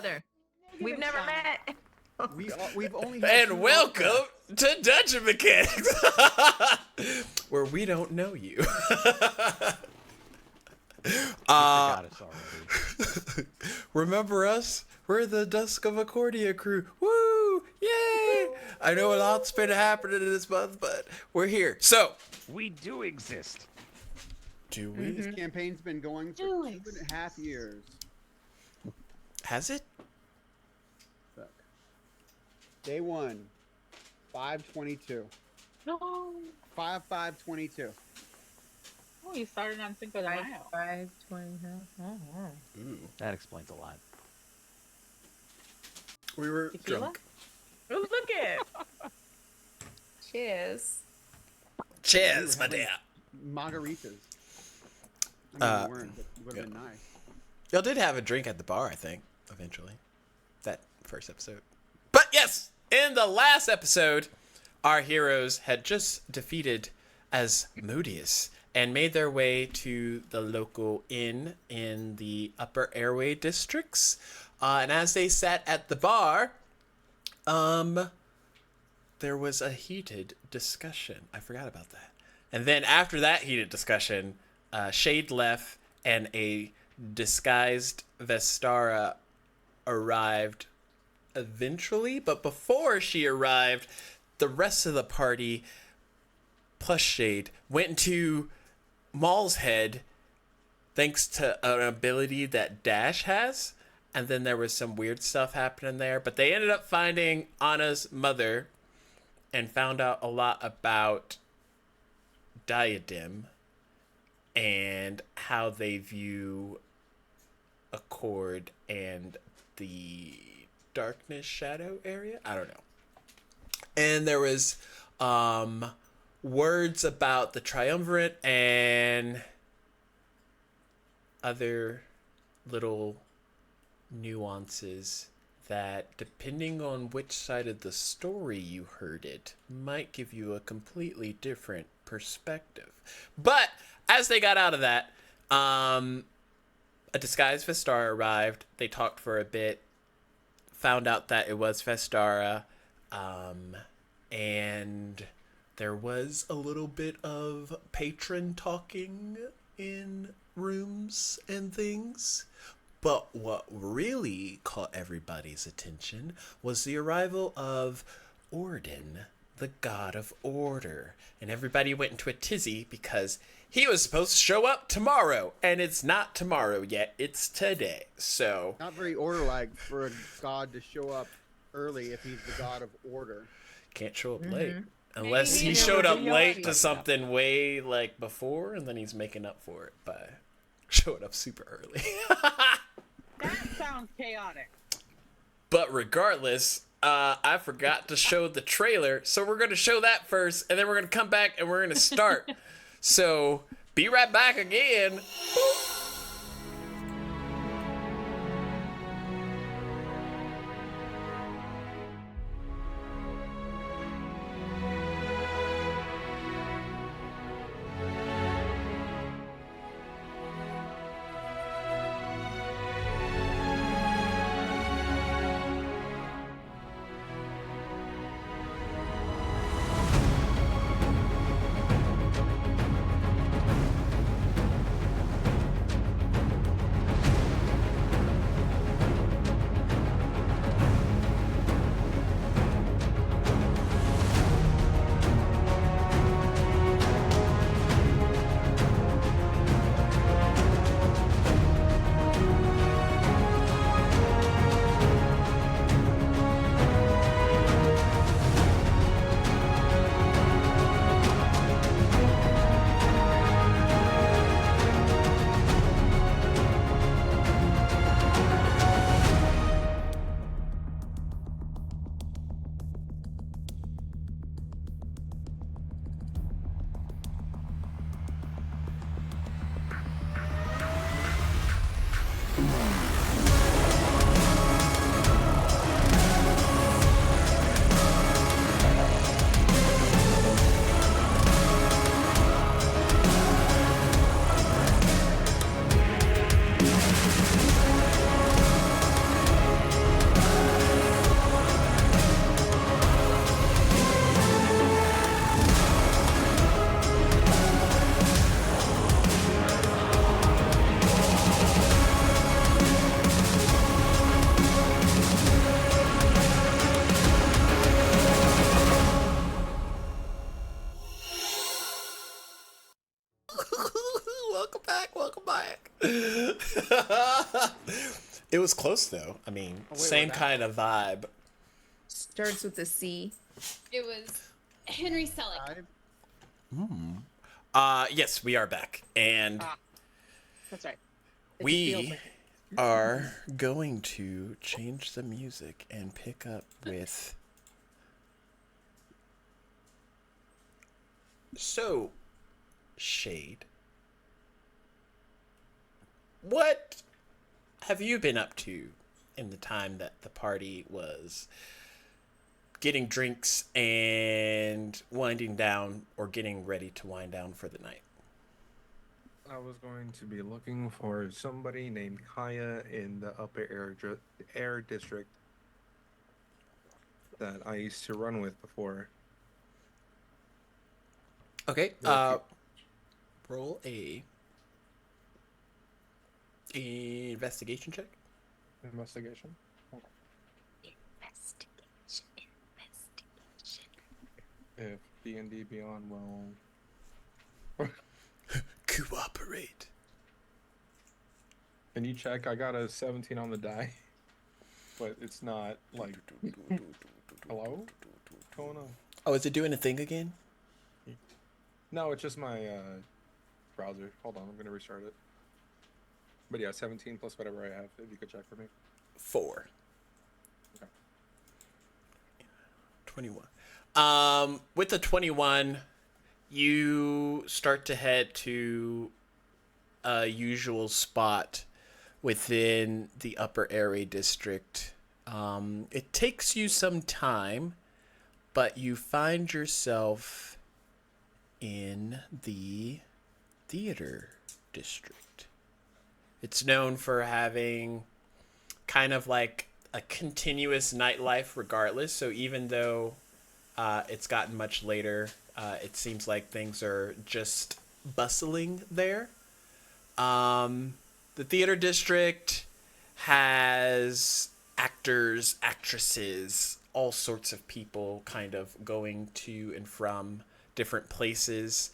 other. We've never met. We've only had And welcome to Dungeon Mechanics, where we don't know you. forgot us already. Remember us? We're the Dusk of Achordia crew. Woo! Yay! I know a lot's been happening this month, but we're here. So, We do exist. do we? This campaign's been going for 2.5 years. Has it? Look. Day 1, 5/22. No. 5/5/22. Oh, you started on Cinco de Mayo. 5/20. Ooh. That explains a lot. We were Tequila? drunk. Oh, look at. Cheers. Cheers, my dear. Margaritas. I mean, we weren't, but it would have been nice. Y'all did have a drink at the bar, I think, eventually. That first episode. But yes, in the last episode, our heroes had just defeated Asmodeus and made their way to the local inn in the upper airway districts. And as they sat at the bar, there was a heated discussion. I forgot about that. And then after that heated discussion, Shade left and a disguised Vestara arrived eventually. But before she arrived, the rest of the party, plus Shade, went into Maul's head thanks to an ability that Dash has. And then there was some weird stuff happening there. But they ended up finding Anna's mother and found out a lot about Diadem and how they view Accord and the Darkness Shadow area. I don't know. And there was words about the Triumvirate and other little nuances that, depending on which side of the story you heard it, might give you a completely different perspective. But as they got out of that, a disguised Vestara arrived. They talked for a bit, found out that it was Vestara, and there was a little bit of patron talking in rooms and things. But what really caught everybody's attention was the arrival of Orden, the god of order. And everybody went into a tizzy because he was supposed to show up tomorrow. And it's not tomorrow yet, it's today. So Not very order-like for a god to show up early if he's the god of order. can't show up late. Unless Maybe he he showed up knows late he to something way like before, and then he's making up for it by showing up super early. That sounds chaotic. But regardless, I forgot to show the trailer, so we're going to show that first, and then we're going to come back and we're going to start. So, be right back again. It was close though. I mean, wait, same what kind of vibe. Starts with a C. It was Henry Selick. Yes, we are back, and Ah, that's right. we are going to change the music and pick up with. So, Shade, what have you been up to in the time that the party was getting drinks and winding down, or getting ready to wind down for the night? I was going to be looking for somebody named Kaya in the upper air district that I used to run with before. Okay, Yeah, roll a investigation check. Investigation. If D&D Beyond will... Cooperate. Can you check? I got a 17 on the die. But it's not, like... Hello? What's going on? Oh, is it doing a thing again? No, it's just my browser. Hold on, I'm going to restart it. But yeah, 17 plus whatever I have, if you could check for me. 4. Okay. 21. With the 21, you start to head to a usual spot within the upper area district. It takes you some time, but you find yourself in the theater district. It's known for having kind of like a continuous nightlife regardless. So even though it's gotten much later, it seems like things are just bustling there. The theater district has actors, actresses, all sorts of people kind of going to and from different places.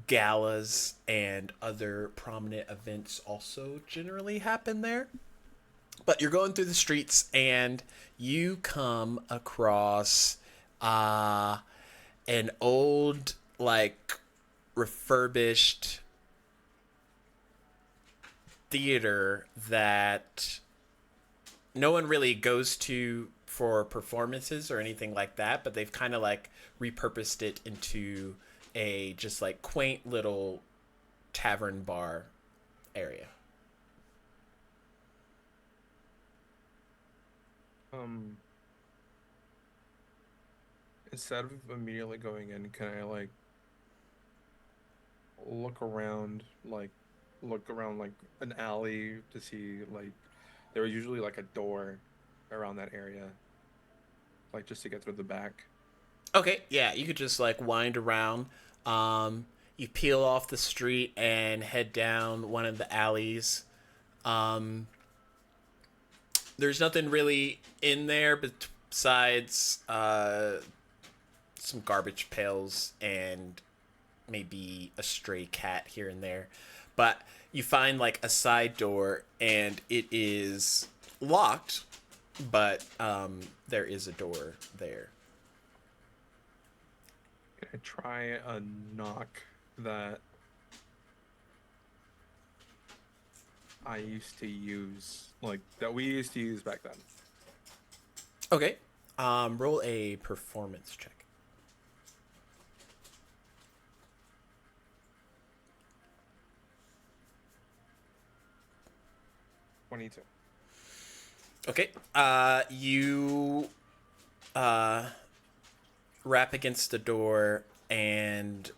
Galas and other prominent events also generally happen there. But you're going through the streets and you come across an old, like, refurbished theater that no one really goes to for performances or anything like that, but they've kind of like repurposed it into a just like quaint little tavern bar area. Instead of immediately going in, can I like look around like an alley to see like there was usually like a door around that area, like just to get through the back. Okay, yeah, you could just like wind around. You peel off the street and head down one of the alleys. There's nothing really in there besides some garbage pails and maybe a stray cat here and there. But you find like a side door and it is locked, but there is a door there. Can I try a knock that I used to use, like that we used to use back then? Okay. Roll a performance check. 22. Okay. You rap against the door and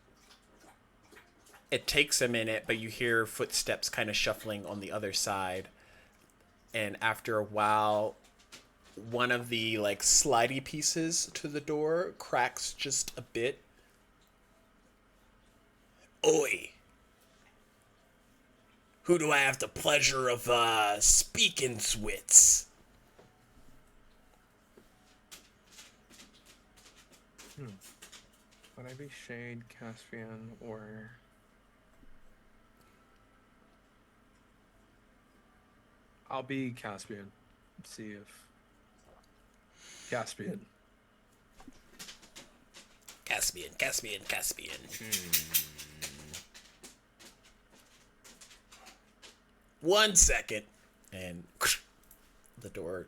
it takes a minute, but you hear footsteps kind of shuffling on the other side. And after a while, one of the like slidey pieces to the door cracks just a bit. Oi. Who do I have the pleasure of speaking with? Would I be Shade, Caspian, or I'll be Caspian. See if Caspian. Caspian. 1 second, and the door,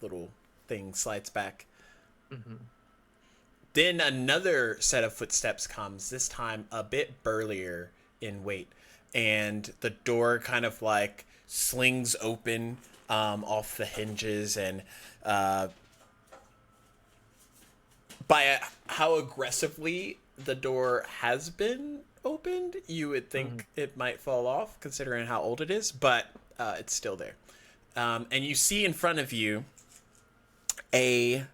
little thing slides back. Then another set of footsteps comes, this time a bit burlier in weight, and the door kind of like slings open off the hinges, and by how aggressively the door has been opened, you would think it might fall off considering how old it is, but it's still there. And you see in front of you a...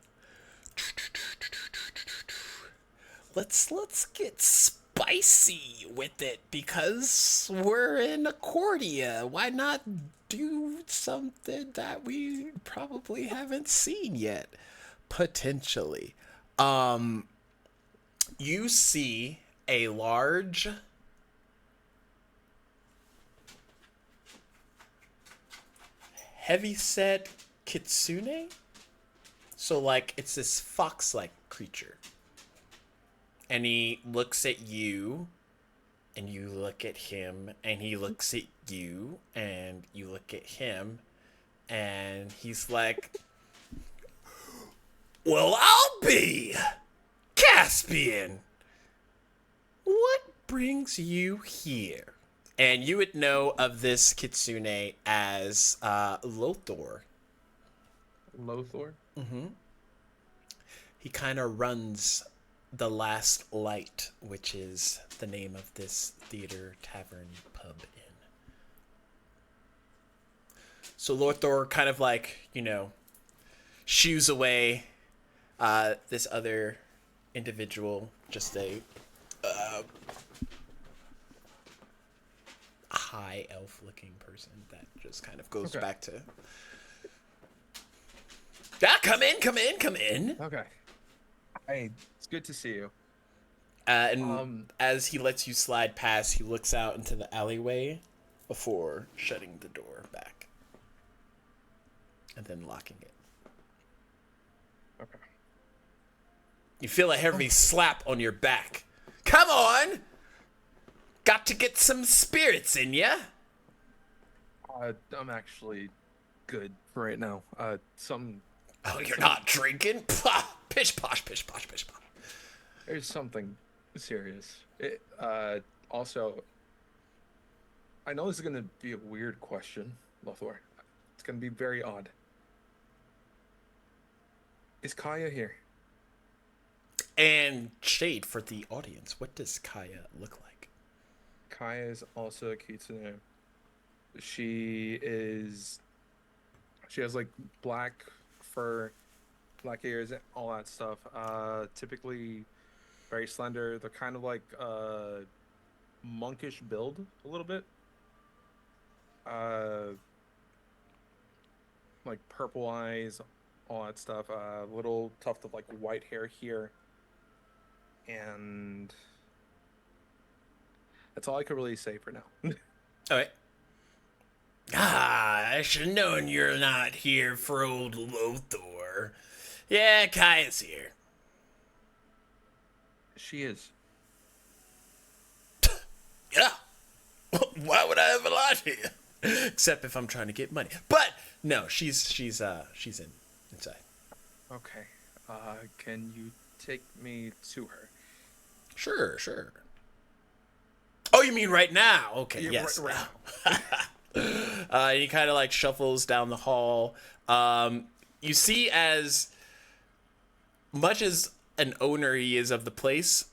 Let's get spicy with it because we're in Achordia. Why not do something that we probably haven't seen yet? Potentially. You see a large heavyset kitsune. So like it's this fox-like creature. And he looks at you, and you look at him, and he looks at you, and you look at him, and he's like, well, I'll be Caspian. What brings you here? And you would know of this kitsune as Lothor. Lothor? He kind of runs The Last Light, which is the name of this theater, tavern, pub inn. So Lothor kind of like, shoos away this other individual, just a high elf looking person that just kind of goes back to come in. Okay. Hey, it's good to see you. And as he lets you slide past, he looks out into the alleyway before shutting the door back and then locking it. Okay. You feel a heavy slap on your back. Come on! Got to get some spirits in ya. I'm actually good for right now. Oh, you're not drinking? Pah! Pish posh. There's something serious. Also, I know this is gonna be a weird question, Lothor. It's gonna be very odd. Is Kaya here? And shade for the audience. What does Kaya look like? Kaya is also a kitsune. She has like black fur, black ears, all that stuff. Typically very slender. They're kind of like monkish build a little bit. Like purple eyes, all that stuff. Little tuft of like white hair here. And that's all I could really say for now. All right. I should have known you're not here for old Lothor. Yeah, Kaya's here. She is. Yeah. Why would I have a lot here? Except if I'm trying to get money. But no, she's inside. Okay. Can you take me to her? Sure. Oh, you mean right now? Okay, Yeah, yes. right He kind of like shuffles down the hall. You see, as much as an owner he is of the place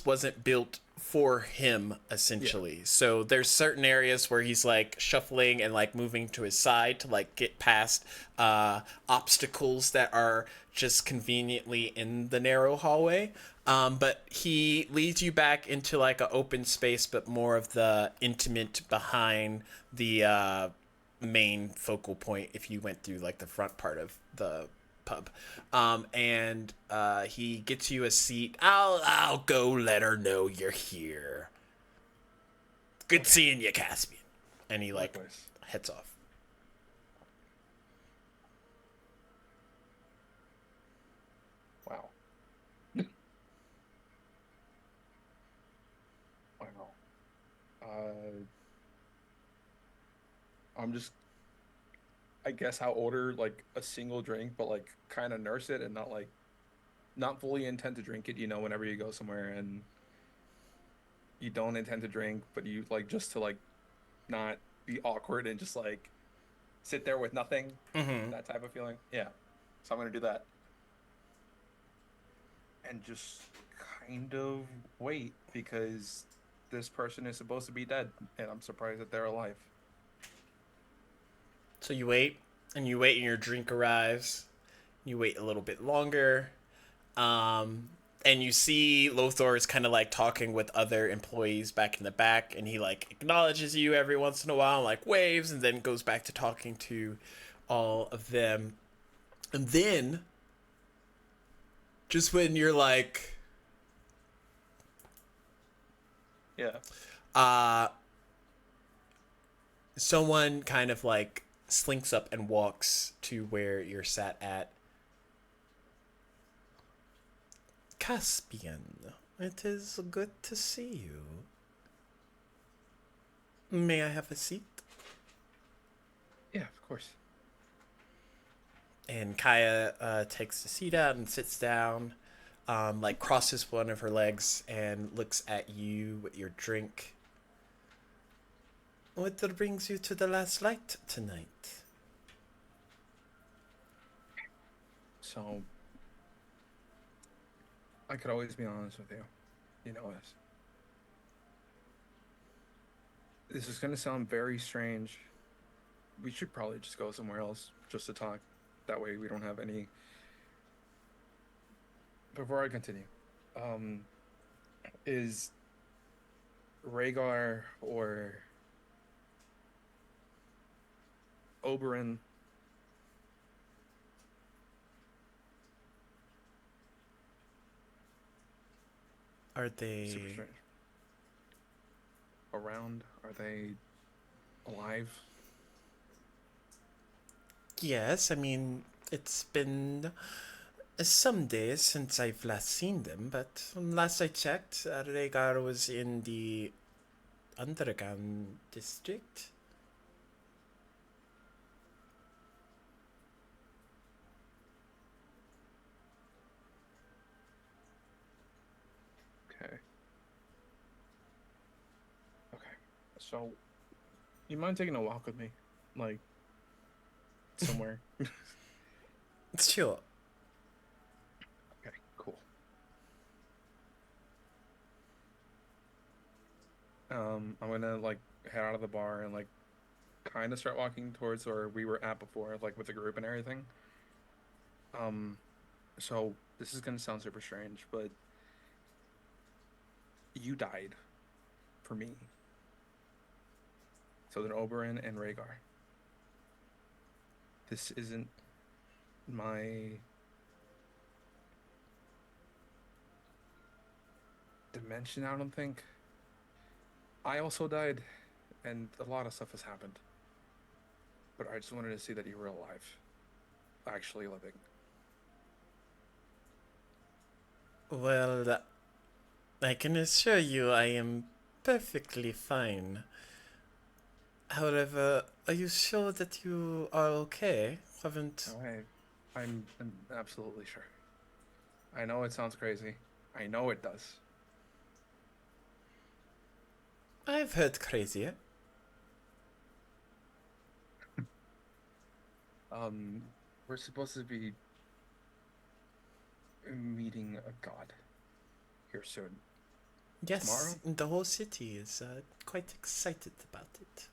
wasn't built for him, essentially. Yeah. So there's certain areas where he's like shuffling and like moving to his side to like get past obstacles that are just conveniently in the narrow hallway. But he leads you back into like an open space, but more of the intimate behind the main focal point if you went through like the front part of the pub. And he gets you a seat. I'll go let her know you're here. Good seeing you, Caspian. And he like heads off. I'm just, I guess I'll order like a single drink, but like kind of nurse it and not like, not fully intend to drink it, you know, whenever you go somewhere and you don't intend to drink, but you like just to like not be awkward and just like sit there with nothing, Mm-hmm. that type of feeling. Yeah. So I'm gonna do that. And just kind of wait because this person is supposed to be dead and I'm surprised that they're alive. So you wait, and you wait, and your drink arrives. You wait a little bit longer, and you see Lothar is kind of like talking with other employees back in the back, and he like acknowledges you every once in a while, like waves, and then goes back to talking to all of them. And then, just when you're like, Yeah. someone kind of like slinks up and walks to where you're sat at. Caspian, it is good to see you. May I have a seat? Yeah, of course. And Kaya takes the seat out and sits down, like crosses one of her legs and looks at you with your drink. What brings you to the last light tonight? So I could always be honest with you. You know this. This is gonna sound very strange. We should probably just go somewhere else just to talk. That way we don't have any. Before I continue, is Rhaegar or Oberyn Are super they... strange? Around? Are they alive? Yes, I mean, it's been some days since I've last seen them, but last I checked, Rhaegar was in the Underground district. Okay. Okay. So, you mind taking a walk with me? Like, somewhere? Sure. Okay, cool. I'm gonna like head out of the bar and like kind of start walking towards where we were at before, like with the group and everything. So this is gonna sound super strange, but you died for me. So then Oberyn and Rhaegar. This isn't my dimension, I don't think. I also died, and a lot of stuff has happened. But I just wanted to see that you were alive. Actually living. Well, I can assure you I am perfectly fine. However, are you sure that you are okay? Haven't... No, I'm absolutely sure. I know it sounds crazy. I know it does. I've heard crazier. We're supposed to be meeting a god here soon. Yes, Tomorrow? the whole city is quite excited about it.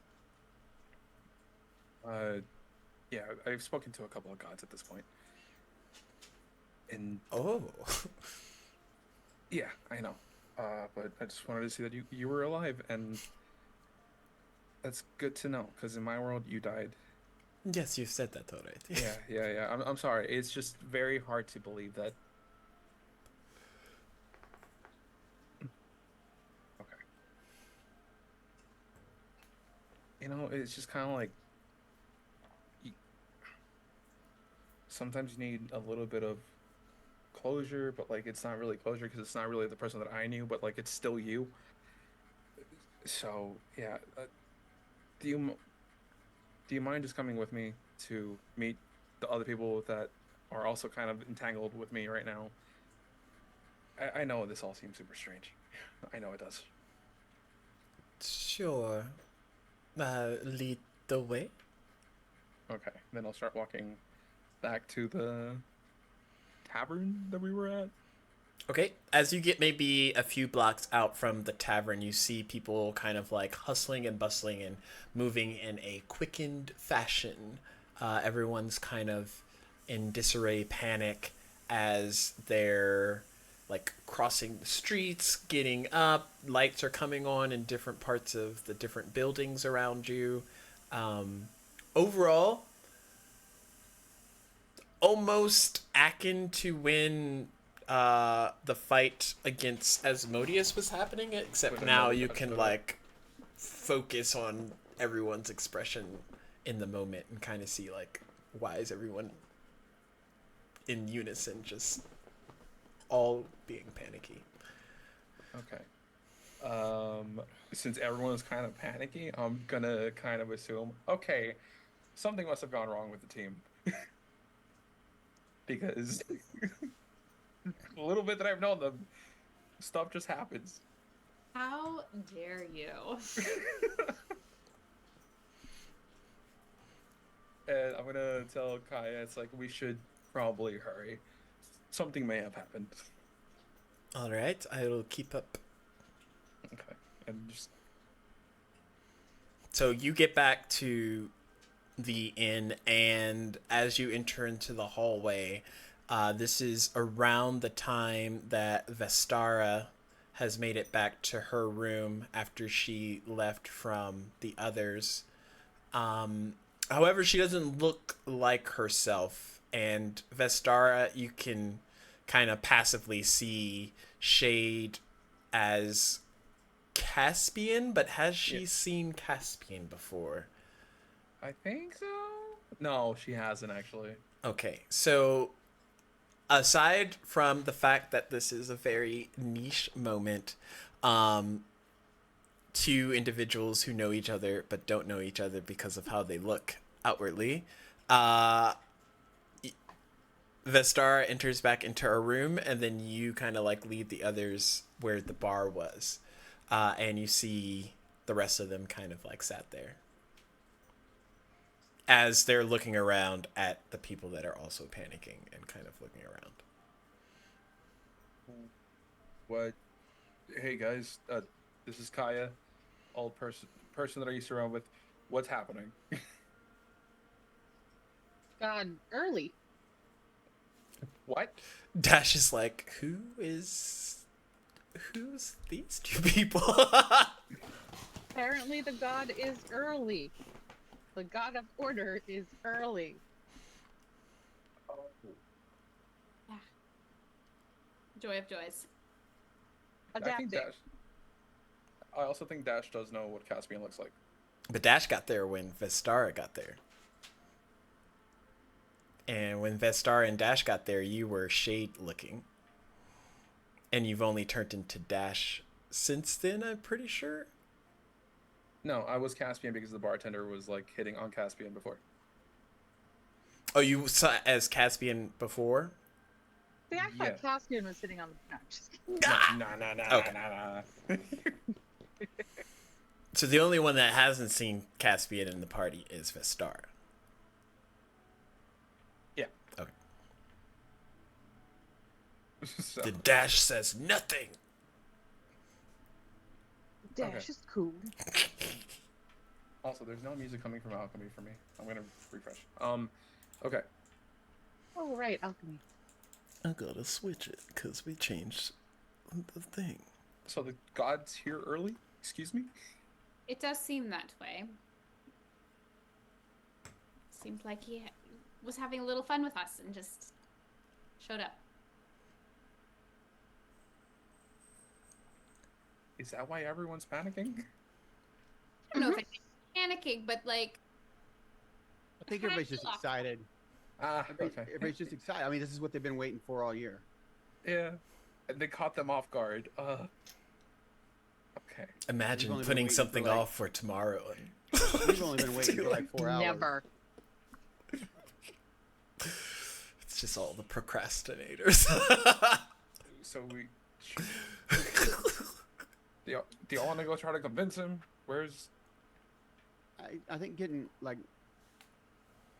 Yeah, I've spoken to a couple of gods at this point. And Oh. yeah, I know. But I just wanted to see that you were alive, and that's good to know, because in my world you died. Yes, you've said that already. Yeah. I'm sorry. It's just very hard to believe that. Okay. You know, it's just kind of like sometimes you need a little bit of closure, but like it's not really closure because it's not really the person that I knew, but like it's still you. So yeah, do you do you mind just coming with me to meet the other people that are also kind of entangled with me right now? I know this all seems super strange. I know it does. Sure. Lead the way. Okay, then I'll start walking back to the tavern that we were at. Okay, as you get maybe a few blocks out from the tavern, you see people kind of like hustling and bustling and moving in a quickened fashion. Everyone's kind of in disarray, panic as they're like crossing the streets, getting up. Lights are coming on in different parts of the different buildings around you. Overall, almost akin to when the fight against Asmodeus was happening, except With now another you touch can to it. like focus on everyone's expression in the moment and kind of see like why is everyone in unison, just all being panicky. Okay. Since everyone is kind of panicky, I'm gonna kind of assume, okay, something must have gone wrong with the team. Because a little bit that I've known them, stuff just happens. How dare you? And I'm gonna tell Kaya, it's like, we should probably hurry. Something may have happened. All right, I will keep up. Okay. And just, So you get back to the inn, and as you enter into the hallway, this is around the time that Vestara has made it back to her room after she left from the others. However, she doesn't look like herself, and Vestara, you can kind of passively see Shade as Caspian, but has she Yeah. seen Caspian before? I think so? No, she hasn't actually. Okay, so aside from the fact that this is a very niche moment, two individuals who know each other but don't know each other because of how they look outwardly, uh, Vestar enters back into her room, and then you kind of like lead the others where the bar was, and you see the rest of them kind of like sat there as they're looking around at the people that are also panicking and kind of looking around. What? Hey guys, this is Kaya, old person that I used to run with. What's happening? Gone early. What? Dash is like, who's these two people? Apparently, the god is early. The god of order is early. Oh, Joy of joys. I think Adapting. Dash. I also think Dash does know what Caspian looks like. But Dash got there when Vestara got there. And when Vestara and Dash got there, you were Shade looking. And you've only turned into Dash since then, I'm pretty sure. No, I was Caspian because the bartender was like hitting on Caspian before. Oh, you saw as Caspian before? See, I Yeah. thought Caspian was sitting on the. No, just kidding. Nah. Okay. So the only one that hasn't seen Caspian in the party is Vestara. Yeah. Okay. So, The Dash says nothing. Dash Okay. is cool. also, there's no music coming from Alchemy for me. I'm gonna refresh. Okay. Oh, right, alchemy. I gotta switch it because we changed the thing. So the god's here early? Excuse me? It does seem that way. Seemed like he was having a little fun with us and just showed up. Is that why everyone's panicking? I don't know if it's panicking, but like, I think everybody's just excited. Ah, okay. Everybody's just excited. I mean, this is what they've been waiting for all year. Yeah. And they caught them off guard. Okay. Imagine only been putting waiting for, something like- off for tomorrow. And We've only been waiting for like 4 hours. Never. it's just all the procrastinators. So we. Do y'all want to go try to convince him? Where's? I think getting like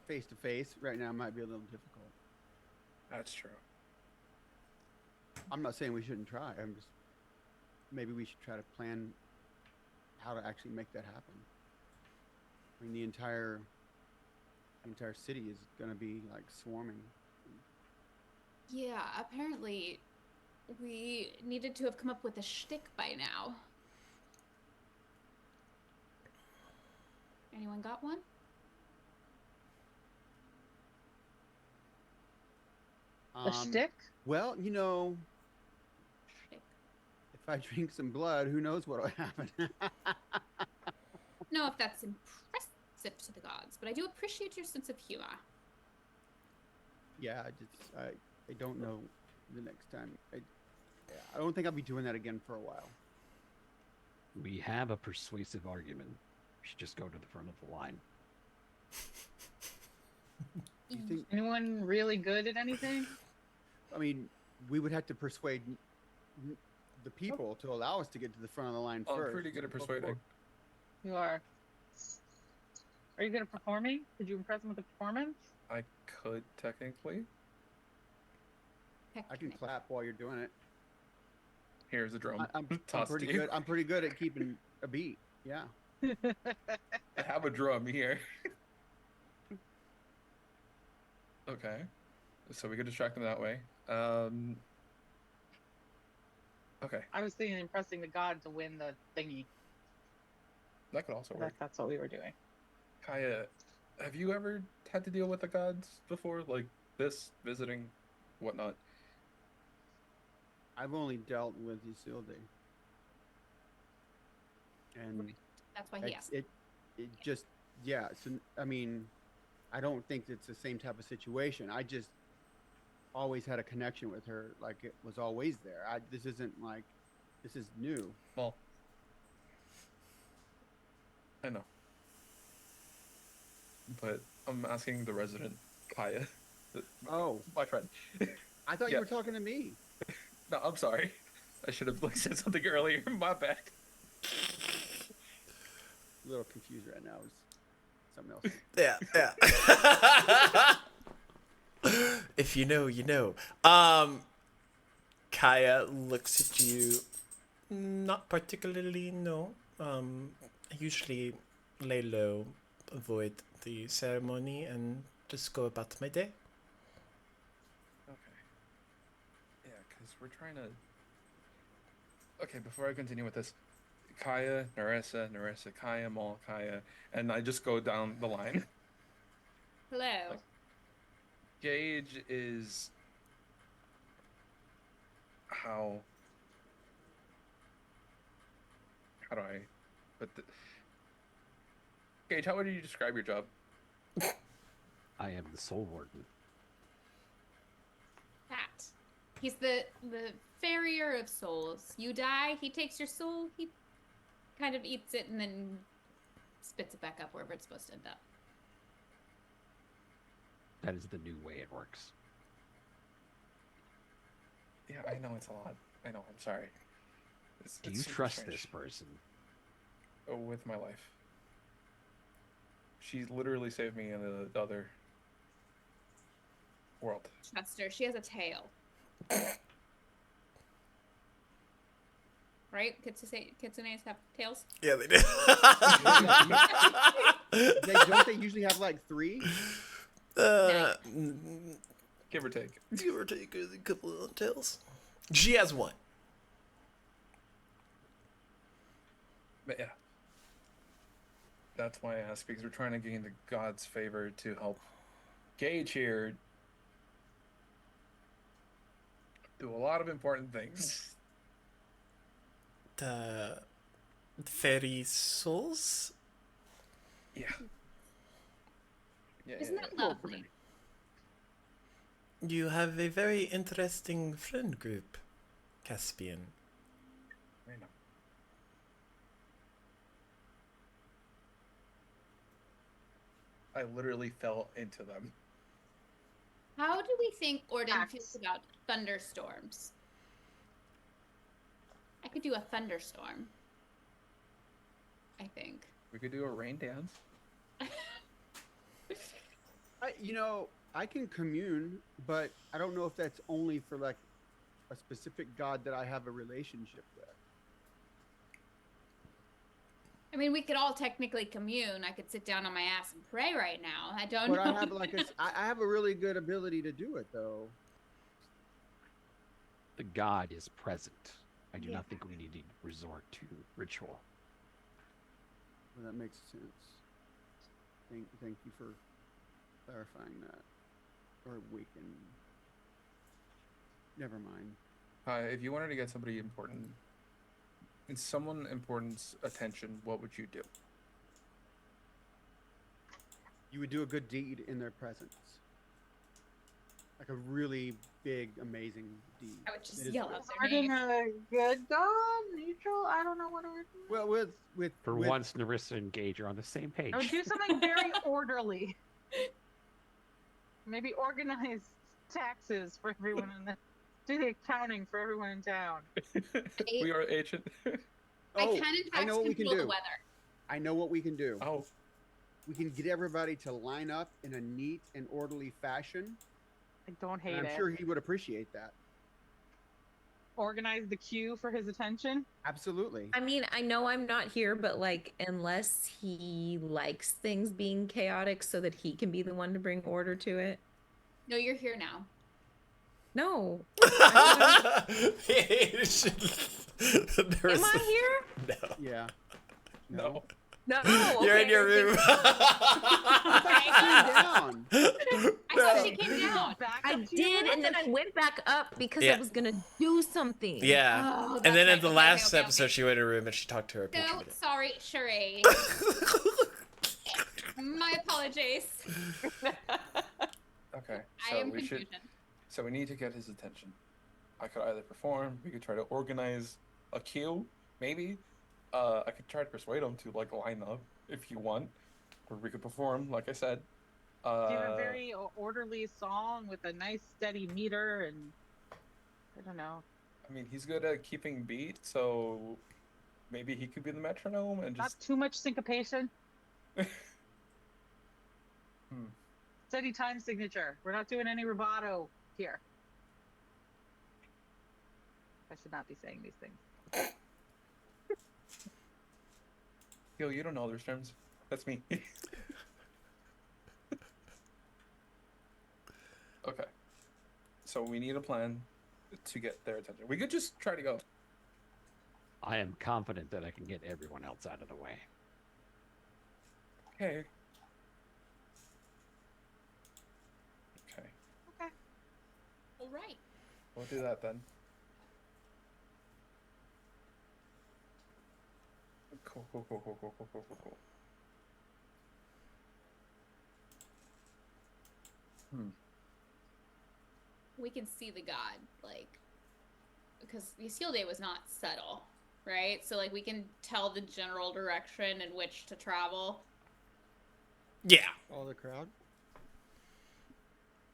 face to face right now might be a little difficult. That's true. I'm not saying we shouldn't try. I'm just maybe we should try to plan how to actually make that happen. I mean, the entire city is going to be like swarming. Yeah, apparently we needed to have come up with a shtick by now. Anyone got one? A stick? Well, you know, Shtick. if I drink some blood, who knows what'll happen. No, if that's impressive to the gods, but I do appreciate your sense of humor. Yeah, I don't know the next time. I don't think I'll be doing that again for a while. We have a persuasive argument. We should just go to the front of the line. Do you think? Anyone really good at anything? I mean, we would have to persuade the people to allow us to get to the front of the line I'm first. pretty good at persuading. You are. Are you good at performing? Did you impress them with the performance? I could technically. I can clap while you're doing it. Here's a drum. I'm Tossed pretty to you. good. I'm pretty good at keeping a beat. Yeah. I have a drum here. Okay. So we could distract them that way. Okay. I was thinking impressing the god to win the thingy. That could also work. That's what we were doing. Kaya, have you ever had to deal with the gods before? Like this, visiting, whatnot? I've only dealt with Isilde. And That's why he asked. it just, yeah. So, I mean, I don't think it's the same type of situation. I just always had a connection with her. Like it was always there. This isn't like, this is new. Well, I know. But I'm asking the resident, Kaya. Oh, My friend. I thought Yeah. you were talking to me. No, I'm sorry. I should have said something earlier. My bad. A little confused right now. It's something else. Yeah. If you know, you know. Kaya looks at you. Not particularly, no. I usually lay low, avoid the ceremony, and just go about my day. Okay. Yeah, because we're trying to... Okay, before I continue with this, Kaya, Narissa, Kaya, Maul, Kaya, and I just go down the line. Hello. Gage is... How do I put the... Gage, how would you describe your job? I am the Soul Warden. That. He's the farrier of souls. You die, he takes your soul, he kind of eats it and then spits it back up wherever it's supposed to end up. That is the new way it works. Yeah, I know it's a lot. I know, I'm sorry. Do It's you super trust strange. this person? Oh, with my life. She literally saved me in the other world. Trust her. She has a tail. Right? Kitsunes have tails? Yeah, they do. Don't they usually have like 3? Give or take. Give or take a couple of tails. She has one. But yeah. That's why I asked, because we're trying to gain the god's favor to help Gage here do a lot of important things. The fairy souls? Yeah. Yeah. Isn't that lovely? You have a very interesting friend group, Caspian. I know. I literally fell into them. How do we think Orden Facts. feels about thunderstorms? I could do a thunderstorm. I think. We could do a rain dance. I can commune, but I don't know if that's only for like a specific god that I have a relationship with. I mean, we could all technically commune. I could sit down on my ass and pray right now. I don't But know. I have I have a really good ability to do it though. The god is present. I do Yeah. not think we need to resort to ritual. Well, that makes sense. Thank you for clarifying that. Or awaken. Never mind. If you wanted to get somebody important, in someone important's attention, what would you do? You would do a good deed in their presence. Like a really big, amazing deed. I would just It is yell good. out their Arden name. a good god? Neutral? I don't know what Arden is. Well, with For with, once, Narissa and Gage are on the same page. I would do something very orderly. Maybe organize taxes for everyone in the do the accounting for everyone in town. We are agent. I Oh, can in I fact know what we can control the do. weather. I know what we can do. Oh, We can get everybody to line up in a neat and orderly fashion. I don't hate And I'm it. sure he would appreciate that. Organize the queue for his attention. Absolutely. I mean, I know I'm not here, but like, unless he likes things being chaotic so that he can be the one to bring order to it. No, you're here now. No. Am Am I here? No. Yeah. no. No. You're in okay, your room. Calm down. I thought she came down. Back I up to did, you. and then I went back up because Yeah. I was gonna do something. Yeah. Oh, And that's then right. in the Okay, last okay, episode, okay. she went in her room and she talked to her No, patron. sorry, Sheree. My apologies. Okay. I So am we should. confusion. So we need to get his attention. I could either perform. We could try to organize a queue, maybe. I could try to persuade him to like line up if you want, or we could perform. Like I said. Do a very orderly song with a nice steady meter, and I don't know, I mean, he's good at keeping beat, so maybe he could be the metronome and not just. too much syncopation. Hmm. Steady time signature. We're not doing any rubato here. I should not be saying these things. Yo, you don't know those terms. That's me. Okay. So we need a plan to get their attention. We could just try to go. I am confident that I can get everyone else out of the way. Okay. Okay. All right. We'll do that then. Cool. We can see the god, like, because the seal day was not subtle, right? So, like, we can tell the general direction in which to travel. Yeah. All the crowd.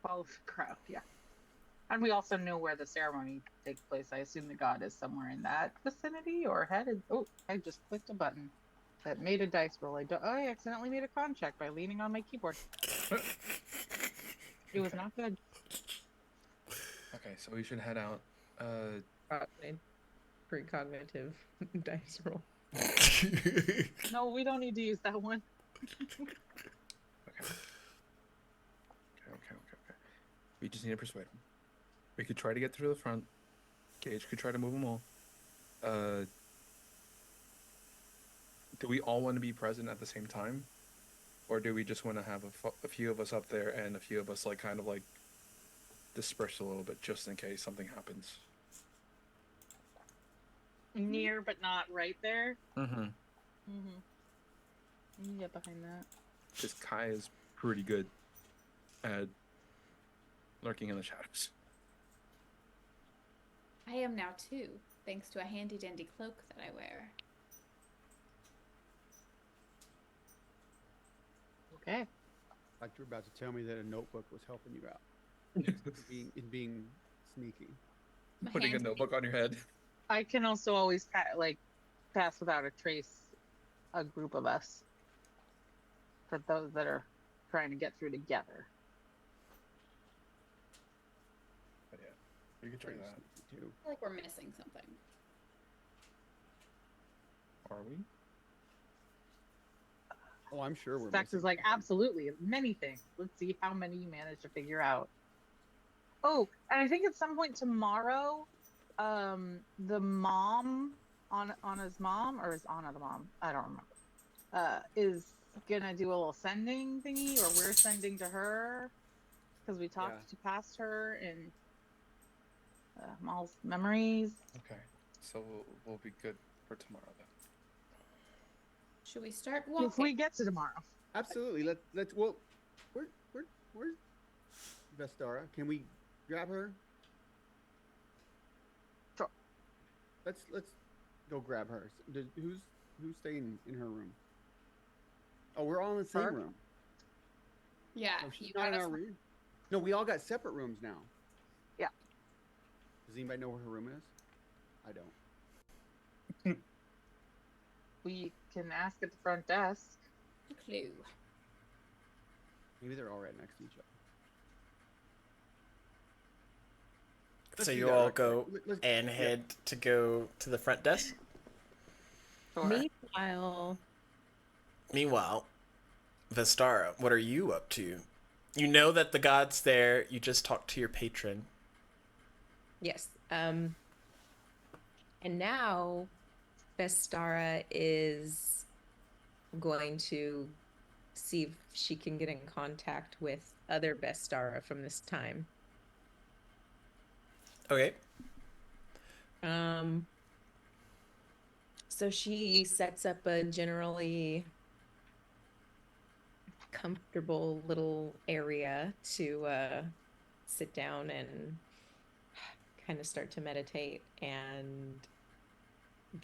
Both crowd, yeah. And we also know where the ceremony takes place. I assume the god is somewhere in that vicinity or headed. Oh, I just clicked a button that made a dice roll. I accidentally made a con check by leaning on my keyboard. It was not good. Okay, so we should head out. Precognitive dice roll. No, we don't need to use that one. Okay. We just need to persuade him. We could try to get through the front. Gage could try to move them all. Do we all want to be present at the same time? Or do we just want to have a few of us up there and a few of us like kind of like disperse a little bit just in case something happens? Near but not right there. Mm-hmm. Mm-hmm. You can get behind that. Because Kai is pretty good at lurking in the shadows. I am now too, thanks to a handy dandy cloak that I wear. Okay. Like you're about to tell me that a notebook was helping you out. being sneaky. My Putting a hands- notebook on your head. I can also always pass without a trace a group of us for those that are trying to get through together. But yeah, you can try Pretty that. sneaky, too. I feel like we're missing something. Are we? Oh, I'm sure we're. Stax missing is like, something. absolutely, many things. Let's see how many you manage to figure out. Oh, and I think at some point tomorrow, the mom, Anna's mom, or is Anna the mom? I don't remember. Is gonna do a little sending thingy, or we're sending to her because we talked to past her in Maul's memories. Okay, so we'll be good for tomorrow then. Should we start walking? If we get to tomorrow. Absolutely. Let's. Well, where's Vestara? Can we grab her? Sure. Let's go grab her. Who's staying in her room? Oh, we're all in the same Her? room. Yeah, Oh, she's you not got in us. our room. No, we all got separate rooms now. Yeah. Does anybody know where her room is? I don't. We can ask at the front desk. Clue. Maybe they're all right next to each other. So Let's do you that, all right? go Let's- and yeah. head to go to the front desk. Sure. Meanwhile, Vestara, what are you up to? You know that the god's there. You just talked to your patron. Yes. And now Vestara is going to see if she can get in contact with other Vestara from this time. Okay. So she sets up a generally comfortable little area to sit down and kind of start to meditate and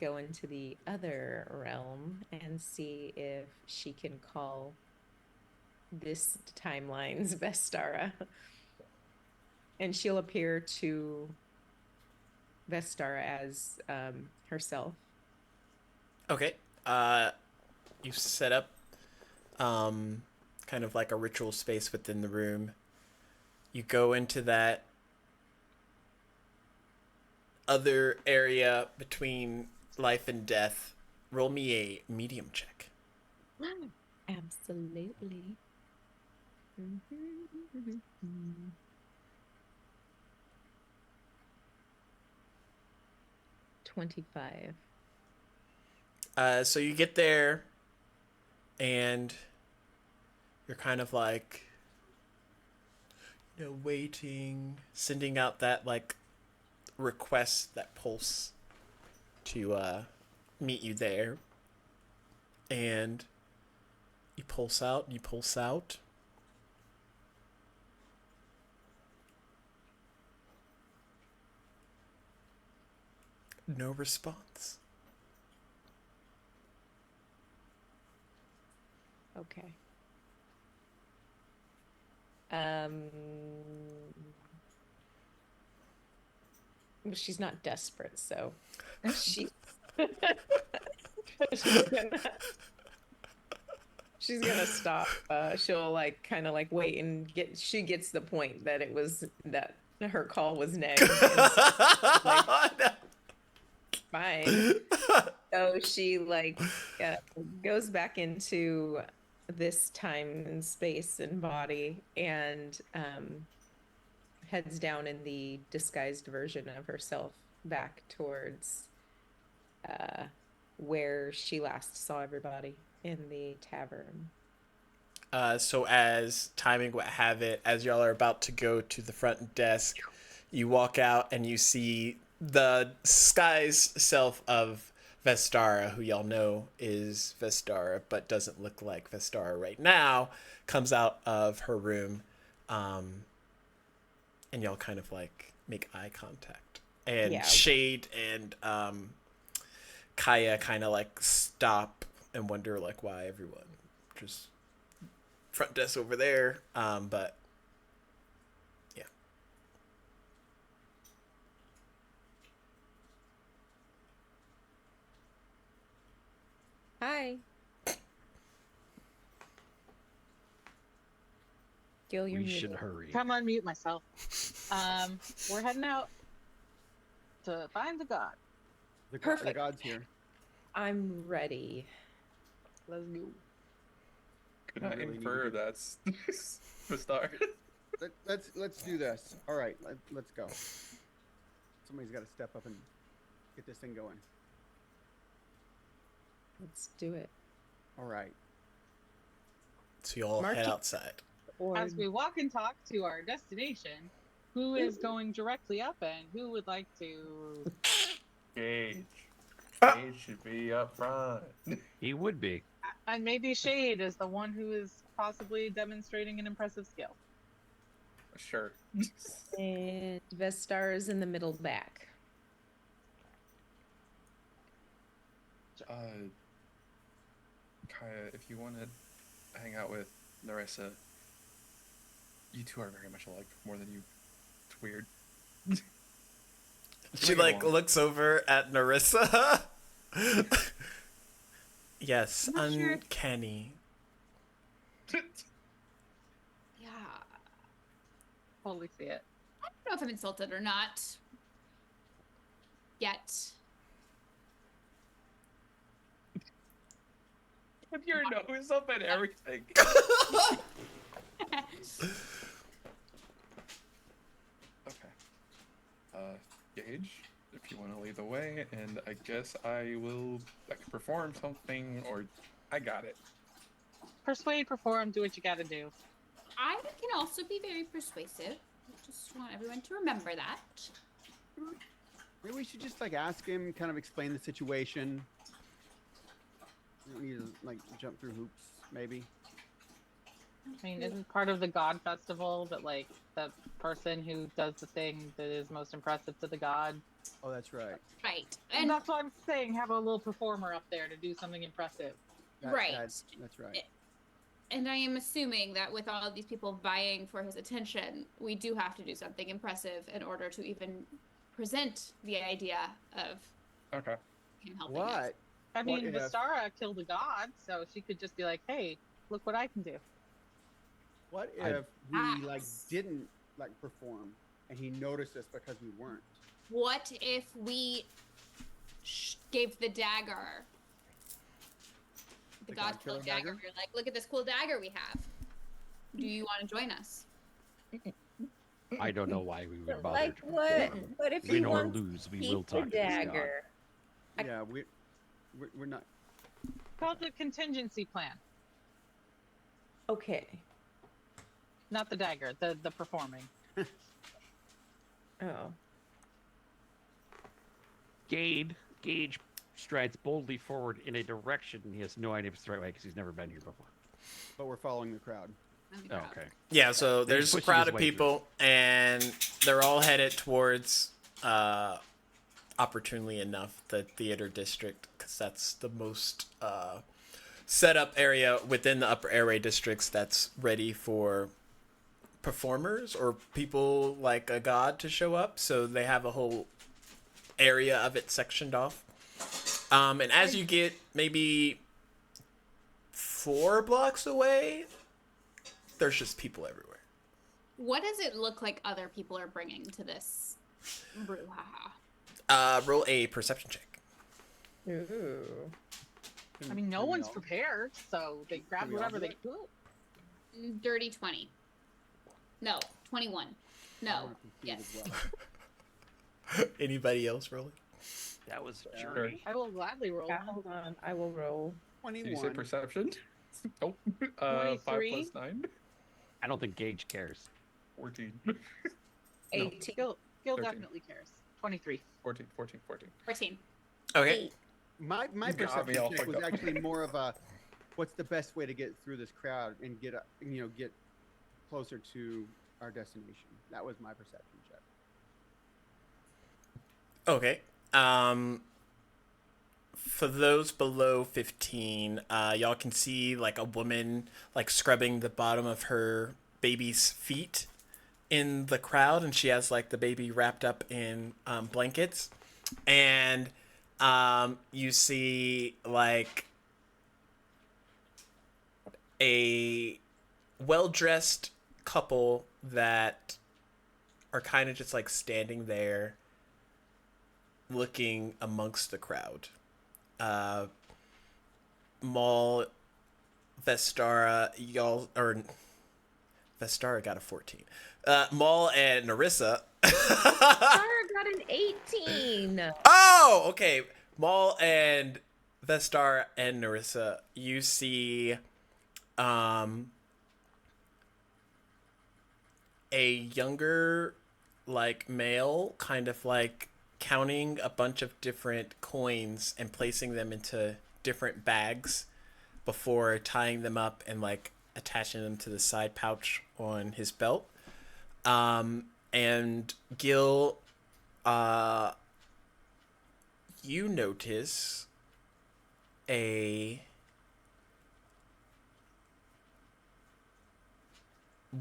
go into the other realm and see if she can call this timeline's Vestara. And she'll appear to Vestara as herself. Okay. You set up kind of like a ritual space within the room. You go into that other area between life and death. Roll me a medium check. Absolutely. 25. So you get there and you're kind of like, waiting, sending out that like request, that pulse to meet you there. And you pulse out, No response. Okay. Well, she's not desperate, so she she's gonna stop. She'll like kind of like wait and she gets the point that it was that her call was next. Fine. So she like goes back into this time and space and body and heads down in the disguised version of herself back towards where she last saw everybody in the tavern. So as timing would have it, as y'all are about to go to the front desk, you walk out and you see the disguised self of Vestara, who y'all know is Vestara, but doesn't look like Vestara right now, comes out of her room, and y'all kind of like make eye contact. And Yeah. Shade and Kaya kind of like stop and wonder like why everyone just front desk over there. But yeah. Hi. Gil, you're We muted. should hurry. Come unmute myself. We're heading out to find the god. The Perfect. god's here. I'm ready. Let's go. Could I really need infer to that's the start? Let's do this. All right, let's go. Somebody's got to step up and get this thing going. Let's do it. All right. So you all head Marky- outside. Or As we walk and talk to our destination, who is going directly up and who would like to... Gage. Gage should be up front. He would be. And maybe Shade is the one who is possibly demonstrating an impressive skill. Sure. and Vestar is in the middle back. Kaya, if you want to hang out with Narissa, you two are very much alike, more than you. It's weird. She Bring it like along. looks over at Narissa. Yes, I'm not sure. uncanny. Yeah. Totally see it. I don't know if I'm insulted or not. Yet. With your nose up and everything. Okay. Gage, if you want to lead the way, and I guess I can perform something, or I got it. Persuade, perform, do what you gotta do. I can also be very persuasive. I just want everyone to remember that. Maybe we should just like ask him, kind of explain the situation. We don't need to like jump through hoops, maybe. I mean, isn't part of the god festival that like the person who does the thing that is most impressive to the god? Oh, that's right. Right. And And that's what I'm saying. Have a little performer up there to do something impressive. Right. That's right. and I am assuming that with all of these people vying for his attention, we do have to do something impressive in order to even present the idea of Okay. him helping us. What? I What mean, if- Vistara killed a god, so she could just be like, "Hey, look what I can do." What I- if we like Axe. didn't like perform and he noticed us because we weren't? What if we gave the dagger, the The god God-killer killer dagger? dagger? We're like, look at this cool dagger we have. Do you want to join us? I don't know why we would bother. Like to what? perform. What if he Win or wants lose, we to will keep the talk to this god. dagger? Yeah, we're not. Called the contingency plan, Okay. not the dagger. The performing. Oh. Gage strides boldly forward in a direction he has no idea if it's the right way because he's never been here before. But we're following the crowd. That'd be Oh, proud. okay. Yeah, so Then he's there's a pushing crowd his of way through. people, and they're all headed towards, opportunely enough, the theater district, because that's the most set up area within the upper airway districts that's ready for performers or people like a god to show up. So they have a whole area of it sectioned off. And as you get maybe 4 blocks away, there's just people everywhere. What does it look like other people are bringing to this brouhaha? Roll a perception check. Ooh. I mean, no Can we one's all- prepared, so they grabbed we all whatever do they it? could. Dirty 20. No, 21. I No. wanna compete Yes. as well. Anybody else rolling? That was Yeah. journey. I will gladly roll. Yeah, hold on. I will roll. 21. Did you say perception? Nope. 5 23? plus 9. I don't think Gage cares. 14. 18. Gil 13. definitely cares. 23. 14. 14. Okay. My You got me perception all check fucked was up. actually more of a, what's the best way to get through this crowd and get closer to our destination. That was my perception check. Okay. for those below 15, y'all can see like a woman like scrubbing the bottom of her baby's feet in the crowd, and she has like the baby wrapped up in blankets, and you see like a well-dressed couple that are kind of just like standing there looking amongst the crowd. Maul, Vestara, y'all, or Vestara got a 14. Maul and Narissa. Sarah got an 18. Oh, okay. Maul and Vestar and Narissa, you see a younger like male kind of like counting a bunch of different coins and placing them into different bags before tying them up and like attaching them to the side pouch on his belt. And Gil, you notice a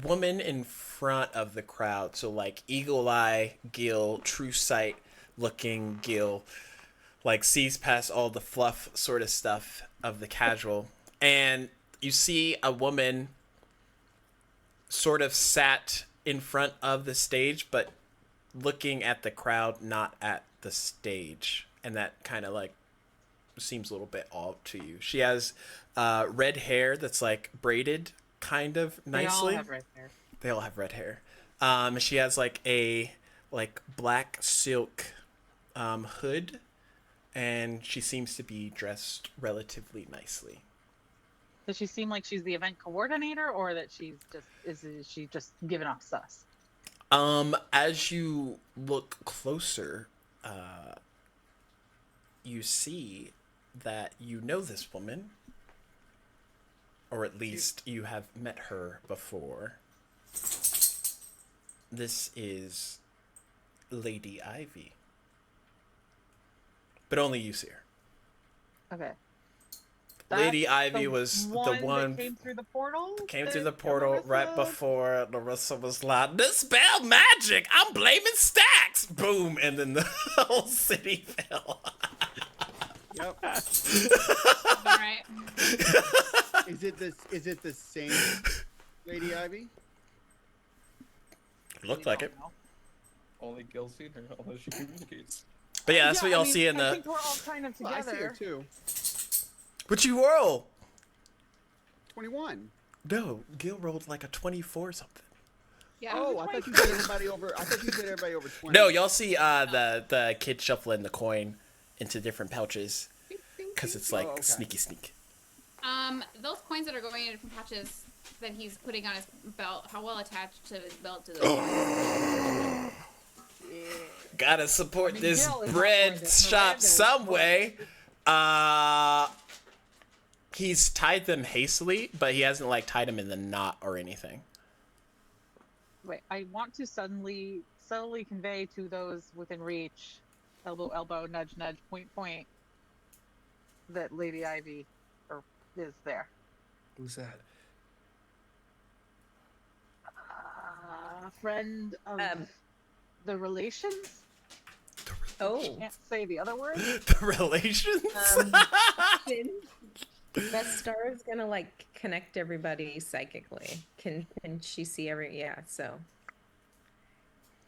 woman in front of the crowd. So like eagle eye Gil, true sight looking Gil, like sees past all the fluff sort of stuff of the casual. And you see a woman sort of sat in front of the stage, but looking at the crowd, not at the stage. And that kind of like seems a little bit odd to you. She has red hair that's like braided kind of nicely. They all have red hair. They all have red hair. She has like a like black silk hood, and she seems to be dressed relatively nicely. Does she seem like she's the event coordinator, or that she's just is she just giving off sus? As you look closer, you see that you know this woman, or at least you have met her before. This is Lady Ivy. But only you see her. Okay. Lady That's Ivy was the one that came through the portal. Came that through the portal right Larissa- before Larissa was like, "Dispel magic! I'm blaming stacks!" Boom, and then the whole city fell. Yep. All right. Is it the same Lady Ivy? Looked We like don't it. know. Only Gil seen her, unless she communicates. But yeah, that's what I y'all mean, see in I the. think we're all kind of Well, I see her together. too. What you roll? 21. No, Gil rolled like a 24 or something. Yeah. Oh, I thought you said everybody over. I thought you said everybody over 20. No, y'all see the kid shuffling the coin into different pouches because it's like Oh, okay. sneaky sneak. Those coins that are going in different pouches that he's putting on his belt, how well attached to his belt do those? Gotta support I mean, this Gil is not bread going to shop Miranda's some way. He's tied them hastily, but he hasn't like tied them in the knot or anything. Wait, I want to subtly convey to those within reach, elbow, elbow, nudge, nudge, point, point, that Lady Ivy is there. Who's that? Friend of the relations? Oh, Can't say the other word. The relations? Vestar is gonna like connect everybody psychically. Can she see every? Yeah. So,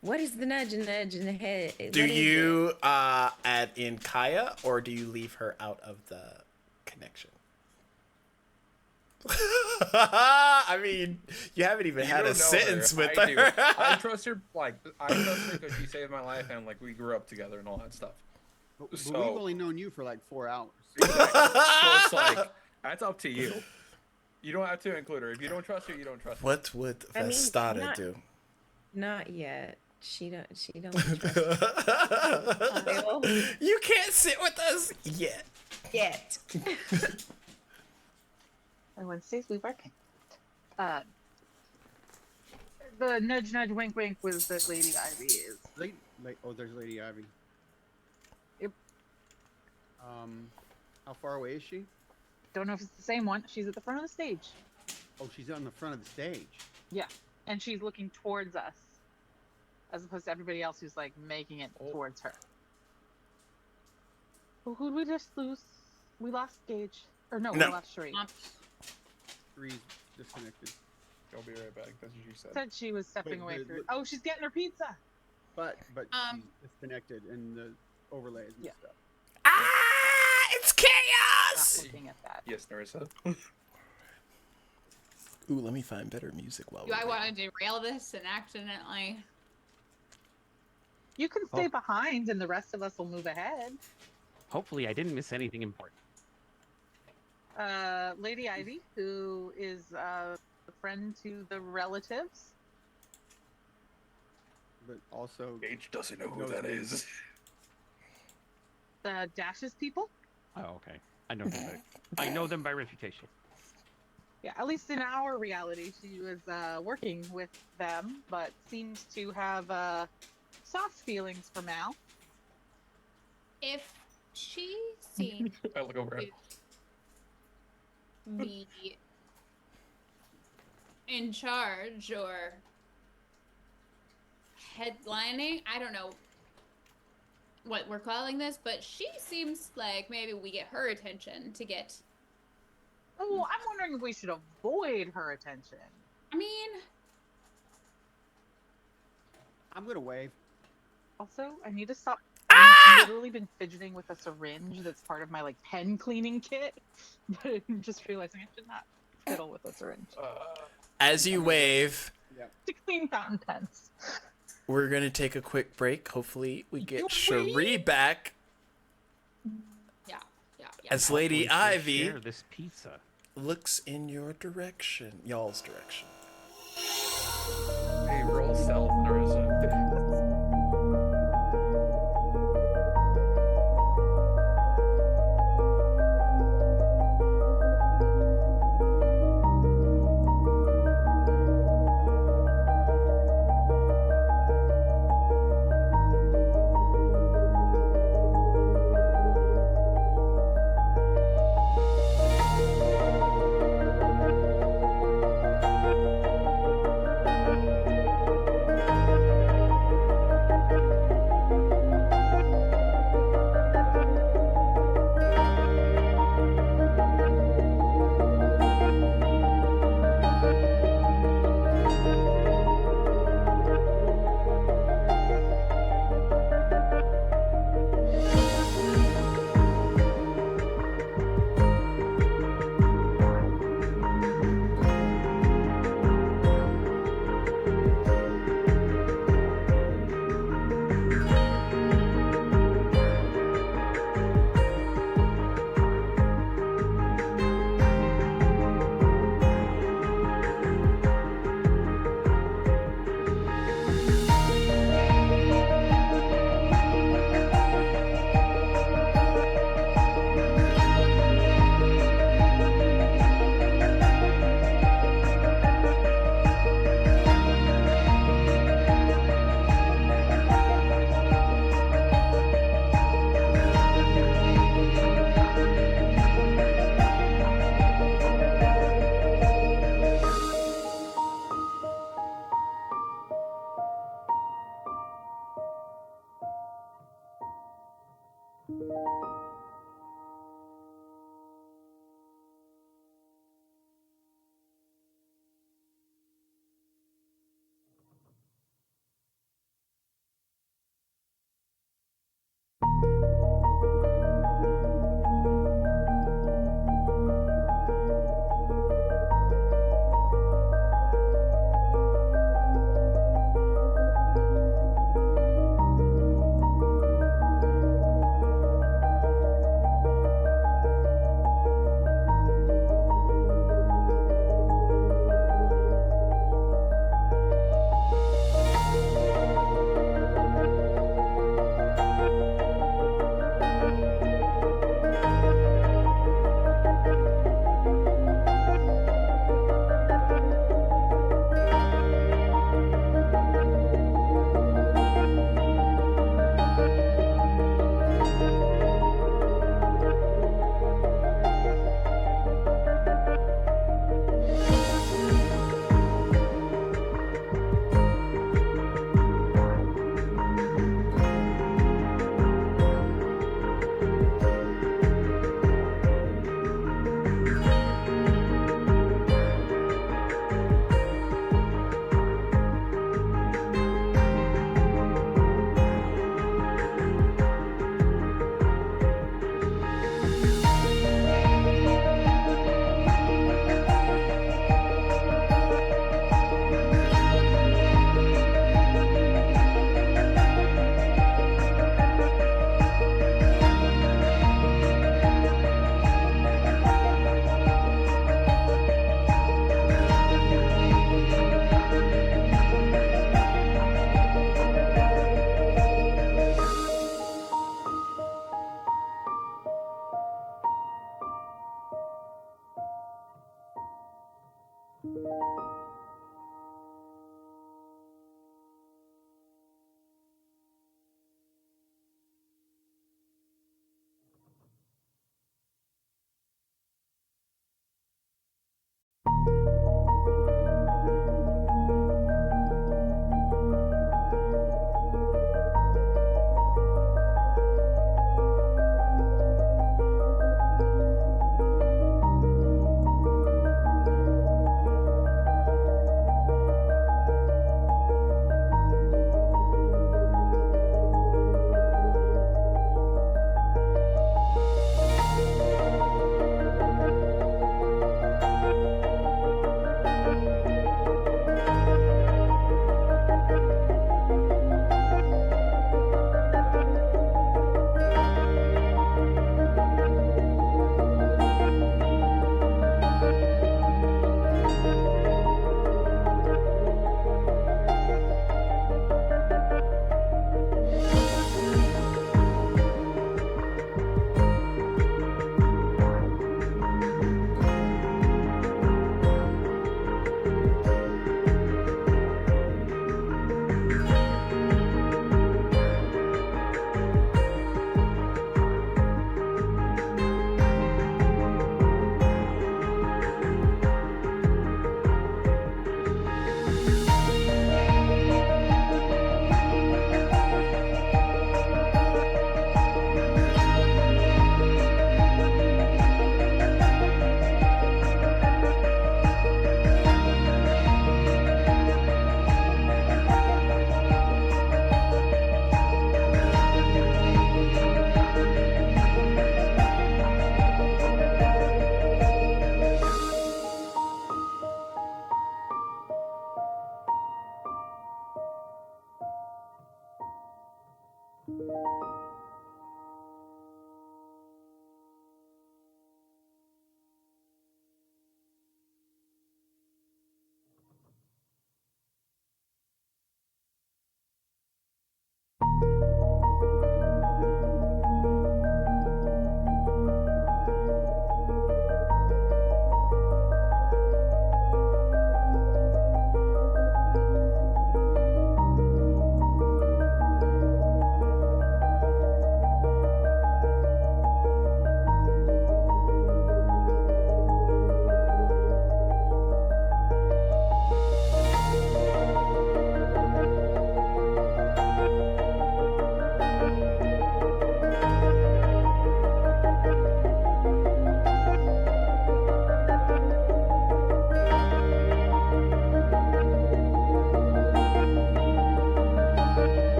what is the nudge and the head? Do you add in Kaya, or do you leave her out of the connection? I mean, you haven't even You had a don't know sentence her. with I do. her. I trust her. Like I trust her because she saved my life, and like we grew up together and all that stuff. But So- we've only known you for like 4 hours. Exactly. So it's like that's up to you. You don't have to include her. If you don't trust her, you don't trust her. What would I mean, Vestada not- do? Not yet. She don't. She don't. You can't sit with us yet. Yet. And when stays we working. The nudge, nudge, wink, wink was that Lady Ivy is. Oh, there's Lady Ivy. How far away is she? Don't know if it's the same one. She's at the front of the stage. Oh, she's on the front of the stage. Yeah, and she's looking towards us, as opposed to everybody else who's like making it towards her. Well, who'd we just lose? We lost Gage. Or no, we lost Sheree. Sheree's disconnected. I'll be right back. That's what you said. Said she was stepping away through. Oh, she's getting her pizza. But she's disconnected in the overlays and stuff. It's chaos! Not looking at that. Yes, Narissa. Ooh, let me find better music while Do I want to derail this and accidentally? You can stay behind, and the rest of us will move ahead. Hopefully, I didn't miss anything important. Lady Ivy, who is a friend to the relatives. But also, Gage doesn't know who that is. The Dashes people. Oh, okay. I know them. I know them by reputation. Yeah, at least in our reality, she was working with them, but seems to have soft feelings for Mal. If she seemed I look over at to be in charge or headlining, I don't know what we're calling this, but she seems like maybe we get her attention to get. Oh, I'm wondering if we should avoid her attention. I mean, I'm gonna wave. Also, I need to stop. I've literally been fidgeting with a syringe that's part of my like pen cleaning kit, but I'm just realizing I should not fiddle with a syringe As you wave, to clean fountain pens. we're gonna take a quick break. Hopefully, we get Cherie back yeah. as Lady Hopefully she'll Ivy share this pizza. looks in your direction, y'all's direction. Hey, roll stealth, Narissa.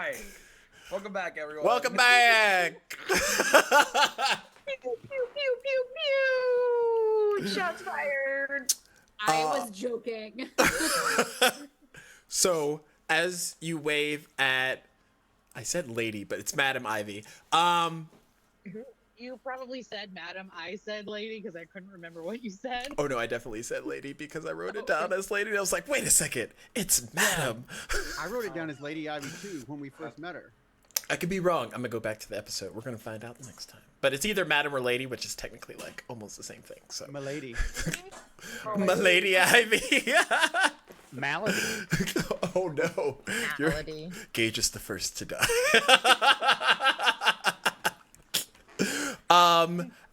right. Welcome back, everyone. Welcome back. Pew, pew, pew, pew, pew. Shots fired. I was joking. So as you wave at, I said lady, but it's Madam Ivy. You probably said madam. I said lady because I couldn't remember what you said. Oh no, I definitely said lady because I wrote it down as lady. And I was like, wait a second, it's Madam. I wrote it down as Lady Ivy too when we first met her. I could be wrong. I'm gonna go back to the episode. We're gonna find out next time. But it's either Madam or Lady, which is technically like almost the same thing. So My lady. my Lady Ivy. Malady. Oh no, Malady. Gage is the first to die.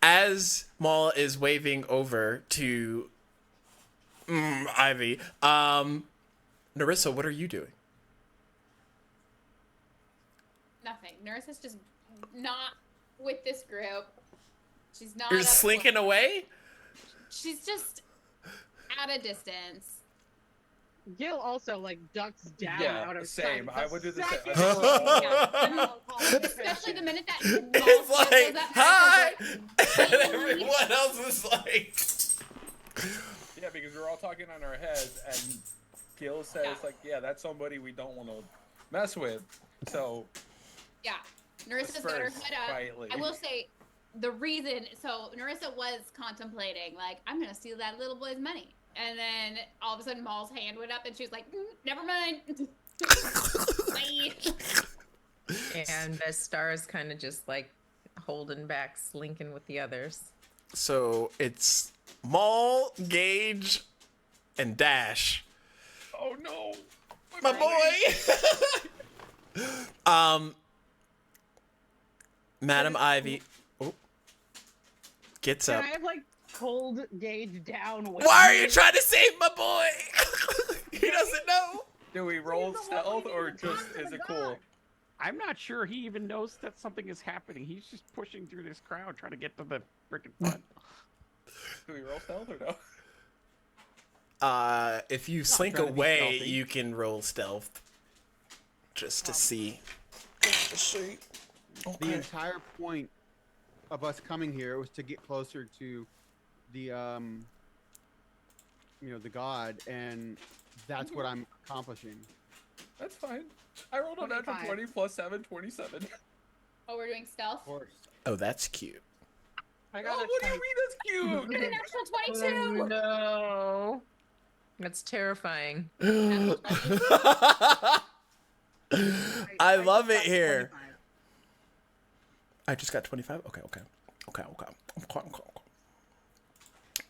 As Maul is waving over to Ivy, Narissa, what are you doing? Nothing. Nurse is just not with this group. She's not. You're up slinking away? She's just at a distance. Gil also like ducks down Yeah, out of same. sight. I would do the same. Especially the minute that It's Maul like, goes up hi! and And everyone else is like... Yeah, because we're all talking on our heads, and Gil says, like, yeah, that's somebody we don't want to mess with. So, yeah, Narissa's got her disperse head up. quietly. I will say the reason. So Narissa was contemplating, like, I'm gonna steal that little boy's money, and then all of a sudden Maul's hand went up, and she was like, never mind. Bye. And Vestara's kind of just like holding back, slinking with the others. So it's Maul, Gage, and Dash. oh no! My boy! Madam Ivy gets Can up. I have like pulled Gage down? With Why are me? you trying to save my boy? He doesn't know. Do we roll He's the stealth, one or who just talks to is the it cool? god. I'm not sure he even knows that something is happening. He's just pushing through this crowd trying to get to the freaking front. Do we roll stealth or no? If you slink trying to be away, stealthy. you can roll stealth. Just to see. Just to see. The entire point of us coming here was to get closer to the the god, and that's what I'm accomplishing. That's fine. I rolled a natural 25. 20 plus 7, 27. Oh, we're doing stealth. Of course. Oh, that's cute. I got Oh, a what do you 20. mean that's We got cute? a natural 22. No. That's terrifying. I love it got here. 25. I just got 25? Okay.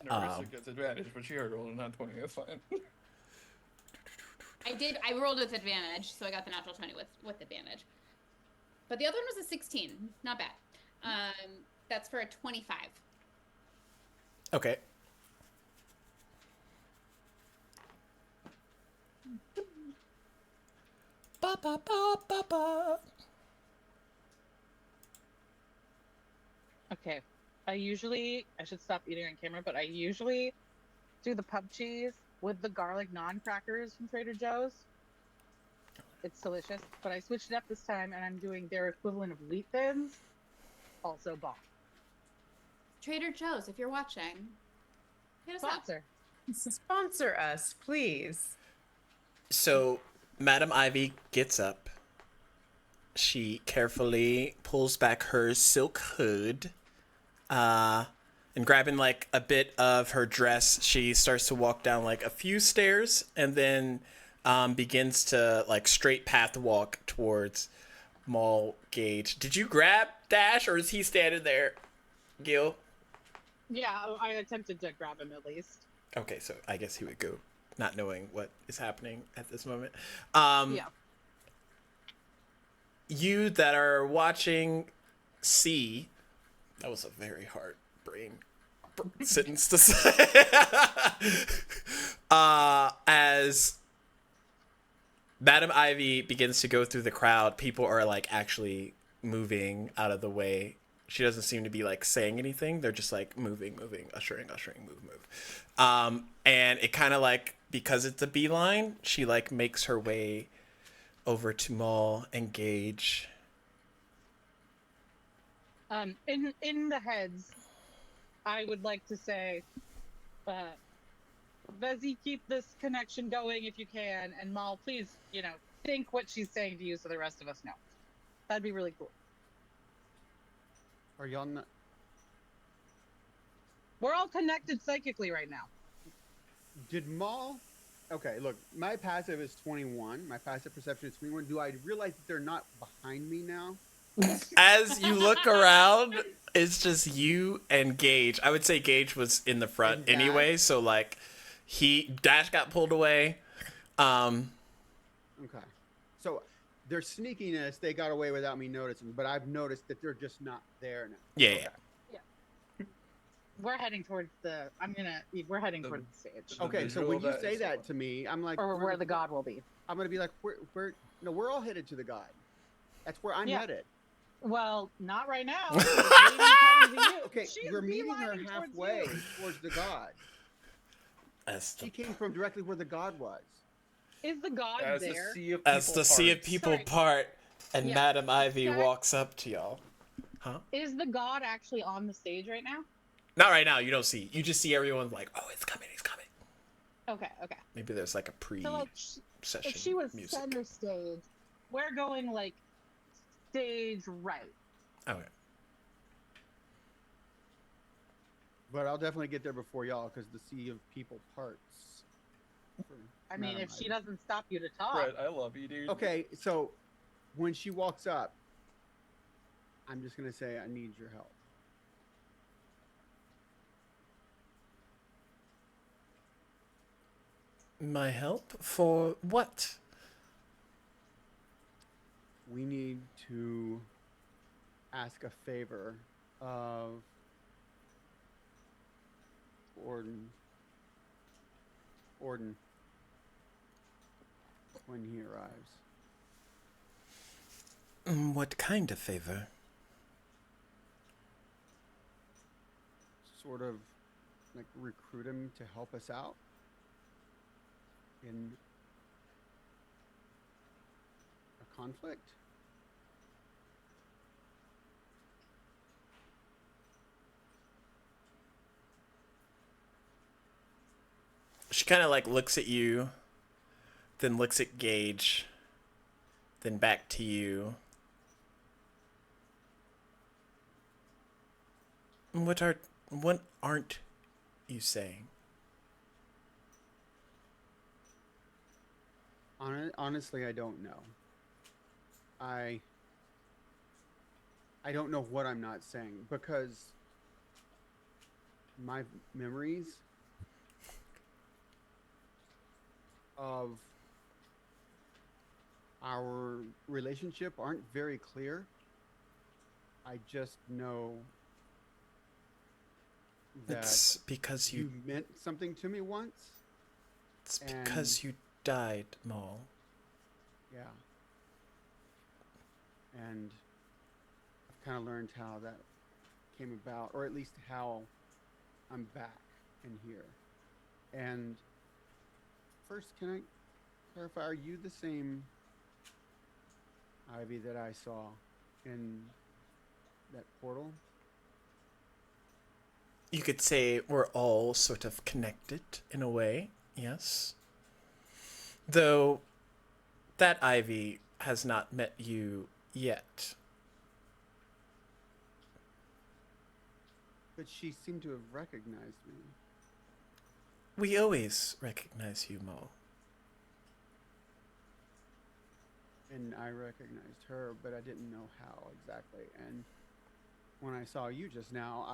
Narissa gets advantage, but she already rolled a non-20. That's fine. I rolled with advantage, so I got the natural 20 with advantage. But the other one was a 16. Not bad. That's for a 25. Okay. Ba, ba, ba, ba, ba. Okay. I should stop eating on camera, but I usually do the pub cheese with the garlic non-crackers from Trader Joe's. It's delicious, but I switched it up this time, and I'm doing their equivalent of wheat thins, also bomb. Trader Joe's, if you're watching, hit us up. Sponsor. Sponsor us, please. So, Madam Ivy gets up. She carefully pulls back her silk hood. And grabbing like a bit of her dress, she starts to walk down like a few stairs and then begins to like straight path walk towards Maul Gage. Did you grab Dash or is he standing there, Gil? Yeah, I attempted to grab him at least. Okay, so I guess he would go not knowing what is happening at this moment. Yeah. You that are watching see, that was a very hard brain sentence to say. As Madam Ivy begins to go through the crowd, people are like actually moving out of the way. She doesn't seem to be like saying anything. They're just like moving, ushering, move. And it kind of like, because it's a beeline, she like makes her way over to Maul and Gage. In the heads, I would like to say, Vezi, keep this connection going if you can, and Maul, please, think what she's saying to you so the rest of us know. That'd be really cool. Are y'all not? We're all connected psychically right now. Did Maul? Okay, look, my passive is 21. My passive perception is 21. Do I realize that they're not behind me now? As you look around, it's just you and Gage. I would say Gage was in the front And Dash? anyway, so like Dash got pulled away. Okay. So their sneakiness, they got away without me noticing, but I've noticed that they're just not there now. Yeah, Okay. yeah. We're heading towards the. We're heading towards the stage, Okay, so visual when you of that say is that what? to me, I'm like, or where the god will be. I'm gonna be like, no, we're all headed to the god. That's where I'm Yeah. headed. Well, not right now. She's heading to you. Okay, She's we're meeting her beelining towards halfway you. towards the god. She came from directly where the god was. Is the god As the there? sea of As people the sea of parts. people Sorry. part and Yeah. Madam Ivy Jack? walks up to y'all. Is the god actually on the stage right now? Not right now, you don't see. You just see everyone like, oh, it's coming, he's coming. Okay. Maybe there's like a So like, pre-session if she was music. center stage, we're going like stage right. Okay. But I'll definitely get there before y'all because the sea of people parts. I mean, Madam if she Ivy. doesn't stop you to talk. Brett, I love you, dude. Okay, so when she walks up, I'm just gonna say I need your help. My help? For what? We need to ask a favor of Orden when he arrives. What kind of favor? Sort of like recruit him to help us out in a conflict. She kind of like looks at you, then looks at Gage, then back to you. What aren't you saying? Honestly, I don't know. I don't know what I'm not saying because my memories of our relationship aren't very clear. I just know that It's because you meant something to me once. It's because you died, Maul. Yeah. And I've kind of learned how that came about, or at least how I'm back in here. And first, can I clarify, are you the same Ivy that I saw in that portal? You could say we're all sort of connected in a way, yes. Though that Ivy has not met you yet. But she seemed to have recognized me. We always recognize you, Maul. And I recognized her, but I didn't know how exactly. And when I saw you just now,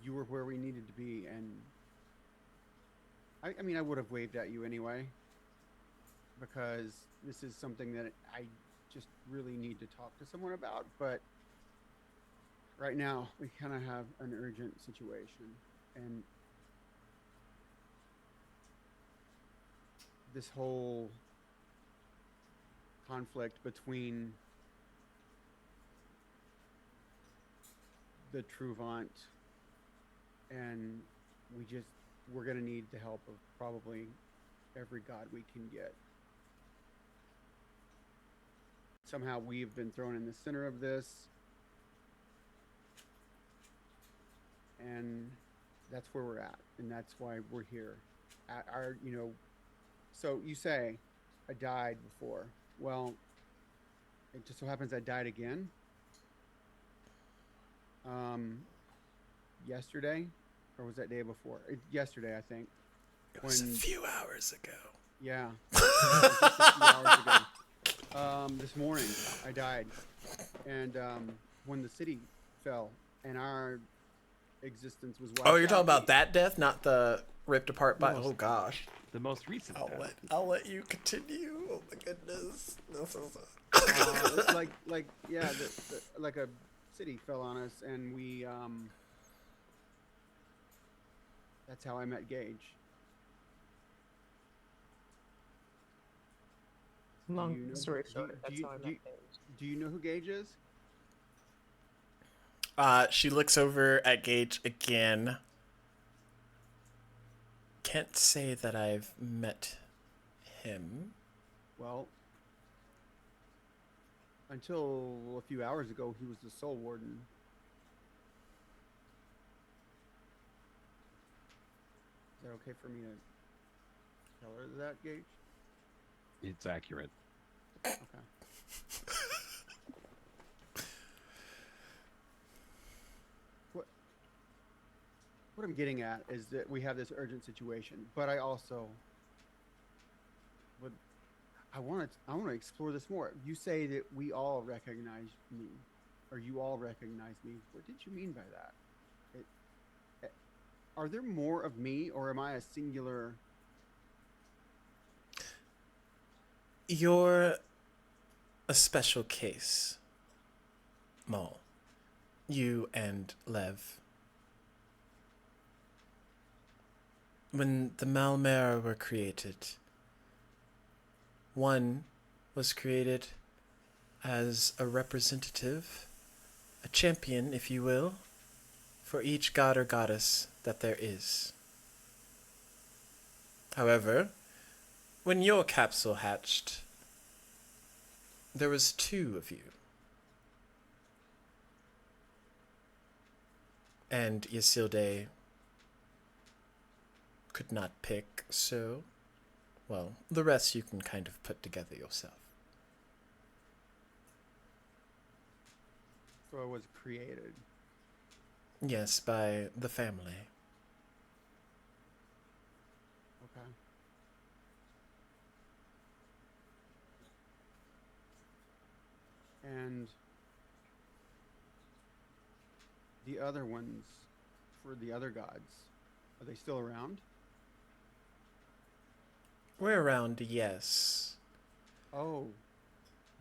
you were where we needed to be, and I mean, I would have waved at you anyway, because this is something that I just really need to talk to someone about, but right now we kind of have an urgent situation, and this whole conflict between the Truvant and we're gonna need the help of probably every god we can get. Somehow we've been thrown in the center of this, and that's where we're at, and that's why we're here. At our, so you say, I died before. Well, it just so happens I died again. Yesterday, or was that day before? Yesterday, I think. It was a few hours ago. Yeah. Just a few hours ago. This morning, I died. And when the city fell and our existence was wiped Oh, you're out. talking about that death, not the ripped apart by. Most- Oh gosh. The most recent. death. I'll let you continue. Oh my goodness. This is like a city fell on us, and we that's how I met Gage. Long you know- story do you- short, do that's you- how I do met you- Gage. Do you know who Gage is? She looks over at Gage again. Can't say that I've met him. Well, until a few hours ago, he was the Soul Warden. Is that okay for me to tell her that, Gage? It's accurate. Okay. What I'm getting at is that we have this urgent situation, but I also I want to explore this more. You say that we all recognize me, or you all recognize me. What did you mean by that? Are there more of me, or am I a singular? You're a special case, Maul. You and Lev. When the Malmera were created, one was created as a representative, a champion, if you will, for each god or goddess that there is. However, when your capsule hatched, there was two of you. And Isilde could not pick, so, well, the rest you can kind of put together yourself. So I was created. Yes, by the family. Okay. And the other ones, for the other gods, are they still around? We're around, yes. Oh,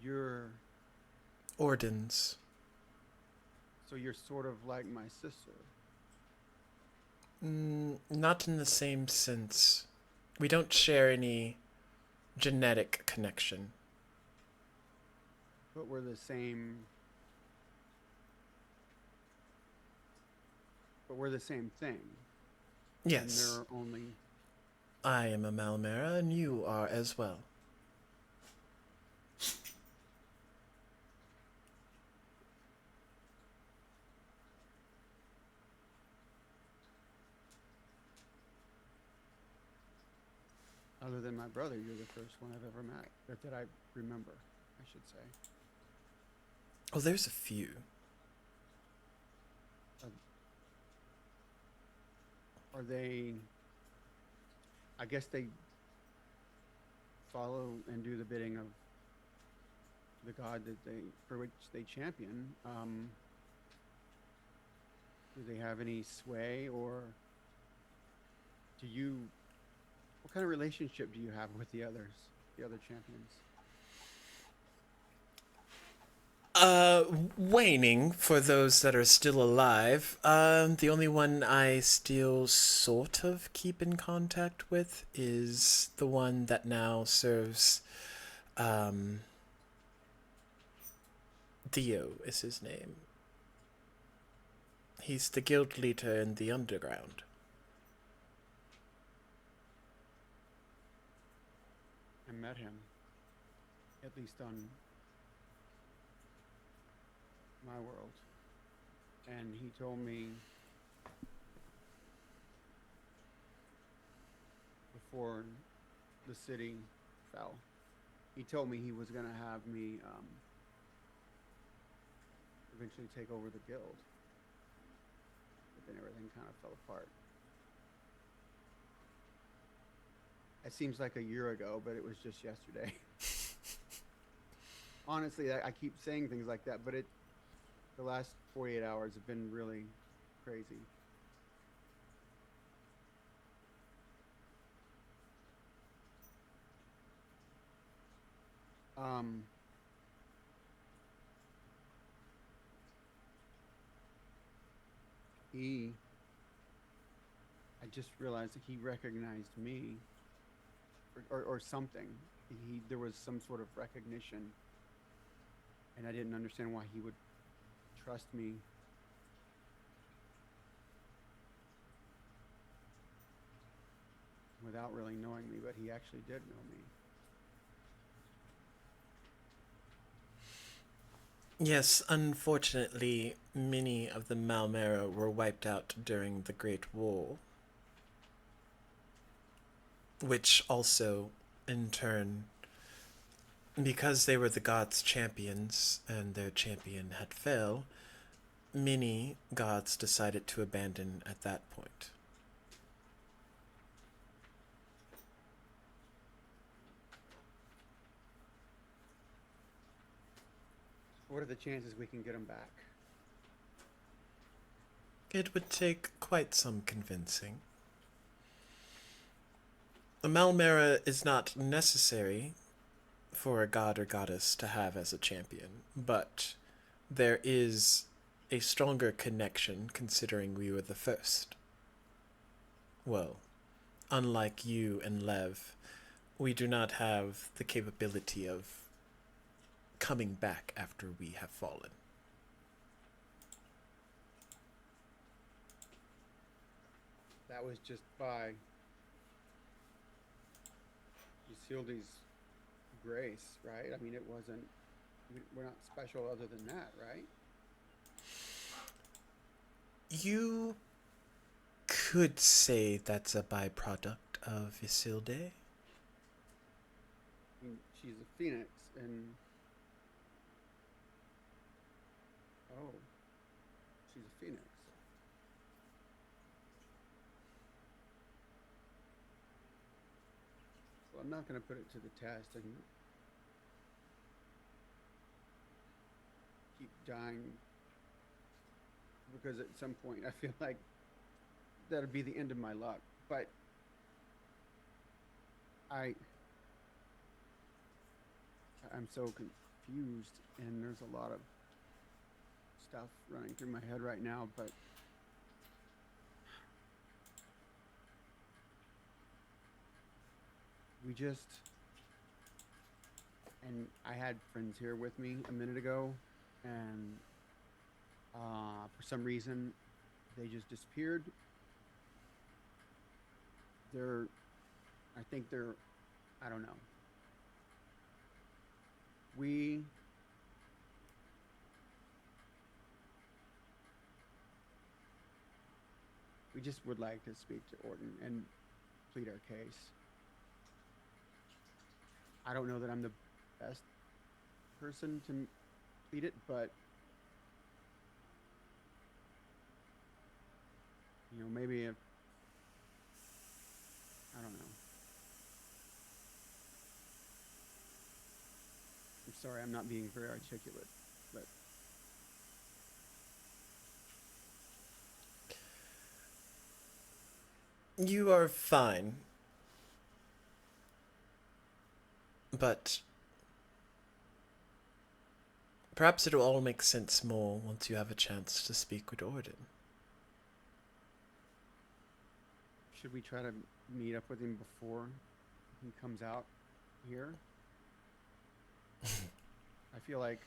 you're Ordens. so you're sort of like my sister. Not in the same sense. We don't share any genetic connection. But we're the same. But we're the same thing. Yes. And there are only. I am a Malmera, and you are as well. Other than my brother, you're the first one I've ever met. Or that I remember, I should say. Oh, there's a few. Are they. I guess they follow and do the bidding of the god for which they champion. Do they have any sway, or do you? What kind of relationship do you have with the other champions? Waning for those that are still alive. The only one I still sort of keep in contact with is the one that now serves, Dio is his name. He's the guild leader in the underground. met him, at least on my world, and he told me before the city fell, he told me he was going to have me eventually take over the guild, but then everything kind of fell apart. It seems like a year ago, but it was just yesterday. Honestly, I keep saying things like that, but the last 48 hours have been really crazy. I just realized that he recognized me, or something. There was some sort of recognition, and I didn't understand why he would trust me. Without really knowing me, but he actually did know me. Yes, unfortunately, many of the Malmera were wiped out during the Great War, which also, in turn, because they were the gods' champions and their champion had failed, many gods decided to abandon at that point. What are the chances we can get him back? It would take quite some convincing. A Malmera is not necessary for a god or goddess to have as a champion, but there is a stronger connection considering we were the first. Well, unlike you and Lev, we do not have the capability of coming back after we have fallen. That was just by Isild's grace, right? I mean, it wasn't. We're not special other than that, right? You could say that's a byproduct of Isilde. I mean, she's a phoenix, and oh, she's a phoenix. Well, I'm not going to put it to the test and keep dying, because at some point I feel like that'd be the end of my luck. But I'm so confused, and there's a lot of stuff running through my head right now, but and I had friends here with me a minute ago, and for some reason they just disappeared. I don't know. We just would like to speak to Orton and plead our case. I don't know that I'm the best person to plead it, but maybe if I don't know. I'm sorry, I'm not being very articulate, but You are fine. But perhaps it'll all make sense more once you have a chance to speak with Orden. should we try to meet up with him before he comes out here? I feel like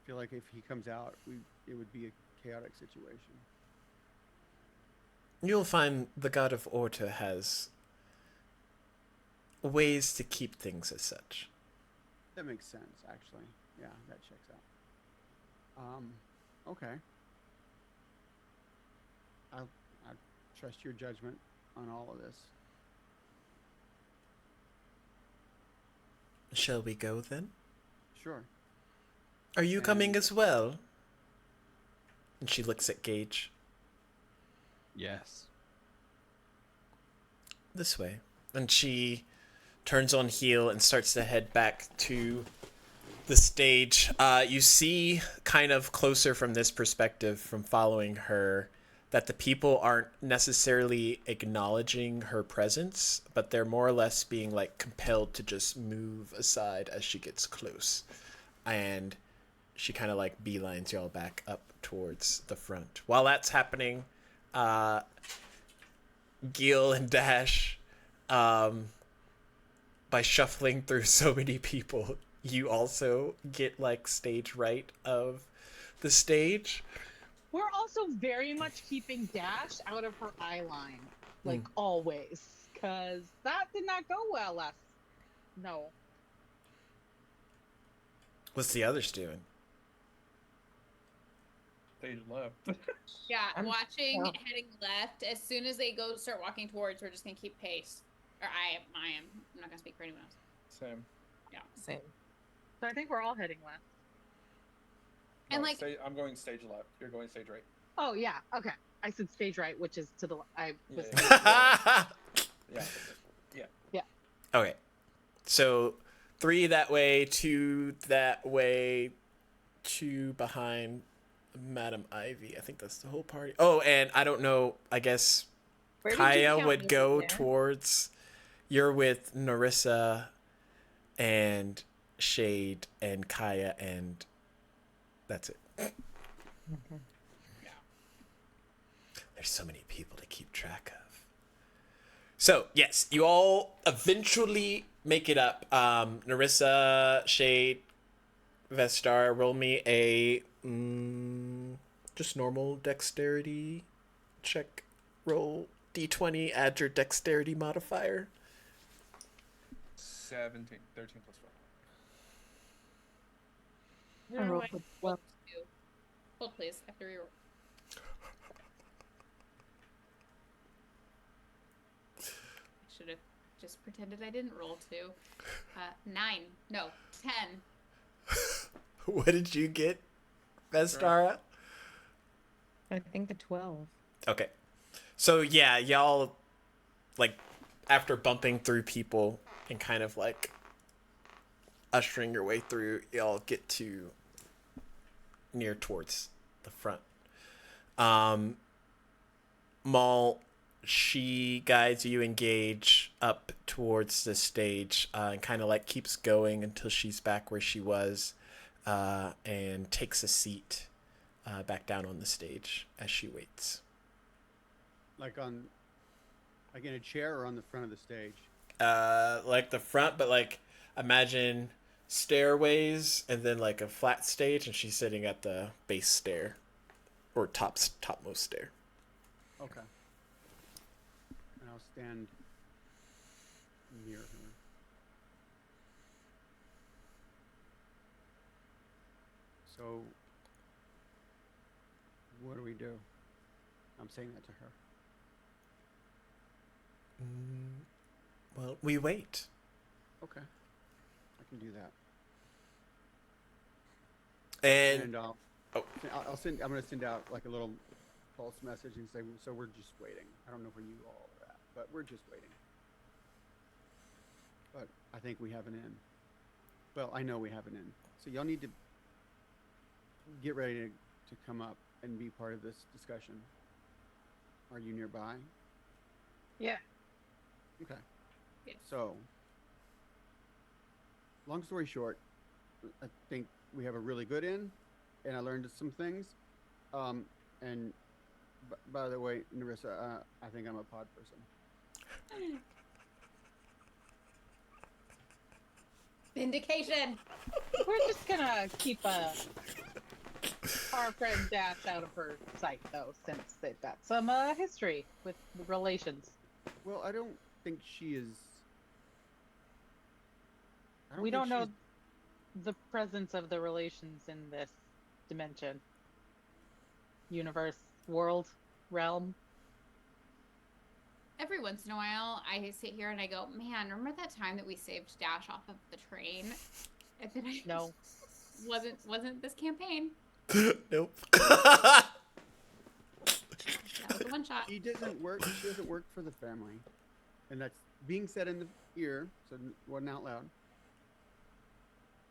if he comes out, it would be a chaotic situation. You'll find the god of Orta has ways to keep things as such. That makes sense, actually. Yeah, that checks out. Okay. I trust your judgment on all of this. Shall we go then? Sure. Are you coming And- as well? And she looks at Gage. Yes. This way. And she turns on heel and starts to head back to the stage. You see, kind of closer from this perspective, from following her, that the people aren't necessarily acknowledging her presence, but they're more or less being like compelled to just move aside as she gets close. And she kind of like beelines y'all back up towards the front. While that's happening, Gil and Dash, by shuffling through so many people, you also get like stage right of the stage. We're also very much keeping Dash out of her eye line, like always, because that did not go well last. No. What's the others doing? Stage left. Yeah, I'm- watching, yeah. heading left. As soon as they start walking towards, we're just gonna keep pace. Or I am. I'm not gonna speak for anyone else. Same. Same. So I think we're all heading left. And No, like, I'm going stage left. You're going stage right. Oh yeah, okay. I said stage right, which is to the. I was. Yeah. Okay. So 3 that way, 2 that way, 2 behind Madam Ivy. I think that's the whole party. Oh, and I don't know. I guess Where did you Kaya count would me go there? towards. You're with Narissa and Shade and Kaya, and that's it. There's so many people to keep track of. So, yes, you all eventually make it up. Narissa, Shade, Vestar, roll me a just normal dexterity check. Roll d20, add your dexterity modifier. 13 plus 5. I rolled a 12. hold please. I have to reroll. I should have just pretended I didn't roll 2. 9. No, 10. What did you get, Vestara? I think a 12. Okay. So, yeah, y'all, like, after bumping through people and kind of, like, ushering your way through, y'all get to near towards the front. Maul, she guides you engage up towards the stage and kind of, like, keeps going until she's back where she was and takes a seat back down on the stage as she waits. Like in a chair or on the front of the stage? Like the front, but like imagine stairways and then like a flat stage, and she's sitting at the base stair or topmost stair. Okay. And I'll stand near her. So, what do we do? I'm saying that to her. Well, we wait. Okay. I can do that. And I'll send. I'm gonna send out like a little pulse message and say, "So we're just waiting." I don't know where you all are at, but we're just waiting. But I think we have an in. Well, I know we have an in. So y'all need to get ready to come up and be part of this discussion. Are you nearby? Yeah. Okay. Yes. So, long story short, I think we have a really good in, and I learned some things. And by the way, Narissa, I think I'm a pod person. Vindication. We're just gonna keep our friend Dash out of her sight, though, since they've got some history with the relations. Well, I don't think she is We think don't know she's- the presence of the relations in this dimension, universe, world, realm. Every once in a while, I sit here and I go, man, remember that time that we saved Dash off of the train? And then I No. wasn't this campaign. Nope. That was a one shot. She doesn't work. She doesn't work for the family, and that's being said in the ear, so it wasn't out loud.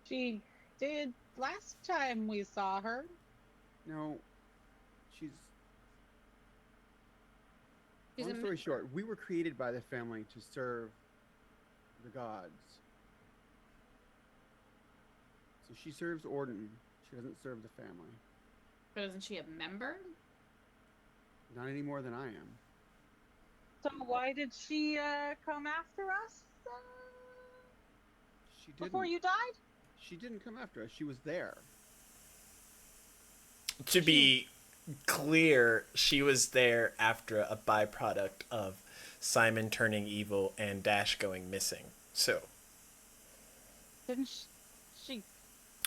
She did last time we saw her. No, she's. She's Long a story short, we were created by the family to serve the gods. So she serves Orden. She doesn't serve the family. But isn't she a member? Not any more than I am. So why did she come after us She didn't. before you died? She didn't come after us. She was there. To be clear, she was there after a byproduct of Simon turning evil and Dash going missing. So, Didn't she?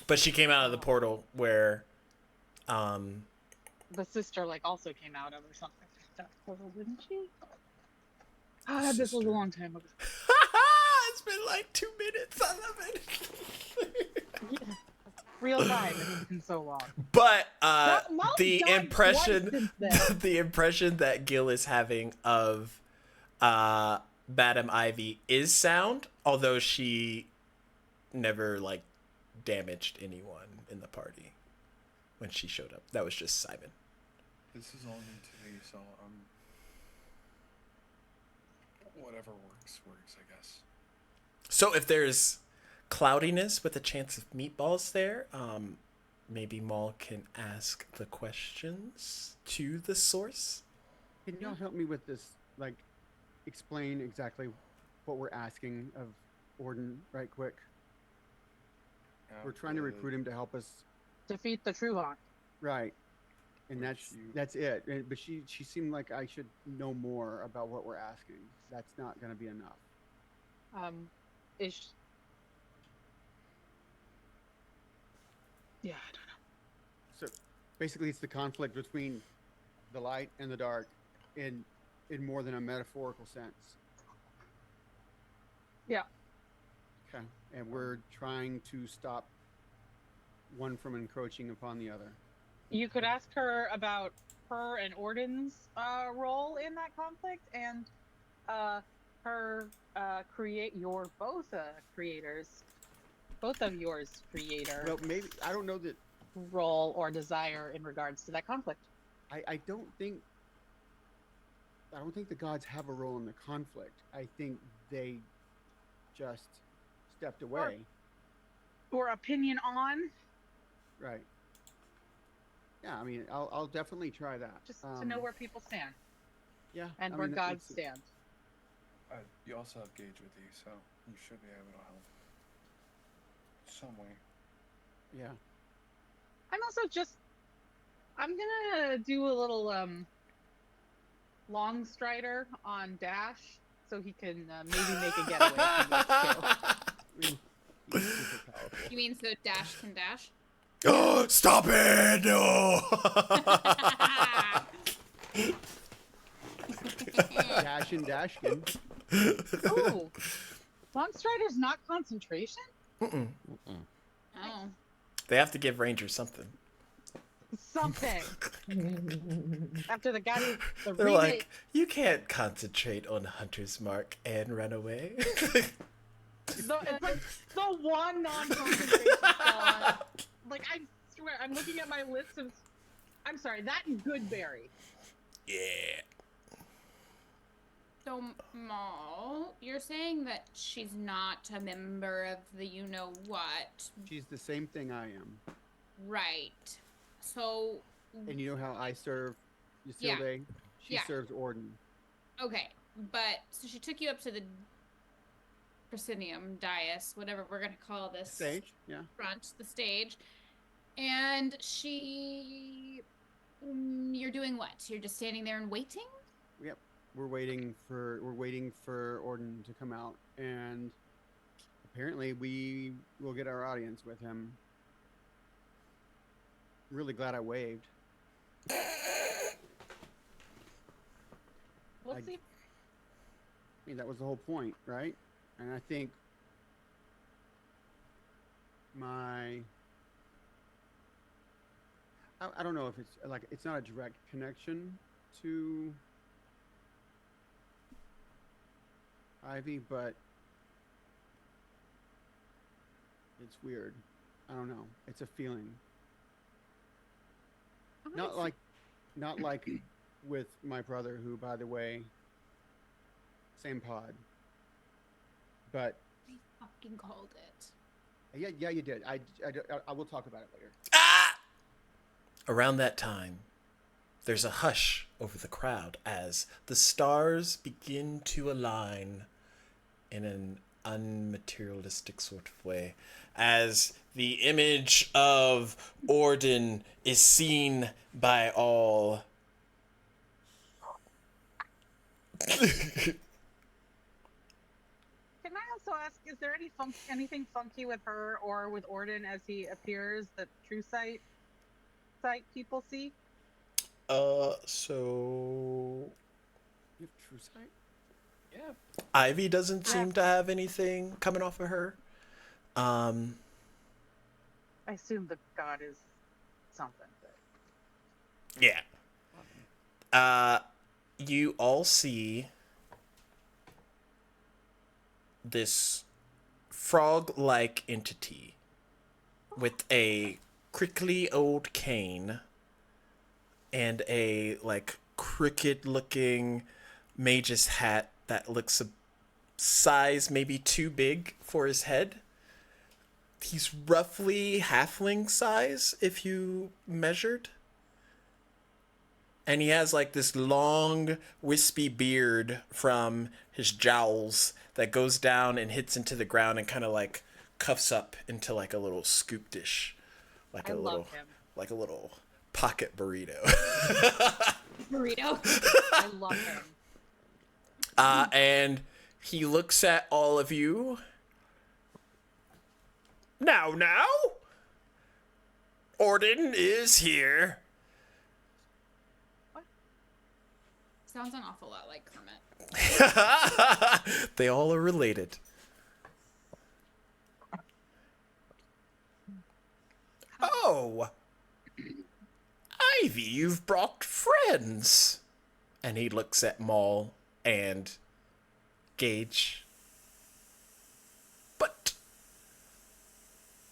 but she came out of the portal where, The sister also came out of or something like that portal, didn't she? This was a Sister. long time ago. it's been like 2 minutes. I love it. Real time. It's been so long. But Mom the died impression, twice since then. the impression that Gil is having of Madam Ivy is sound, although she never damaged anyone in the party when she showed up. That was just Simon. This is all new to me, so whatever works, I guess. So if there's cloudiness with a chance of meatballs there, maybe Maul can ask the questions to the source. Can y'all help me with this? Explain exactly what we're asking of Orden right quick. We're trying to recruit him to help us. Defeat the Truhawk. Right. And Which that's it. But she seemed like I should know more about what we're asking. That's not going to be enough. Yeah, I don't know. So basically, it's the conflict between the light and the dark in more than a metaphorical sense. Yeah. Okay. And we're trying to stop one from encroaching upon the other. You could ask her about her and Orden's role in that conflict, and her both of yours creator Well, maybe I don't know that. role or desire in regards to that conflict. I don't think the gods have a role in the conflict. I think they just stepped away. Or opinion on, Right. Yeah, I mean, I'll definitely try that. just to know where people stand Yeah. and I where mean, gods it's- stand. You also have Gage with you, so you should be able to help some way. Yeah. I'm also I'm gonna do a little long strider on Dash so he can maybe make a getaway from this too. He's super powerful. You mean so Dash can dash? Stop it! No! Dash and Dashkin. Ooh, long strider's not concentration. Mm-mm. Oh. They have to give Rangers something. Something. After the They're remake, like, you can't concentrate on Hunter's Mark and run away. it's like the one non-concentration spell. I swear, I'm looking at my list of. I'm sorry, that and Goodberry. Yeah. So, Maul, you're saying that she's not a member of the you-know-what. She's the same thing I am. Right. So, And you know how I serve Yeah. Ysilde? She Yeah. serves Orden. okay. But, so she took you up to the proscenium, dais, whatever we're going to call this. Sage? Yeah. Front, the stage. And you're doing what? You're just standing there and waiting? Yep. We're waiting for Orden to come out, and apparently we will get our audience with him. Really glad I waved. Let's see. I mean, that was the whole point, right? And I think I don't know if it's like, it's not a direct connection to Ivy, but it's weird. I don't know. It's a feeling. Not like with my brother, who, by the way, same pod. But We fucking called it. yeah, you did. I will talk about it later. Ah! Around that time, there's a hush over the crowd as the stars begin to align in an unmaterialistic sort of way, as the image of Orden is seen by all. Can I also ask, is there anything funky with her or with Orden as he appears that true sight people see? So You have true sight? Yeah. Ivy doesn't seem to have anything coming off of her. I assume the god is something. But... Yeah. You all see this frog-like entity with a crickly old cane and a like crooked-looking mage's hat that looks a size maybe too big for his head. He's roughly halfling size if you measured. And he has like this long, wispy beard from his jowls that goes down and hits into the ground and kind of like cuffs up into like a little scoop dish, like I a little, love him. like a little pocket burrito. Burrito. I love him. And he looks at all of you. Now, Orden is here. Sounds an awful lot like Kermit. They all are related. Oh, Ivy, you've brought friends. And he looks at Maul and Gage. But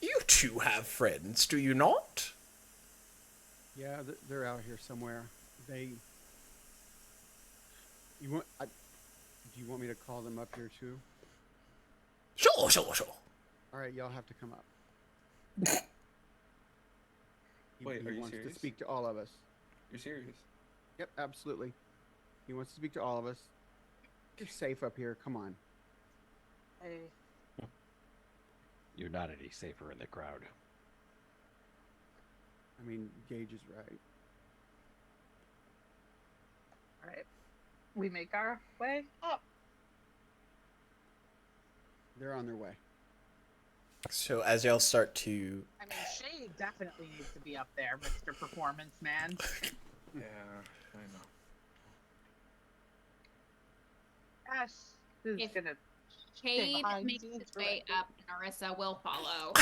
you two have friends, do you not? Yeah, they're out here somewhere. Do you want me to call them up here too? Sure. All right, y'all have to come up. Wait, he are you wants serious? to speak to all of us. You're serious? Yep, absolutely. He wants to speak to all of us. It's safe up here. Come on. Hey, You're not any safer in the crowd. I mean, Gage is right. all right. We make our way up. They're on their way. So as y'all start to... I mean, Shay definitely needs to be up there, Mr. Performance Man. Yeah, I know. Ash is If- gonna. Cade behind makes you, his way right. up. Narissa will follow.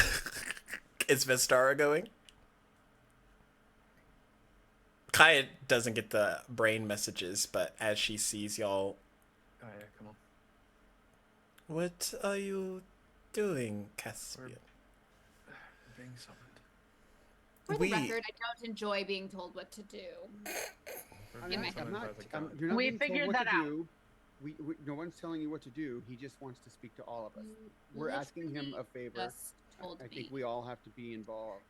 Is Vestara going? Kaya doesn't get the brain messages, but as she sees y'all... Oh, yeah, come on. What are you doing, Caspian? Being summoned. For the We- record, I don't enjoy being told what to do. We're I'm being my not, summoned by the god. you're not We being told figured what that to out. do. No one's telling you what to do. He just wants to speak to all of us. We're asking him a Literally favor. just told I me. think we all have to be involved.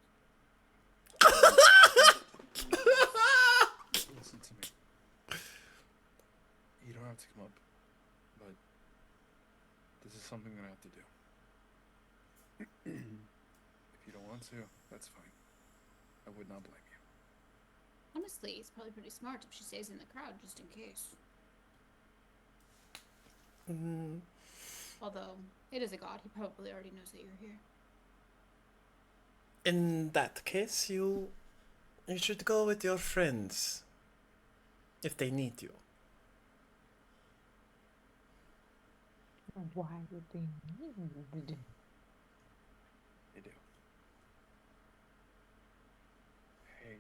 Listen to me. You don't have to come up, but this is something that I have to do. If you don't want to, that's fine. I would not blame you. Honestly, it's probably pretty smart if she stays in the crowd just in case. Although it is a god, he probably already knows that you're here. In that case, you should go with your friends if they need you. Why would they need? They do. Hey,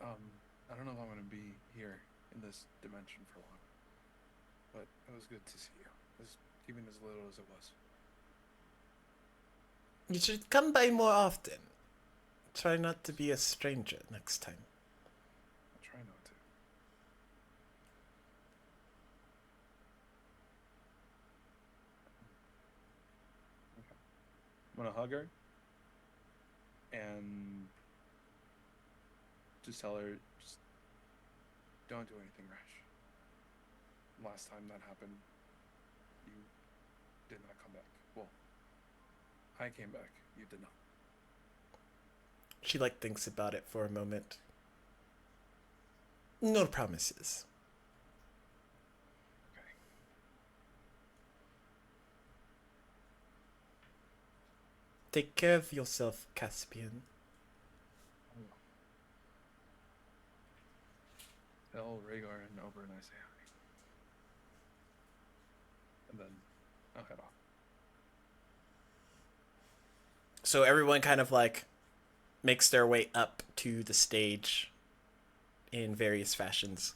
I don't know if I'm gonna be here in this dimension for long, but it was good to see you. Even as little as it was. You should come by more often. Try not to be a stranger next time. I'll try not to. Okay. I'm gonna hug her and just tell her, just don't do anything rash. Last time that happened, you did not come back. Well, I came back. You did not. She thinks about it for a moment. No promises. Okay. Take care of yourself, Caspian. Tell Rhaegar and Oberyn I say hi. And then I'll head off. So everyone kind of makes their way up to the stage in various fashions.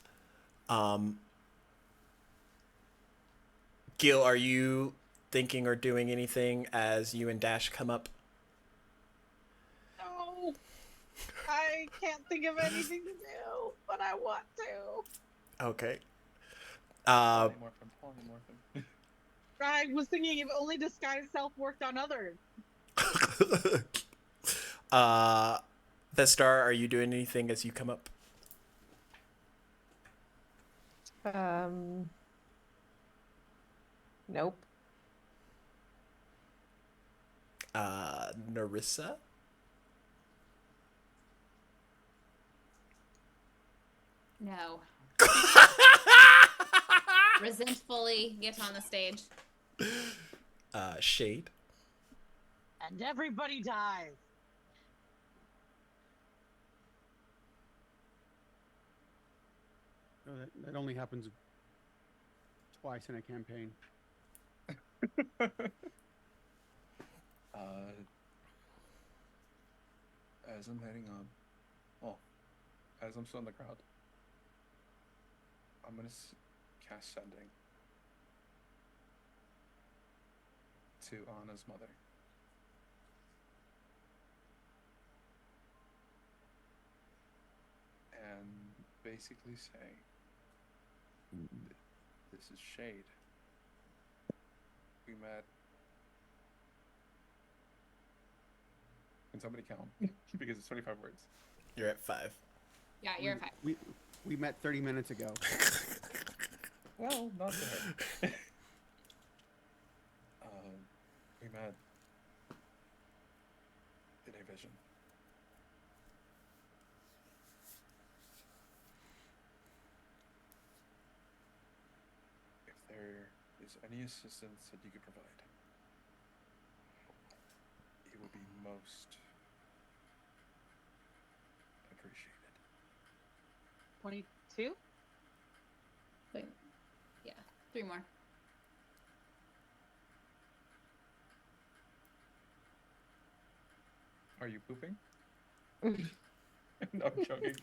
Gil, are you thinking or doing anything as you and Dash come up? No, I can't think of anything to do, but I want to. Okay. Polymorphin. I was thinking if only disguise self worked on others. Vestar, are you doing anything as you come up? Nope. Narissa? No. Resentfully get on the stage. Shade? And everybody dies. Oh, that only happens twice in a campaign. As I'm heading on, as I'm still in the crowd, I'm gonna cast Sending to Anna's mother. And basically say, this is Shade. We met. Can somebody count? Because it's 25 words. You're at 5. Yeah, you're fine. We met 30 minutes ago. Well, not to her. We met in a vision. If there is any assistance that you could provide, it would be most appreciated. 22? Wait. Yeah, 3 more. Are you pooping? No, I'm joking.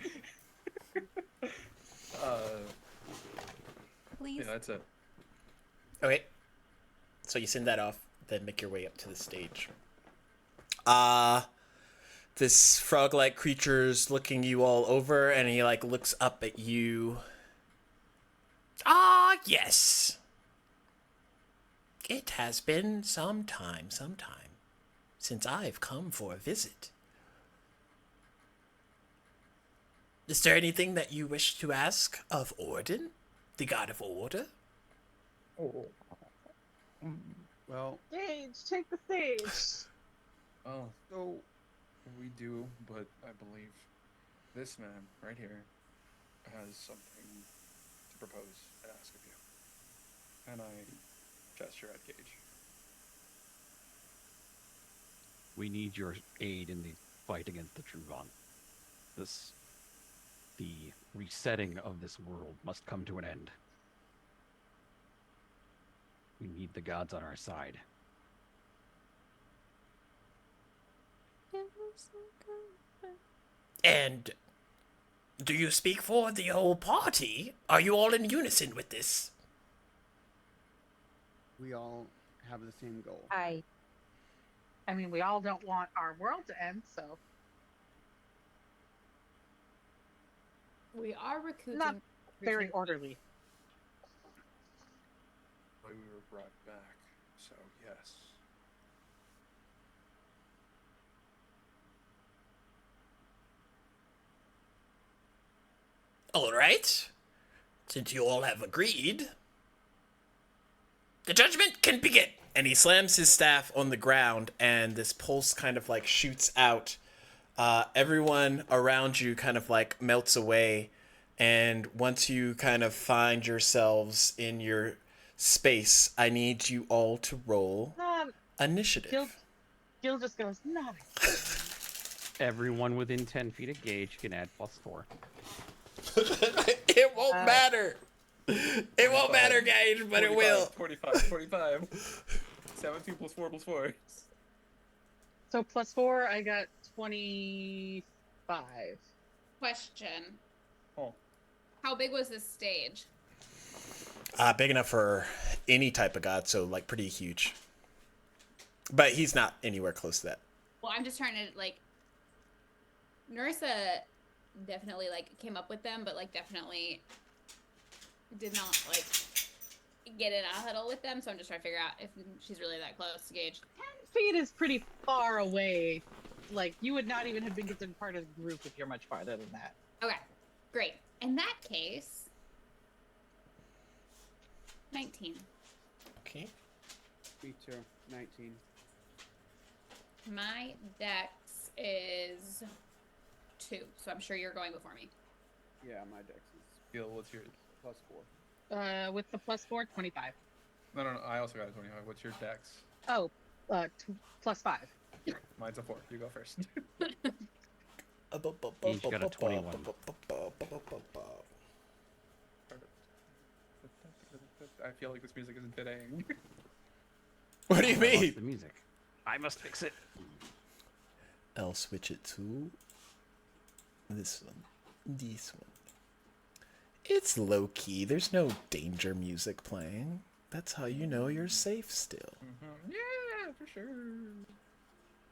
Please. Yeah, that's it. Okay. So you send that off, then make your way up to the stage. This frog-like creature's looking you all over, and he looks up at you. Ah, yes. It has been some time since I've come for a visit. Is there anything that you wish to ask of Orden, the god of order? Well, Stage, take the stage. Oh, so we do, but I believe this man right here has something to propose and ask of you. And I gesture at Gage. We need your aid in the fight against the Truvan. The resetting of this world must come to an end. We need the gods on our side. And do you speak for the whole party? Are you all in unison with this? We all have the same goal. I mean, we all don't want our world to end, so We are recruiting. not very orderly. We were brought back, so yes. All right. Since you all have agreed, the judgment can begin. And he slams his staff on the ground, and this pulse kind of like shoots out. Everyone around you kind of like melts away. And once you kind of find yourselves in your space, I need you all to roll initiative. Gil just goes, not Everyone within 10 feet of Gage can add +4. It won't matter. It won't matter, Gage, but it will. 45. 17 plus 4 plus 4. So +4, I got 25. Question. Oh. How big was this stage? Big enough for any type of god, so like pretty huge. But he's not anywhere close to that. Well, I'm just trying to like. Narissa definitely like came up with them, but like definitely did not like get in a huddle with them. So I'm just trying to figure out if she's really that close to Gage. 10 feet is pretty far away. Like, you would not even have been considered part of the group if you're much farther than that. Okay, great. In that case, 19. Okay. Me too. 19. My dex is 2, so I'm sure you're going before me. Yeah, my dex is Gil, what's yours? +4. With the +4, 25. No, I also got a 25. What's your dex? Oh, +5. Mine's a 4. You go first. He's got a 21. I feel like this music isn't fitting. What do you I lost mean? the music. I must fix it. I'll switch it to this one. This one. It's low key. There's no danger music playing. That's how you know you're safe still. Yeah, for sure.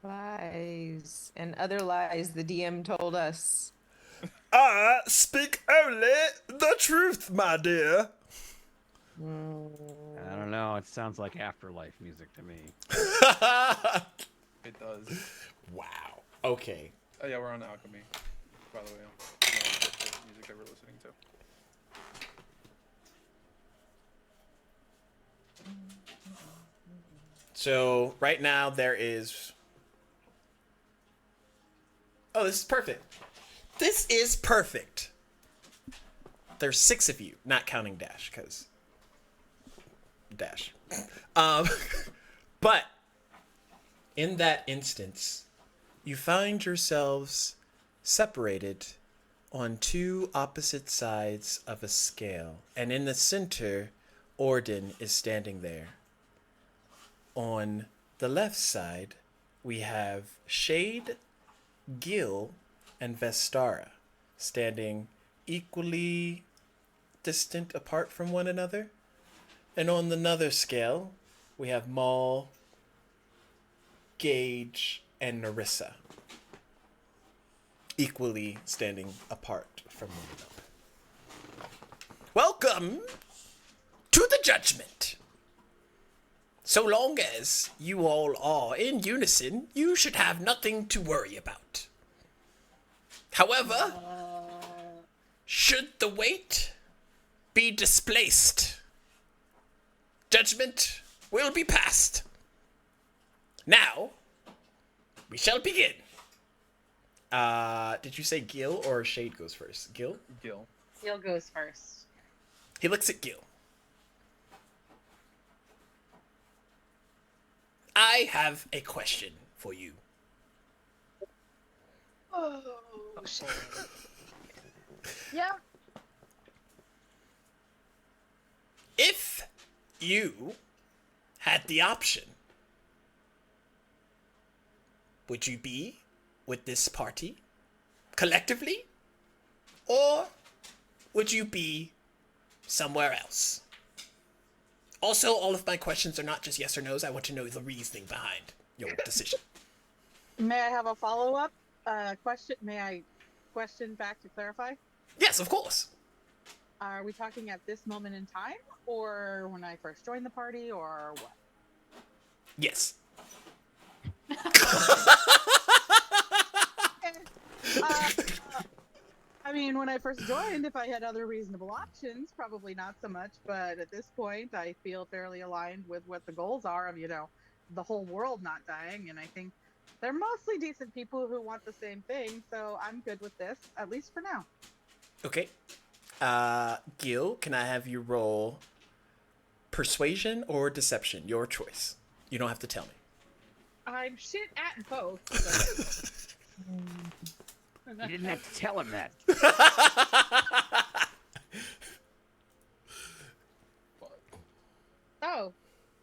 Lies and other lies the DM told us. I speak only the truth, my dear. I don't know. It sounds like afterlife music to me. It does. Wow. Okay. Oh yeah, we're on Alchemy. By the way, the music that we're listening to. So right now there is. Oh, this is perfect. This is perfect. There's 6 of you, not counting Dash, because Dash. But in that instance, you find yourselves separated on 2 opposite sides of a scale, and in the center, Orden is standing there. On the left side, we have Shade, Gil, and Vestara standing equally distant apart from one another. And on another scale, we have Maul, Gage, and Narissa equally standing apart from one another. Welcome to the Judgment. So long as you all are in unison, you should have nothing to worry about. However, should the weight be displaced, judgment will be passed. Now, we shall begin. Did you say Gil or Shade goes first? Gil? Gil. Gil goes first. He looks at Gil. I have a question for you. Oh, shit. Yeah. If you had the option, would you be with this party collectively, or would you be somewhere else? Also, all of my questions are not just yes or no's. I want to know the reasoning behind your decision. May I have a follow-up question? May I question back to clarify? Yes, of course. Are we talking at this moment in time, or when I first joined the party, or what? Yes. I mean, when I first joined, if I had other reasonable options, probably not so much. But at this point, I feel fairly aligned with what the goals are of, the whole world not dying. And I think they're mostly decent people who want the same thing. So I'm good with this, at least for now. Okay. Gil, can I have you roll persuasion or deception? Your choice. You don't have to tell me. I'm shit at both. You didn't have to tell him that. Oh,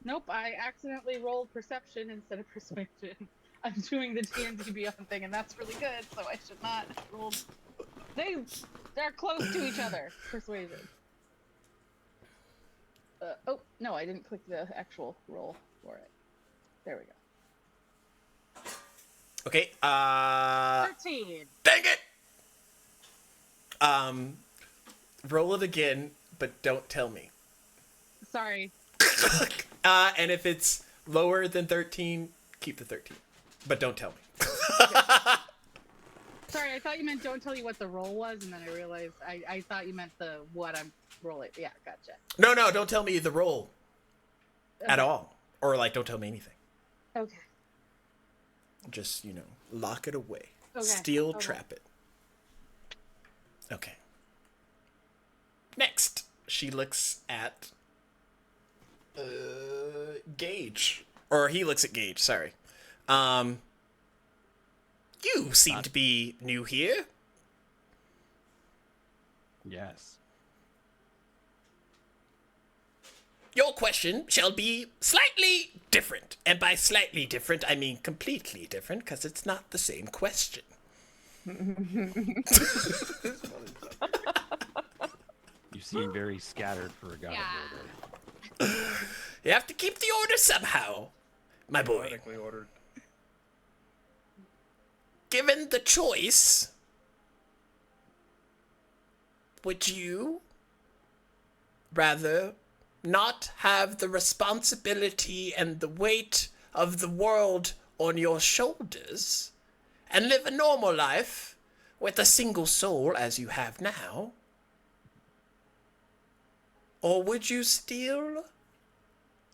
nope. I accidentally rolled perception instead of persuasion. I'm doing the D&D Beyond thing, and that's really good, so I should not roll. They're close to each other. Persuasion. Oh, no, I didn't click the actual roll for it. There we go. Okay. 13. Dang it! Roll it again, but don't tell me. Sorry. And if it's lower than 13, keep the 13. But don't tell me. Sorry, I thought you meant don't tell you what the roll was, and then I realized I thought you meant what I'm rolling. Yeah, gotcha. No, don't tell me the roll at Okay. all. Or, don't tell me anything. Okay. Just, lock it away. Okay. Steel Okay. trap it. Okay. Next, she looks at Gage. Or he looks at Gage, sorry. You seem to be new here. Yes. Your question shall be slightly different. And by slightly different, I mean completely different, because it's not the same question. You seem very scattered for a god Yeah. of order. You have to keep the order somehow, my boy. Poetically ordered. Given the choice, would you rather not have the responsibility and the weight of the world on your shoulders and live a normal life with a single soul as you have now? Or would you still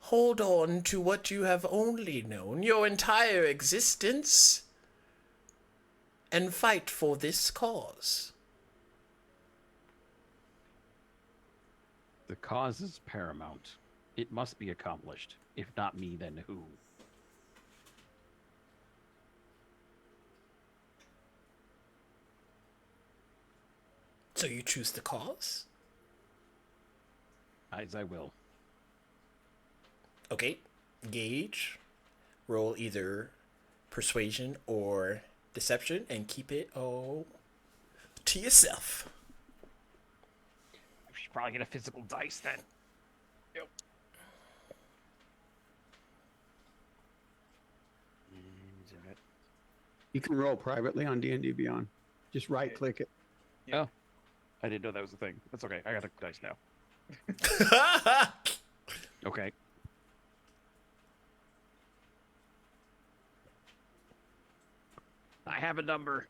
hold on to what you have only known your entire existence and fight for this cause? The cause is paramount. It must be accomplished. If not me, then who? So you choose the cause? As I will. Okay. Gauge. Roll either persuasion or deception and keep it all to yourself. I should probably get a physical dice then. Yep. You can roll privately on D&D Beyond. Just right-click it. Oh. I didn't know that was a thing. That's okay. I got the dice now. Okay. I have a number.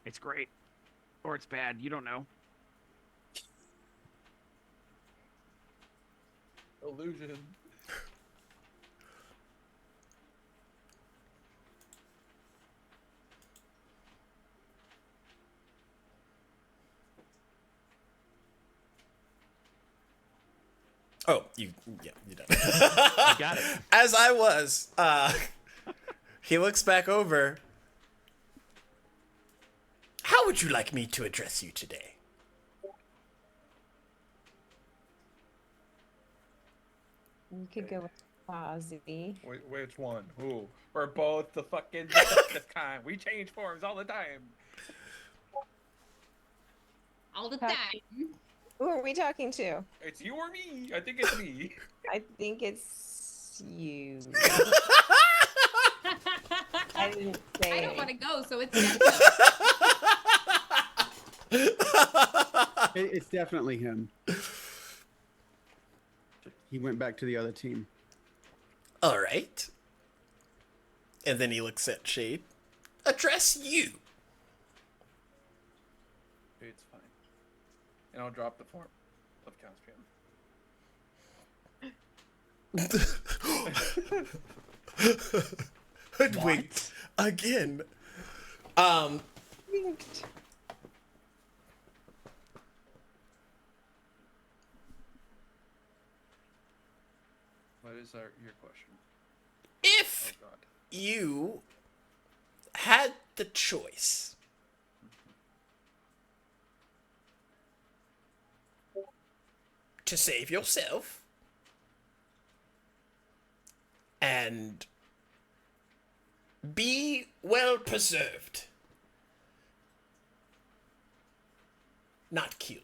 It's great. Or it's bad. You don't know. Illusion. Oh, you done. I got it. As I was, he looks back over. How would you like me to address you today? You could go with Ozzy. Which one? Who? We're both the fucking detective kind. We change forms all the time. All the time. Who are we talking to? It's you or me. I think it's me. I think it's you. I didn't say. I don't want to go, so it's It's definitely him. He went back to the other team. All right. And then he looks at Shade. Address you. It's fine. And I'll drop the form of Caspian. Hoodwinked again. Winked. What is your question? If Oh God. you had the choice to save yourself and be well preserved, not killed.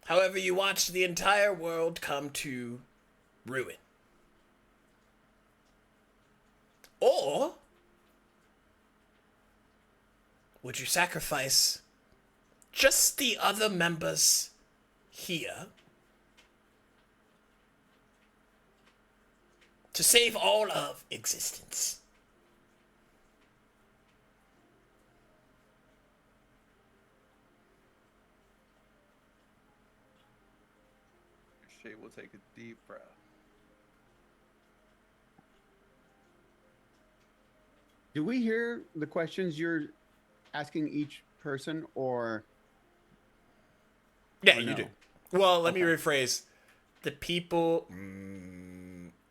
However, you watched the entire world come to ruin. Or would you sacrifice just the other members here to save all of existence? Shay will take a deep breath. Do we hear the questions you're asking each person, or? Yeah, Or you no? do. Well, let me Okay. rephrase. The people...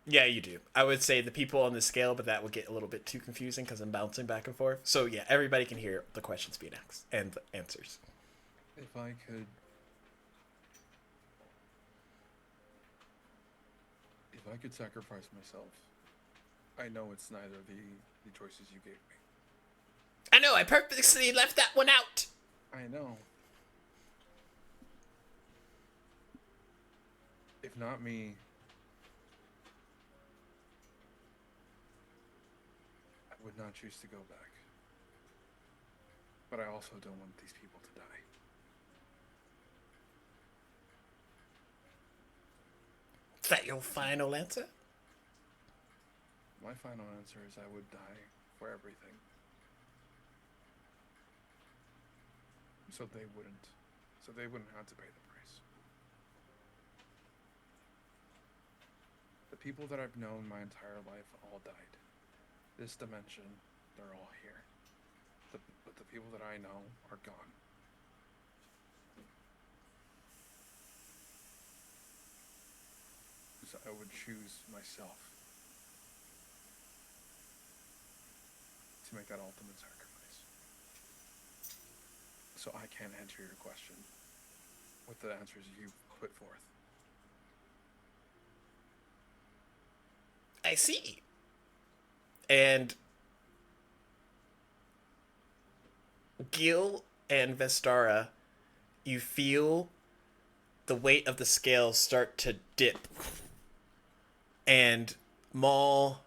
yeah, you do. I would say the people on the scale, but that would get a little bit too confusing because I'm bouncing back and forth. So yeah, everybody can hear the questions being asked and the answers. If I could... If I could sacrifice myself, I know it's neither the choices you gave me. I know, I purposely left that one out. I know. If not me, I would not choose to go back. But I also don't want these people to die. Is that your final answer? My final answer is I would die for everything. So they wouldn't have to pay the price. The people that I've known my entire life all died. This dimension, they're all here. But the people that I know are gone. So I would choose myself to make that ultimate sacrifice. So I can't answer your question with the answers you put forth. I see. And Gil and Vestara, you feel the weight of the scales start to dip. And Maul,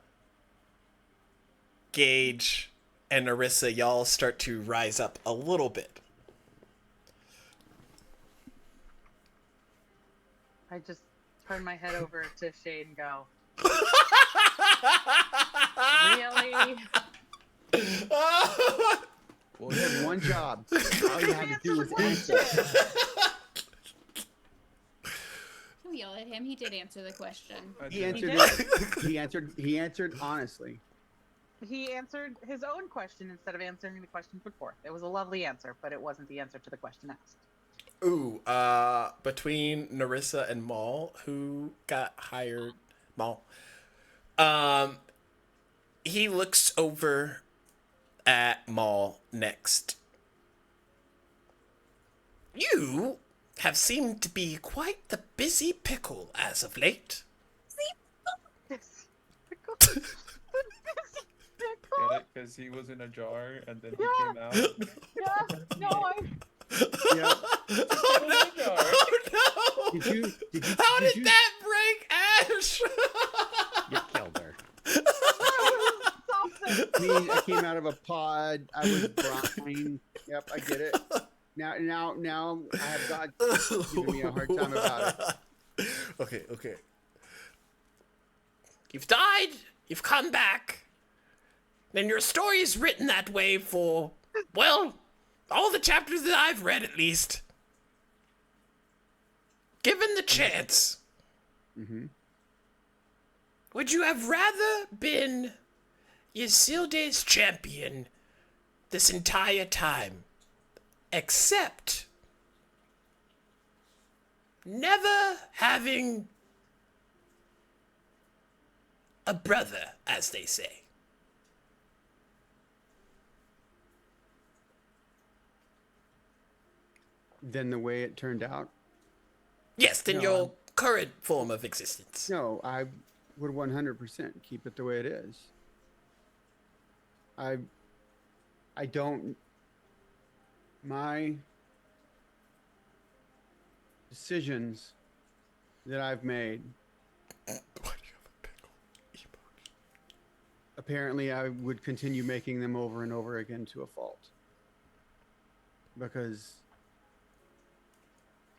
Gage, and Narissa, y'all start to rise up a little bit. I just turn my head over to Shade and go, really? Well, he had one job. All you had to do was answer. Don't yell at him. He did answer the question. He answered. did. He answered honestly. He answered his own question instead of answering the question put forth. It was a lovely answer, but it wasn't the answer to the question asked. Ooh, between Narissa and Maul, who got hired? Maul. He looks over at Maul next. You have seemed to be quite the busy pickle as of late. Get it? Because he was in a jar and then he came out. Yeah, no, Yeah. Oh no! Oh no! How did that break Ash? You killed her. Me, I came out of a pod. I was blind. Yep, I get it. Now, I have God giving me a hard time about it. Okay. You've died. You've come back. And your story is written that way for, well, all the chapters that I've read, at least. Given the chance, would you have rather been Isildur's champion this entire time, except never having a brother, as they say? Than the way it turned out? Yes, than No, your current form of existence. No, I would 100% keep it the way it is. I don't. My decisions that I've made. Why do you have a pickle emoji? Apparently, I would continue making them over and over again to a fault. Because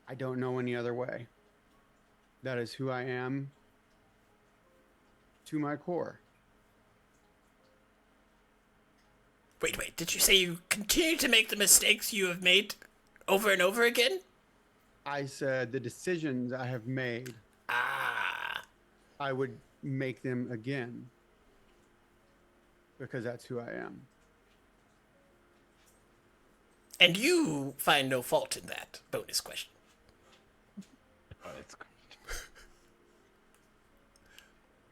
I don't know any other way. That is who I am to my core. Wait, did you say you continue to make the mistakes you have made over and over again? I said the decisions I have made, I would make them again. Because that's who I am. And you find no fault in that? Bonus question. Oh, that's great.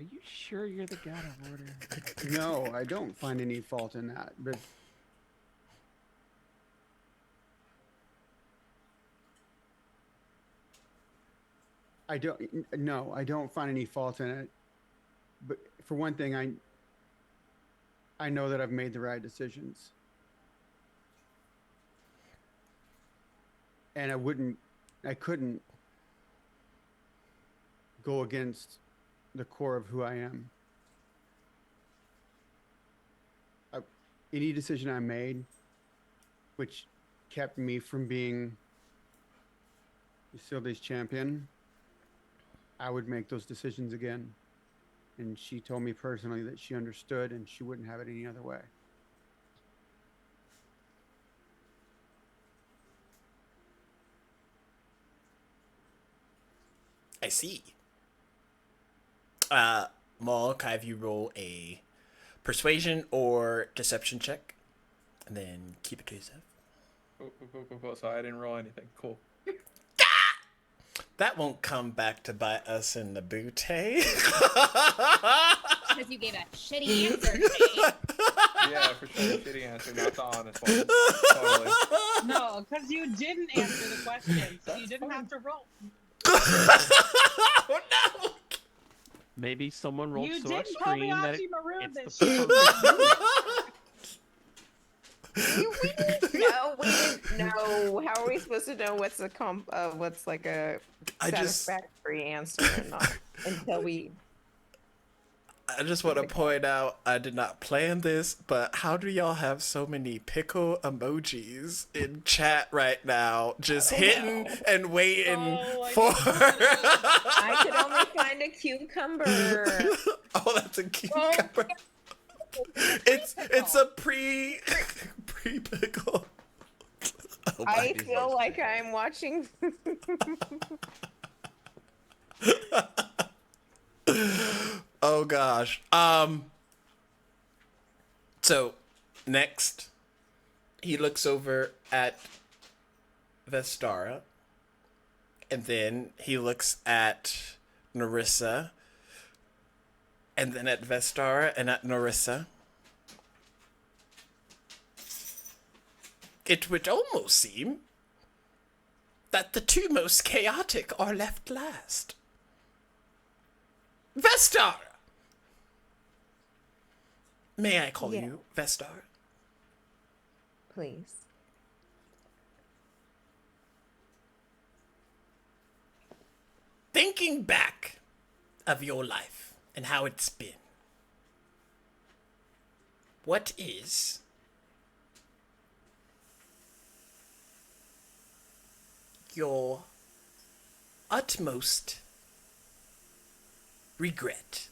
Are you sure you're the god of order? No, I don't find any fault in that. But I don't find any fault in it. But for one thing, I know that I've made the right decisions. And I couldn't go against the core of who I am. Any decision I made, which kept me from being Isildur's champion, I would make those decisions again. And she told me personally that she understood and she wouldn't have it any other way. I see. Maul, can I have you roll a persuasion or deception check? And then keep it to yourself. Cool. So I didn't roll anything. Cool. That won't come back to bite us in the booty. Because you gave a shitty answer, Shane. Yeah, for sure. Shitty answer, not the honest one. Totally. No, because you didn't answer the question, so you didn't have to roll. Oh no! Maybe someone rolled You so much didn't tell me screen that oxymoron it's this the shit. perfect. We didn't know. How are we supposed to know what's what's like a satisfactory answer or not until we? I just want to point out, I did not plan this, but how do y'all have so many pickle emojis in chat right now? Just hitting and waiting for... I could only find a cucumber. Oh, that's a cucumber. It's a pre-pickle. Oh, I feel like I'm watching. Oh gosh. So next he looks over at Vestara and then he looks at Narissa, and then at Vestara, and at Narissa. It would almost seem that the two most chaotic are left last. Vestara! May I call Yeah. you Vestara? Please. Thinking back of your life and how it's been, what is your utmost regret?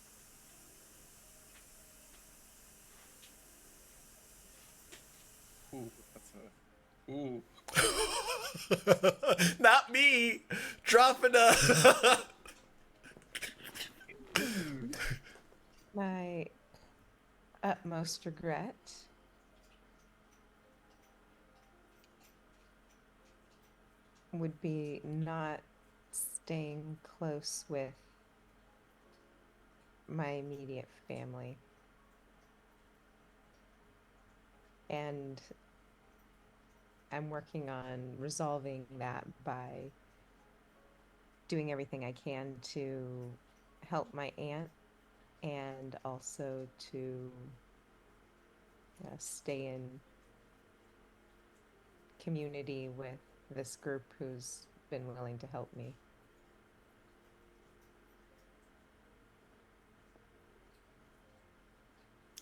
Ooh, that's a. Ooh. Not me dropping a. My utmost regret would be not staying close with my immediate family. And I'm working on resolving that by doing everything I can to help my aunt and also to stay in community with this group who's been willing to help me.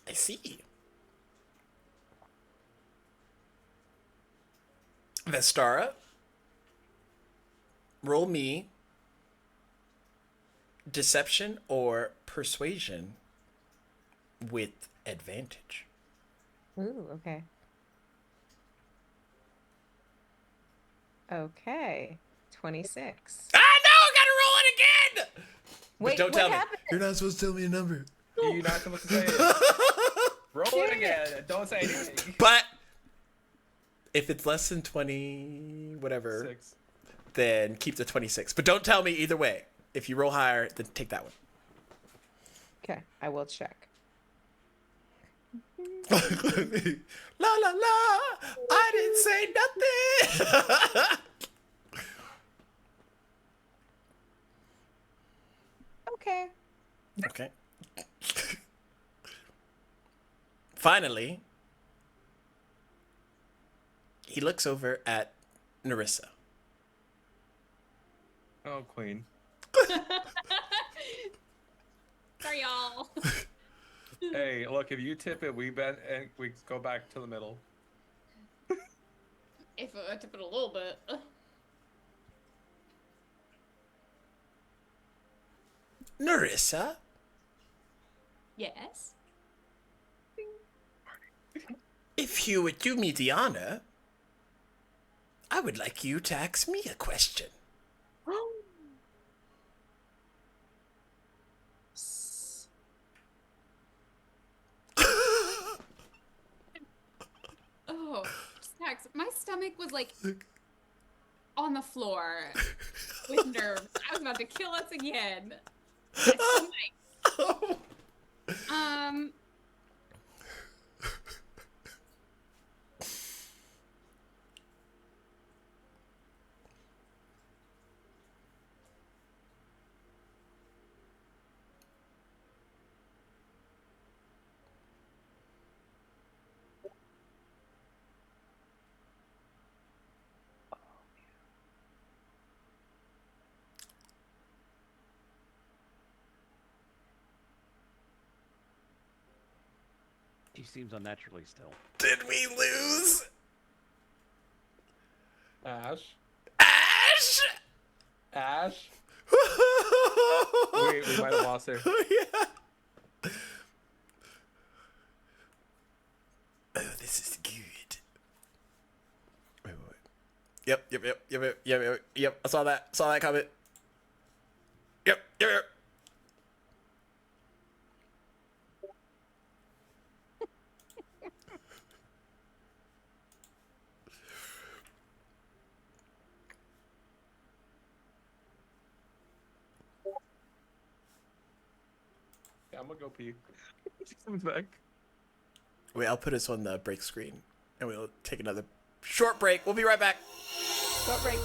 I see. Vestara, roll me deception or persuasion with advantage. Ooh, okay. Okay. 26. Ah, no! I gotta roll it again! Wait, don't what tell me. happened? You're not supposed to tell me a number. You're not supposed to say it. Roll it again. Don't say anything. But if it's less than 20, whatever, 6. then keep the 26. But don't tell me either way. If you roll higher, then take that one. Okay, I will check. La la la! I didn't say nothing! Okay. Okay. Finally, he looks over at Narissa. Oh, Queen. Sorry, y'all. Hey, look, if you tip it, we bet and we go back to the middle. If I tip it a little bit. Narissa, Yes. if you would do me the honor, I would like you to ask me a question. Oh, Stacks, my stomach was like on the floor with nerves. I was about to kill us again. Oh my. She seems unnaturally still. Did we lose? Ash? Ash! Ash? Wait, we might have lost her. Yeah. Oh, this is good. Wait. Yep. I saw that. Comment. Yep. I'm gonna go pee. She comes back. Wait, I'll put us on the break screen, and we'll take another short break. We'll be right back. Short break.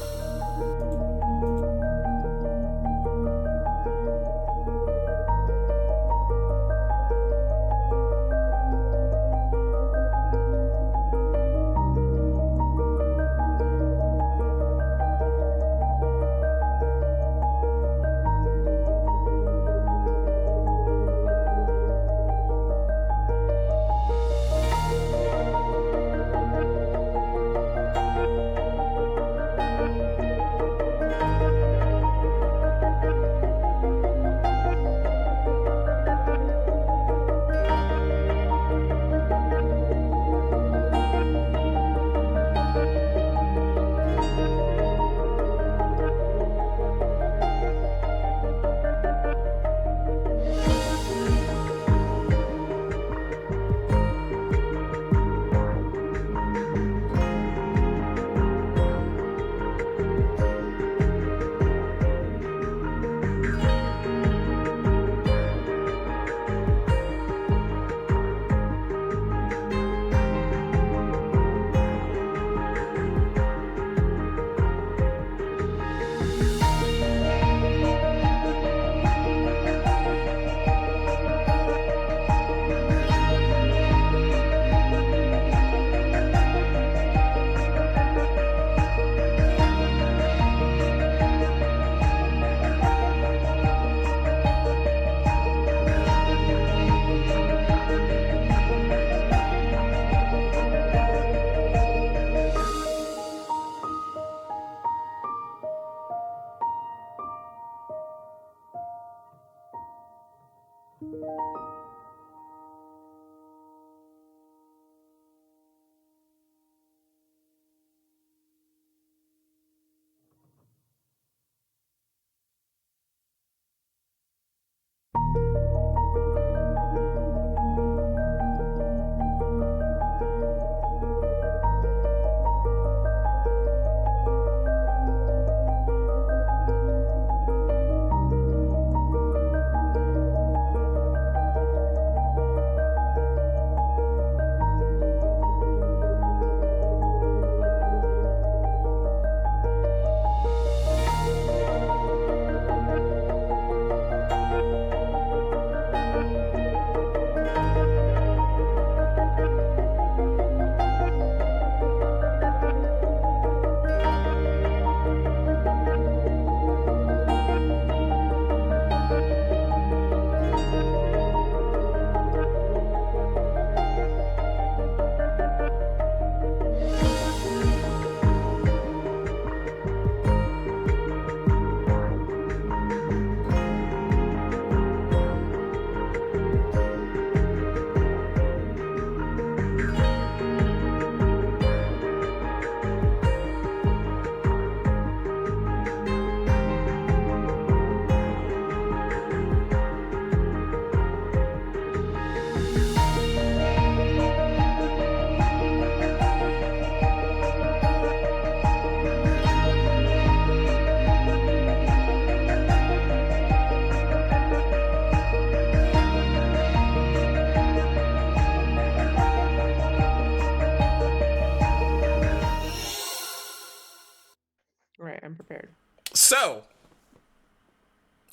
Right, I'm prepared. So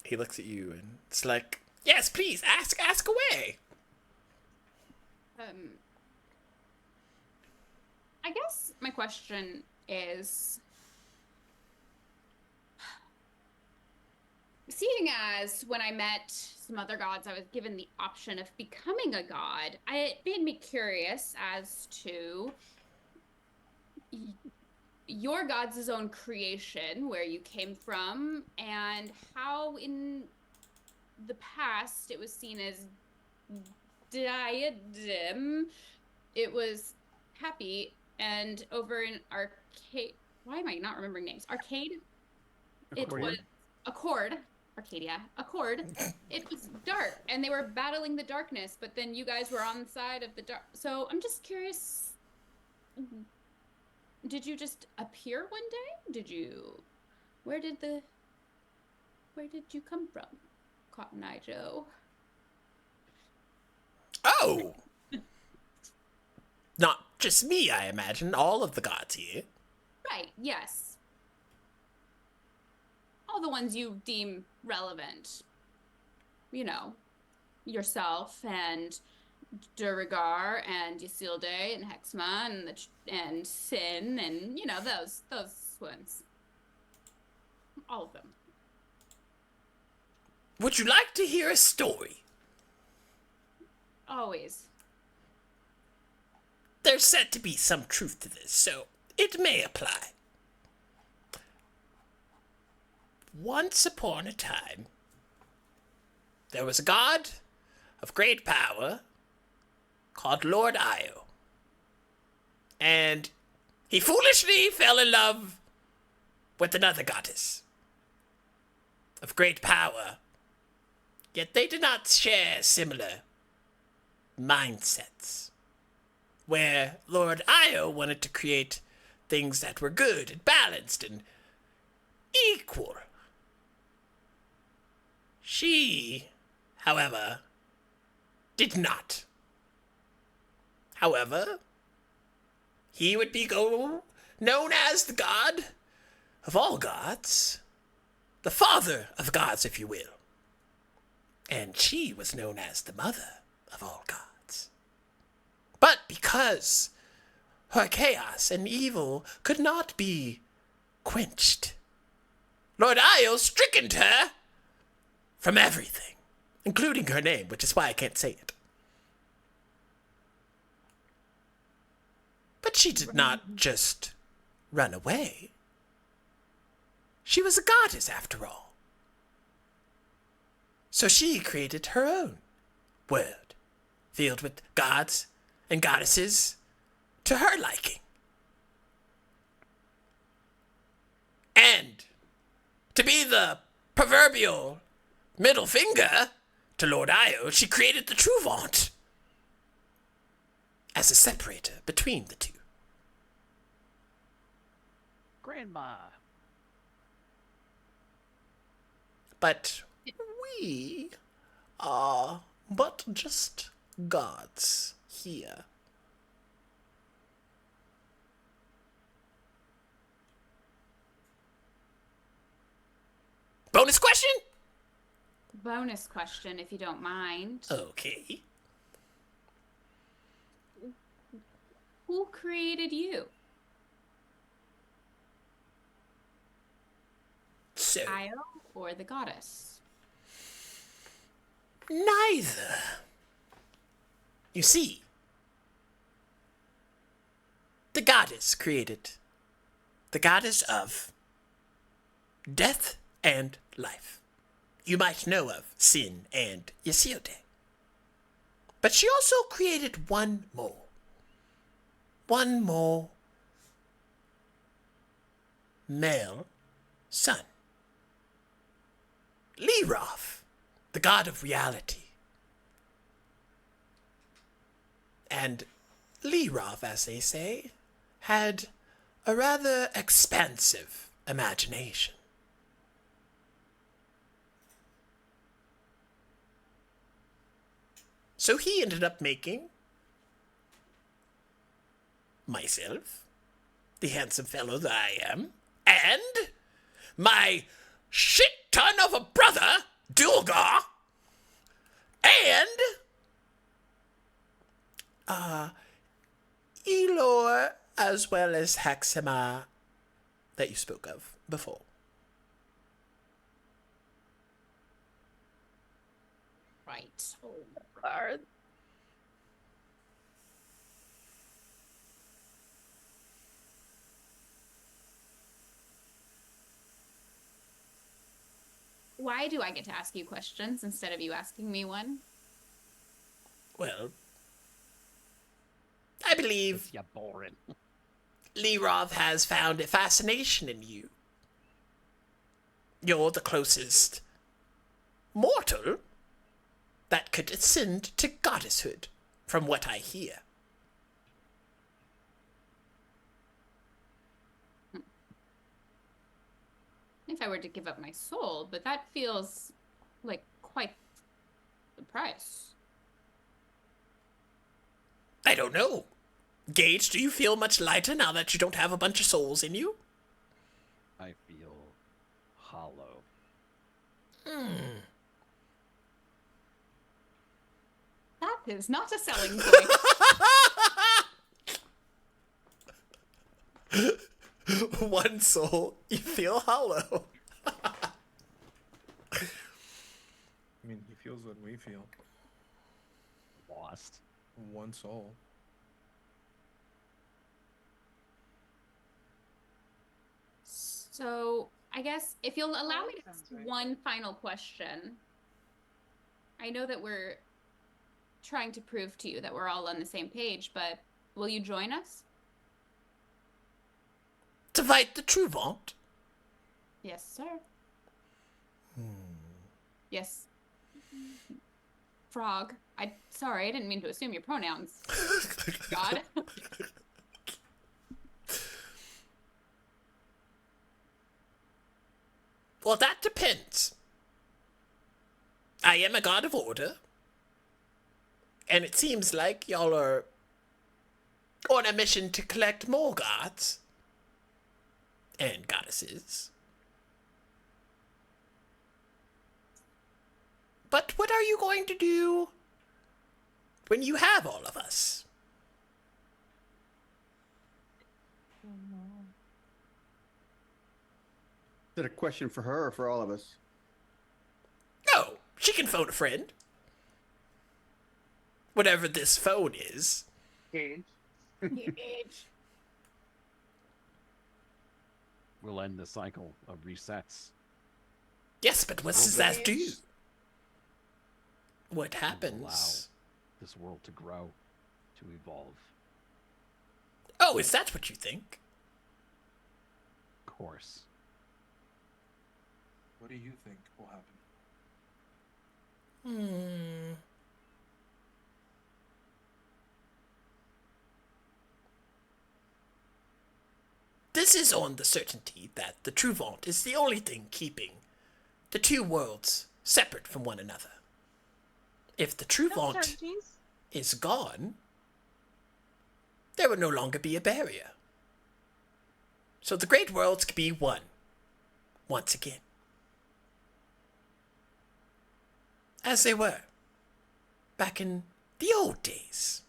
he looks at you and it's like, yes, please ask away. I guess my question is, seeing as when I met some other gods, I was given the option of becoming a god, it made me curious as to your god's own creation, where you came from, and how in the past it was seen as diadem. It was happy, and over in Arcade, why am I not remembering names? Arcade? It Achordia. was Arcadia. Accord. It was dark, and they were battling the darkness, but then you guys were on the side of the dark. So I'm just curious, did you just appear one day? Where did you come from, Cotton Eye Joe? Oh! Not just me, I imagine. All of the gods here. Right, yes. All the ones you deem relevant. You know, yourself and Durigar and Ysilde and Hexma and Sin and, you know, those ones. All of them. Would you like to hear a story? Always. There's said to be some truth to this, so it may apply. Once upon a time, there was a god of great power called Lord Io. And he foolishly fell in love with another goddess of great power. Yet they did not share similar mindsets. Where Lord Io wanted to create things that were good and balanced and equal. She, however, did not. However, he would be known as the god of all gods, the father of gods, if you will. And she was known as the mother of all gods. But because her chaos and evil could not be quenched, Lord Io stricken her from everything, including her name, which is why I can't say it. But she did not just run away. She was a goddess, after all. So she created her own world, filled with gods and goddesses to her liking. And to be the proverbial middle finger to Lord Io, she created the Trouvant as a separator between the two. Grandma. But we are but just gods here. Bonus question? Bonus question, if you don't mind. Okay. Who created you? So, Io or the goddess? neither. You see, the goddess created the goddess of death and life. You might know of Sin and Ysilde. But she also created one more. One more male son. Leroth, the god of reality. And Leroth, as they say, had a rather expansive imagination. So he ended up making myself, the handsome fellow that I am, and my shit ton of a brother, Dulgar, and Elor, as well as Hexama that you spoke of before. Right. Why do I get to ask you questions instead of you asking me one? Well, I believe Yeah, boring. Leroth has found a fascination in you. You're the closest mortal that could ascend to goddesshood, from what I hear. If I were to give up my soul, but that feels like quite the price. I don't know. Gage, do you feel much lighter now that you don't have a bunch of souls in you? I feel hollow. That is not a selling point. One soul, you feel hollow. I mean, he feels what we feel. Lost. One soul. So I guess if you'll allow me to Sounds ask right. one final question. I know that we're trying to prove to you that we're all on the same page, but will you join us? To fight the Truvant? Yes, sir. Yes. Frog. Sorry, I didn't mean to assume your pronouns. God. Well, that depends. I am a god of order. And it seems like y'all are on a mission to collect more gods. And goddesses. But what are you going to do when you have all of us? Is it a question for her or for all of us? Oh, she can phone a friend. Whatever this phone is. Gage. We'll end the cycle of resets. Yes, but what does that do? Gage. What Allow happens? this world to grow, to evolve. Oh, is that what you think? Of course. What do you think will happen? This is on the certainty that the Truvant is the only thing keeping the two worlds separate from one another. If the No Truvant certainties. is gone, there would no longer be a barrier. So the great worlds could be one, once again. As they were, back in the old days.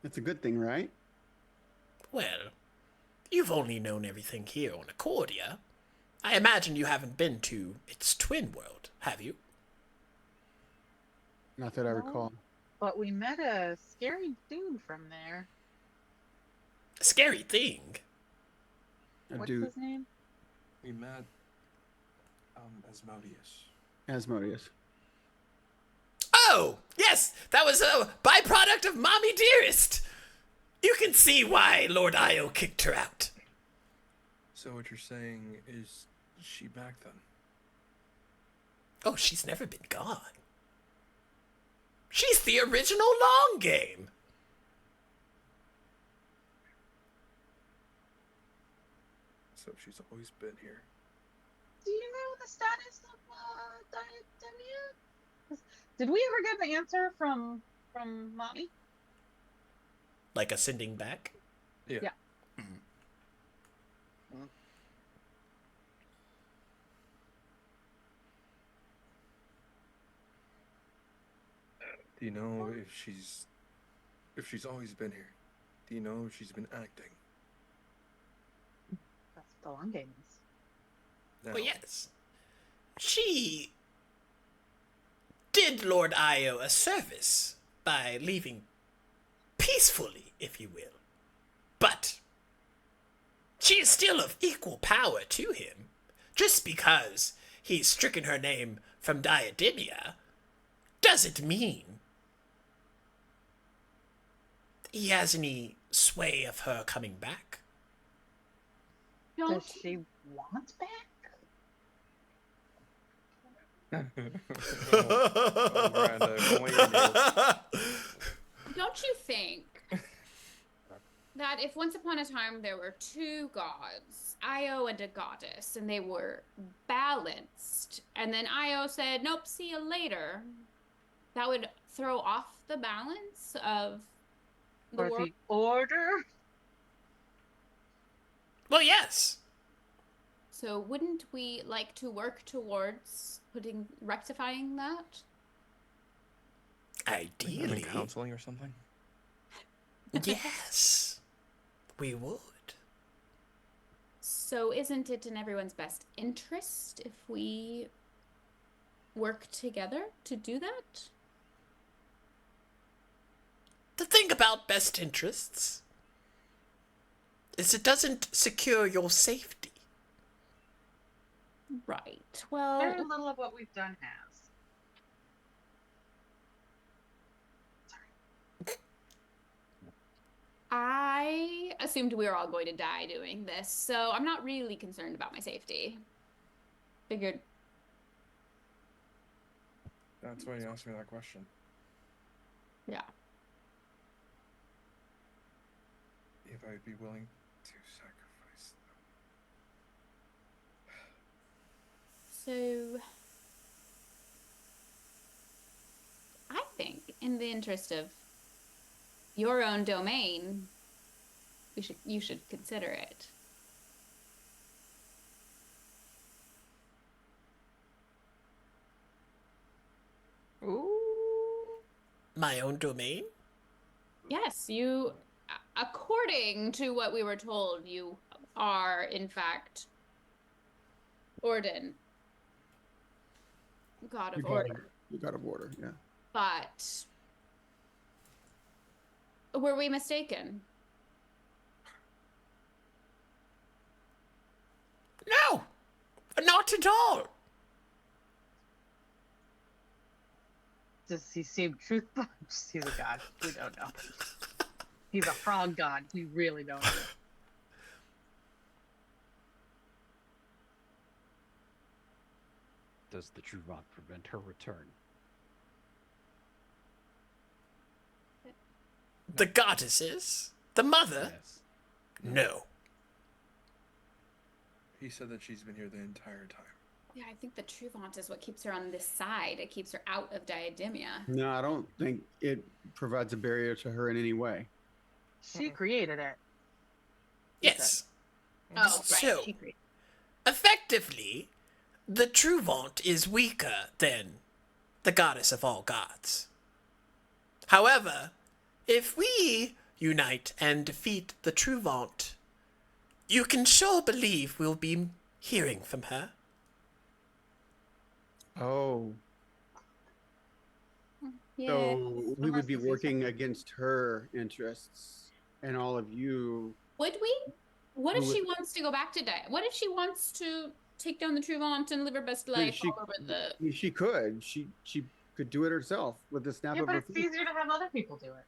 It's a good thing, right? Well, you've only known everything here on Achordia. I imagine you haven't been to its twin world, have you? Not that I No. recall. But we met a scary dude from there. A scary thing. A What's dude, his name? We met Asmodeus. Asmodeus. Oh, yes, that was a byproduct of Mommy Dearest. You can see why Lord Io kicked her out. So what you're saying is she back then? Oh, she's never been gone. She's the original long game. So she's always been here. Do you know the status of Diademia? Did we ever get an answer from Mommy? Like a sending back? Yeah. Yeah. Do you know if she's always been here? Do you know if she's been acting? That's what the long game is. Now, Well, yes. She did Lord Io a service by leaving peacefully, if you will. But she is still of equal power to him. Just because he's stricken her name from Diademia doesn't mean he has any sway of her coming back. Don't Does she want back? oh, Miranda, going in here. Don't you think that if once upon a time there were two gods, Io and a goddess, and they were balanced, and then Io said, nope, see you later, that would throw off the balance of the Or world. the order? Well, yes. So wouldn't we like to work towards rectifying that? Ideally, counseling or something. yes, we would. So isn't it in everyone's best interest if we work together to do that? The thing about best interests is it doesn't secure your safety. Right. Well, Very little of what we've done has. I assumed we were all going to die doing this, so I'm not really concerned about my safety. Figured. That's why you asked me that question. Yeah. If I'd be willing to sacrifice them. So I think in the interest of your own domain, you should consider it. Ooh. My own domain? Yes, according to what we were told, you are in fact Orden, God of Order. You got of order, yeah. But were we mistaken? No, not at all. Does he seem truthful? He's a god. We don't know. He's a frog god. We really don't know. Does the Truvant prevent her return? The goddesses? The mother? Yes. No. He said that she's been here the entire time. Yeah, I think the Truvant is what keeps her on this side. It keeps her out of Diademia. No, I don't think it provides a barrier to her in any way. She created it. Yes. Oh, right. So, She agreed. effectively, the Truvant is weaker than the goddess of all gods. However, if we unite and defeat the Truvant, you can sure believe we'll be hearing from her. Oh, Yeah. so we would be working against her interests, and all of you. Would we? What if Who she would- wants to go back to Diademia? What if she wants to take down the Truvant and live her best life she- all over the... She could. She could do it herself with the snap Yeah, of but her it's fingers. easier to have other people do it.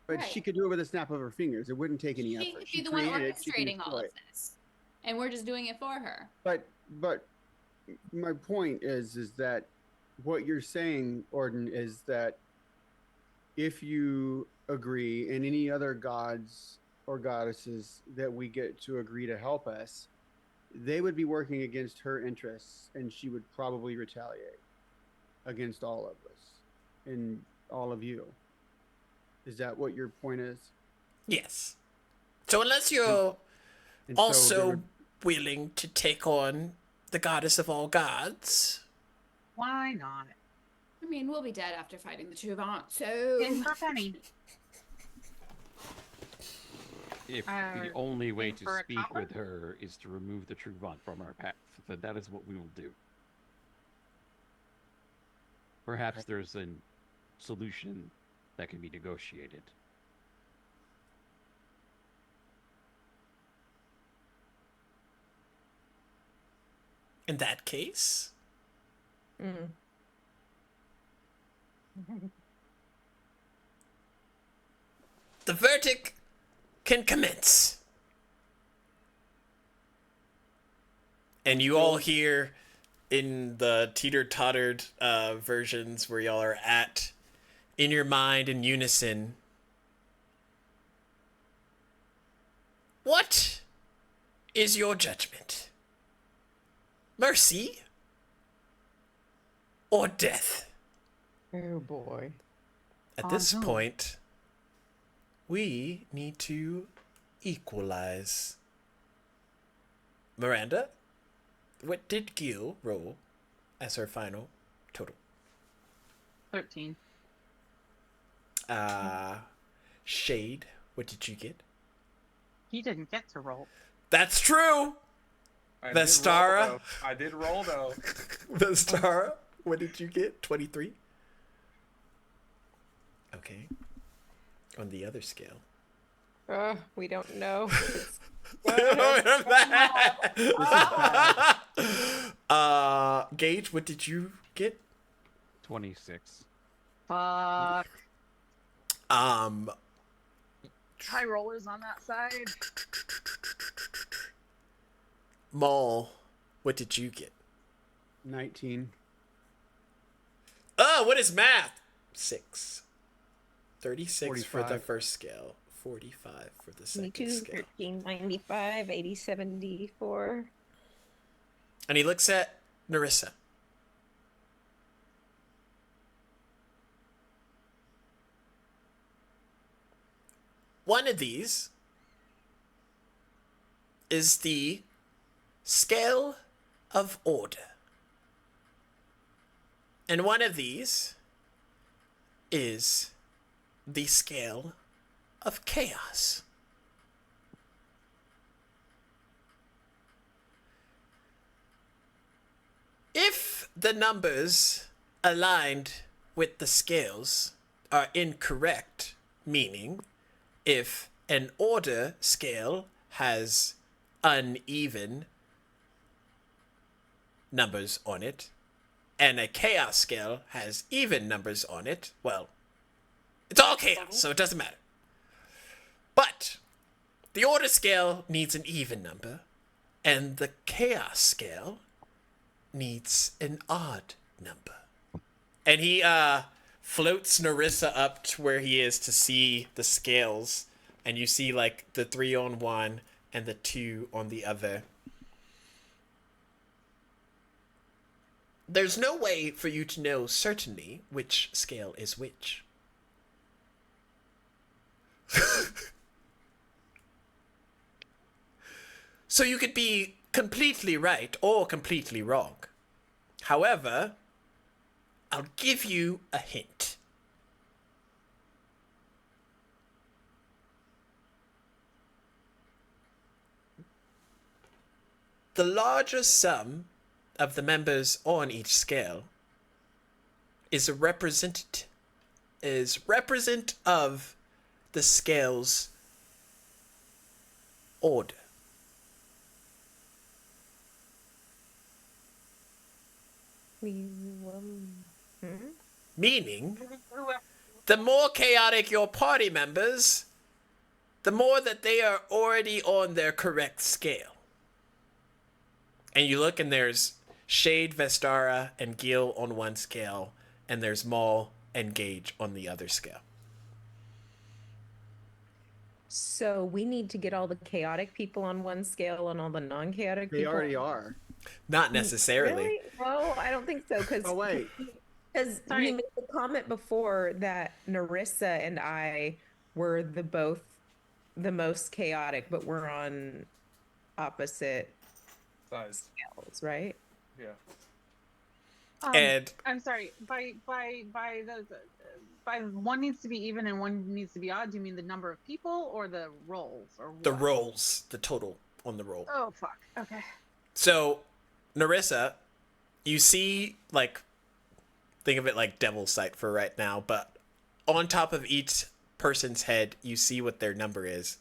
But Right. she could do it with a snap of her fingers. It wouldn't take any She effort. could She be the one created it, she can orchestrating all destroy of it. this. And we're just doing it for her. But my point is that what you're saying, Orden, is that if you agree, and any other gods or goddesses that we get to agree to help us, they would be working against her interests, and she would probably retaliate against all of us and all of you. Is that what your point is? Yes. So unless you're And so also there would- willing to take on the goddess of all gods, Why not? I mean, we'll be dead after fighting the Truvant, so... In for a penny. If Uh, the only way in to for a speak copper? with her is to remove the Truvant from our path, then that is what we will do. Perhaps there's a solution that can be negotiated. in that case, Mm. the verdict can commence. And you all hear in the teeter-tottered versions where y'all are at, in your mind in unison, what is your judgment? Mercy or death? Oh boy. At On this whom? point, we need to equalize. Miranda, what did Gil roll as her final total? 13. Shade, what did you get? He didn't get to roll. That's true! I Vestara? did roll though. Vestara, what did you get? 23? Okay. On the other scale. We don't know. Gage, what did you get? 26. Fuck. Um, High rollers on that side. Maul, what did you get? 19. Oh, what is math? 6. 36 for the 45. first scale. 45 for the second 22, scale. 13, 95, 80, 74. And he looks at Narissa. One of these is the scale of order. And one of these is the scale of chaos. If the numbers aligned with the scales are incorrect, meaning if an order scale has uneven numbers on it, and a chaos scale has even numbers on it, well, it's all chaos, so it doesn't matter. But the order scale needs an even number, and the chaos scale needs an odd number. And he floats Narissa up to where he is to see the scales, and you see like the 3 on one and the 2 on the other. There's no way for you to know certainly which scale is which. So you could be completely right or completely wrong. However, I'll give you a hint. The larger sum of the members on each scale is represent of the scale's order. Meaning, the more chaotic your party members, the more that they are already on their correct scale. And you look and there's Shade, Vestara, and Gil on one scale, and there's Maul and Gage on the other scale. So we need to get all the chaotic people on one scale and all the non-chaotic They people. already are. Not necessarily. Really? No, I don't think so. Because Oh, wait. Because you made the comment before that Narissa and I were both the most chaotic, but we're on opposite Size. scales, right? Yeah. And I'm sorry. By one needs to be even and one needs to be odd. Do you mean the number of people or the rolls or what? the rolls, the total on the roll. Oh fuck. Okay. So, Narissa, you see, like, think of it like devil's sight for right now, but on top of each person's head, you see what their number is.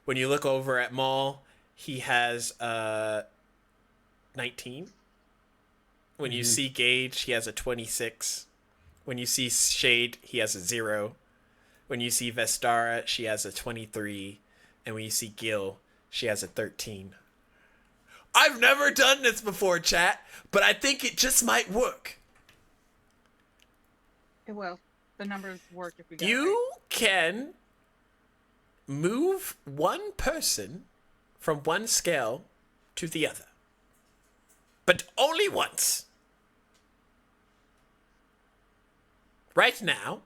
When you look over at Maul, he has 19. When you see Gage, he has a 26. When you see Shade, he has a 0. When you see Vestara, she has a 23. And when you see Gil, she has a 13. I've never done this before, chat, but I think it just might work. It will. The numbers work if we get it You right. can move one person from one scale to the other, but only once. right now,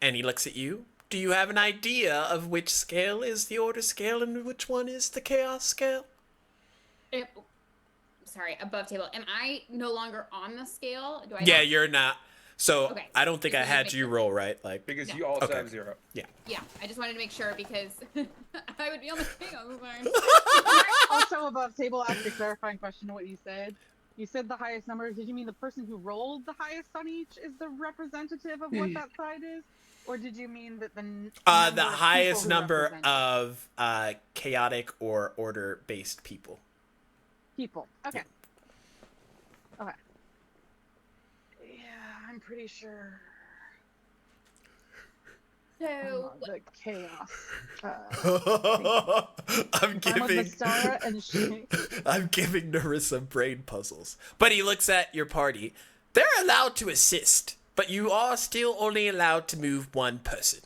and he looks at you, do you have an idea of which scale is the order scale and which one is the chaos scale? Sorry, above table. Am I no longer on the scale? Do I? Yeah, not- you're not. So Okay. I don't think Just I wanted to had make you sure. roll, right? Like, Because No. you also Okay. have 0. Yeah, I just wanted to make sure because I would be on the chaos side. Can I also above table ask a clarifying question to what you said? You said the highest number. Did you mean the person who rolled the highest on each is the representative of what that side is? Or did you mean that the the highest number of chaotic or order-based people. people? Okay. Okay. Yeah, I'm pretty sure. So The chaos. I'm I'm with giving Mastara and Shane. I'm giving Narissa brain puzzles. But he looks at your party. They're allowed to assist, but you are still only allowed to move one person.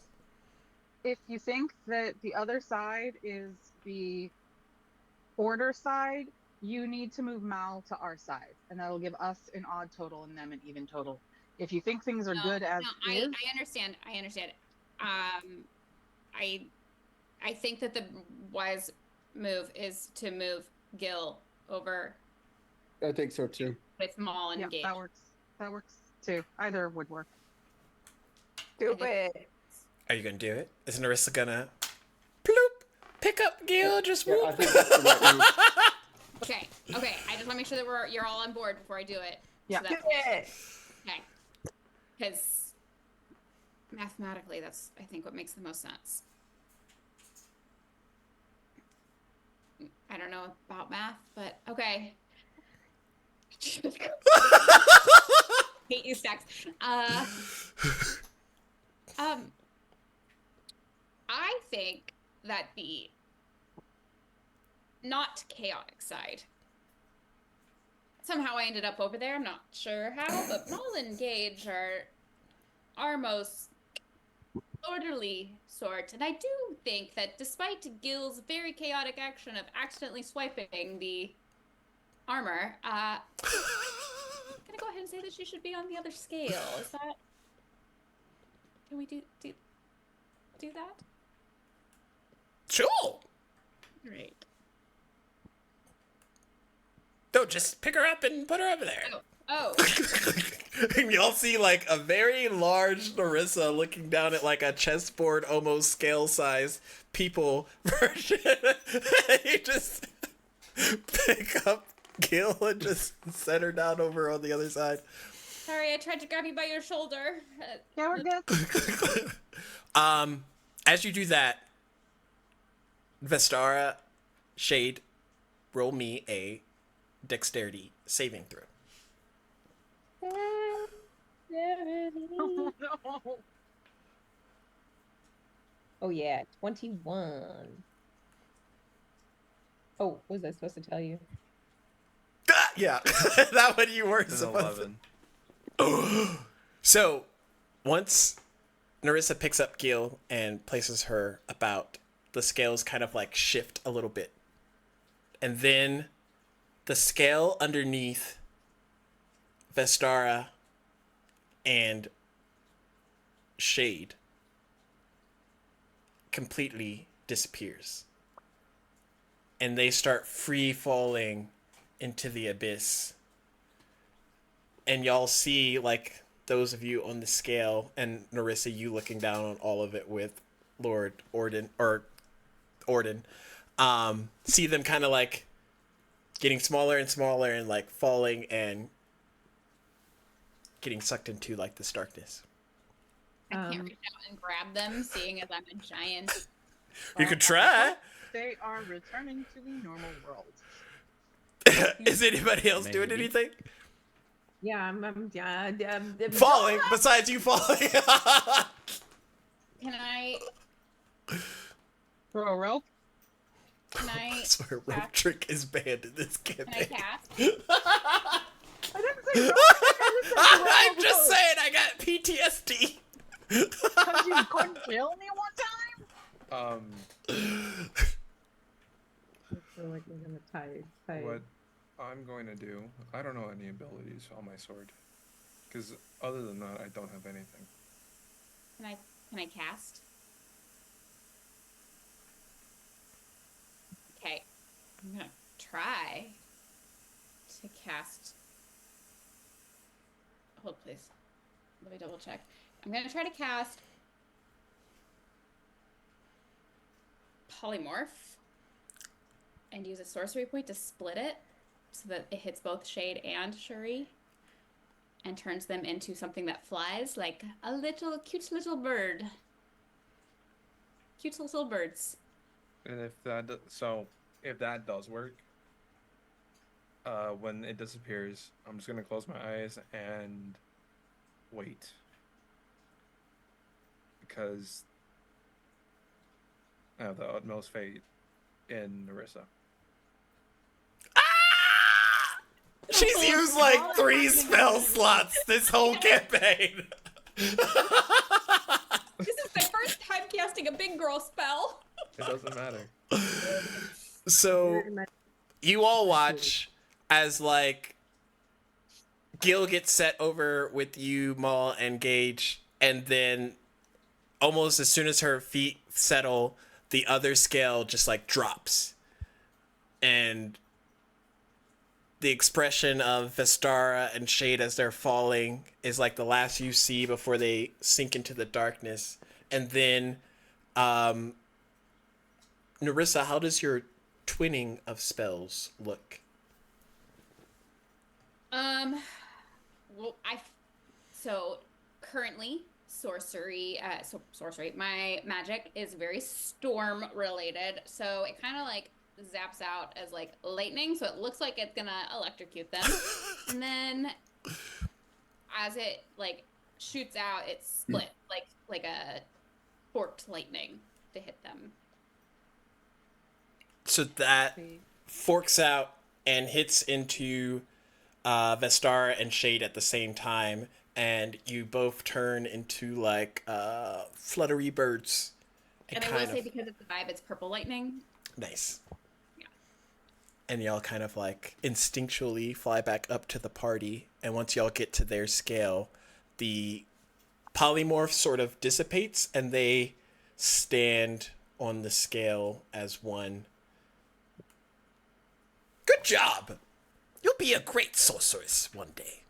If you think that the other side is the order side, you need to move Mal to our side, and that'll give us an odd total and them an even total. If you think things are good as is, I understand. I understand. I think that the wise move is to move Gil over I think so too. with Maul and yeah, Gage. that works. That works too. Either would work. Do it. Are you gonna do it? Is Narissa gonna bloop pick up Gil? Just Yeah, I whoop? think that's the right move. Okay. I just want to make sure that you're all on board before I do it. Yeah. Do it. Okay. Because mathematically, that's I think what makes the most sense. I don't know about math, but okay. Hate you, Stacks. I think that the not chaotic side. Somehow I ended up over there. I'm not sure how, but Maul and Gage are our most orderly sort, and I do think that despite Gil's very chaotic action of accidentally swiping the armor, I'm gonna go ahead and say that she should be on the other scale. Is that? Can we do that? Sure. Great. No, just pick her up and put her over there. Oh. And y'all see like a very large Narissa looking down at like a chessboard, almost scale size people version. You just pick up Gil and just set her down over on the other side. Sorry, I tried to grab you by your shoulder. Yeah, we're good. As you do that, Vestara, Shade, roll me a dexterity saving throw. Oh, no. Oh yeah, 21. Oh, was I supposed to tell you? Ah, yeah, that one you weren't An supposed 11. So, once Narissa picks up Gil and places her about, the scales kind of like shift a little bit. And then the scale underneath Vestara and Shade completely disappears. And they start free falling into the abyss. And y'all see, like, those of you on the scale, and Narissa, you looking down on all of it with Lord Orden, see them kind of like getting smaller and smaller and like falling and getting sucked into like this darkness. I can't reach out and grab them, seeing as I'm a giant. You could try. They are returning to the normal world. Is anybody else doing Maybe. anything? Yeah, I'm Falling, besides you falling. Can I? Throw a rope? Can I? I swear, rope cast- trick is banned in this Can I campaign. cast? I didn't say rope. I just said I'm throw a just rope. saying, I got PTSD. Because you couldn't kill me one time? I feel like we're gonna tie. What I'm going to do, I don't know any abilities on my sword. Because other than that, I don't have anything. Can I cast? Okay, I'm gonna try to cast. Hold, please. Let me double check. I'm gonna try to cast polymorph and use a sorcery point to split it so that it hits both Shade and Shuri and turns them into something that flies like a little cute little bird. Cute little birds. And if that does work, when it disappears, I'm just gonna close my eyes and wait, because I have the utmost faith in Narissa. She's used like 3 spell slots this whole campaign. This is my first time casting a big girl spell. It doesn't matter. So you all watch as like Gil gets set over with you, Maul, and Gage, and then almost as soon as her feet settle, the other scale just like drops. And the expression of Vestara and Shade as they're falling is like the last you see before they sink into the darkness. And then, Narissa, how does your twinning of spells look? Well, so currently sorcery, my magic is very storm related, so it kind of like zaps out as like lightning, so it looks like it's gonna electrocute them. And then as it like shoots out, it's split like a forked lightning to hit them. So that forks out and hits into Vestara and Shade at the same time, and you both turn into like fluttery birds. And I will say, because it's the vibe, it's purple lightning. Nice. Yeah. And y'all kind of like instinctually fly back up to the party, and once y'all get to their scale, the polymorph sort of dissipates, and they stand on the scale as one. Good job! You'll be a great sorceress one day.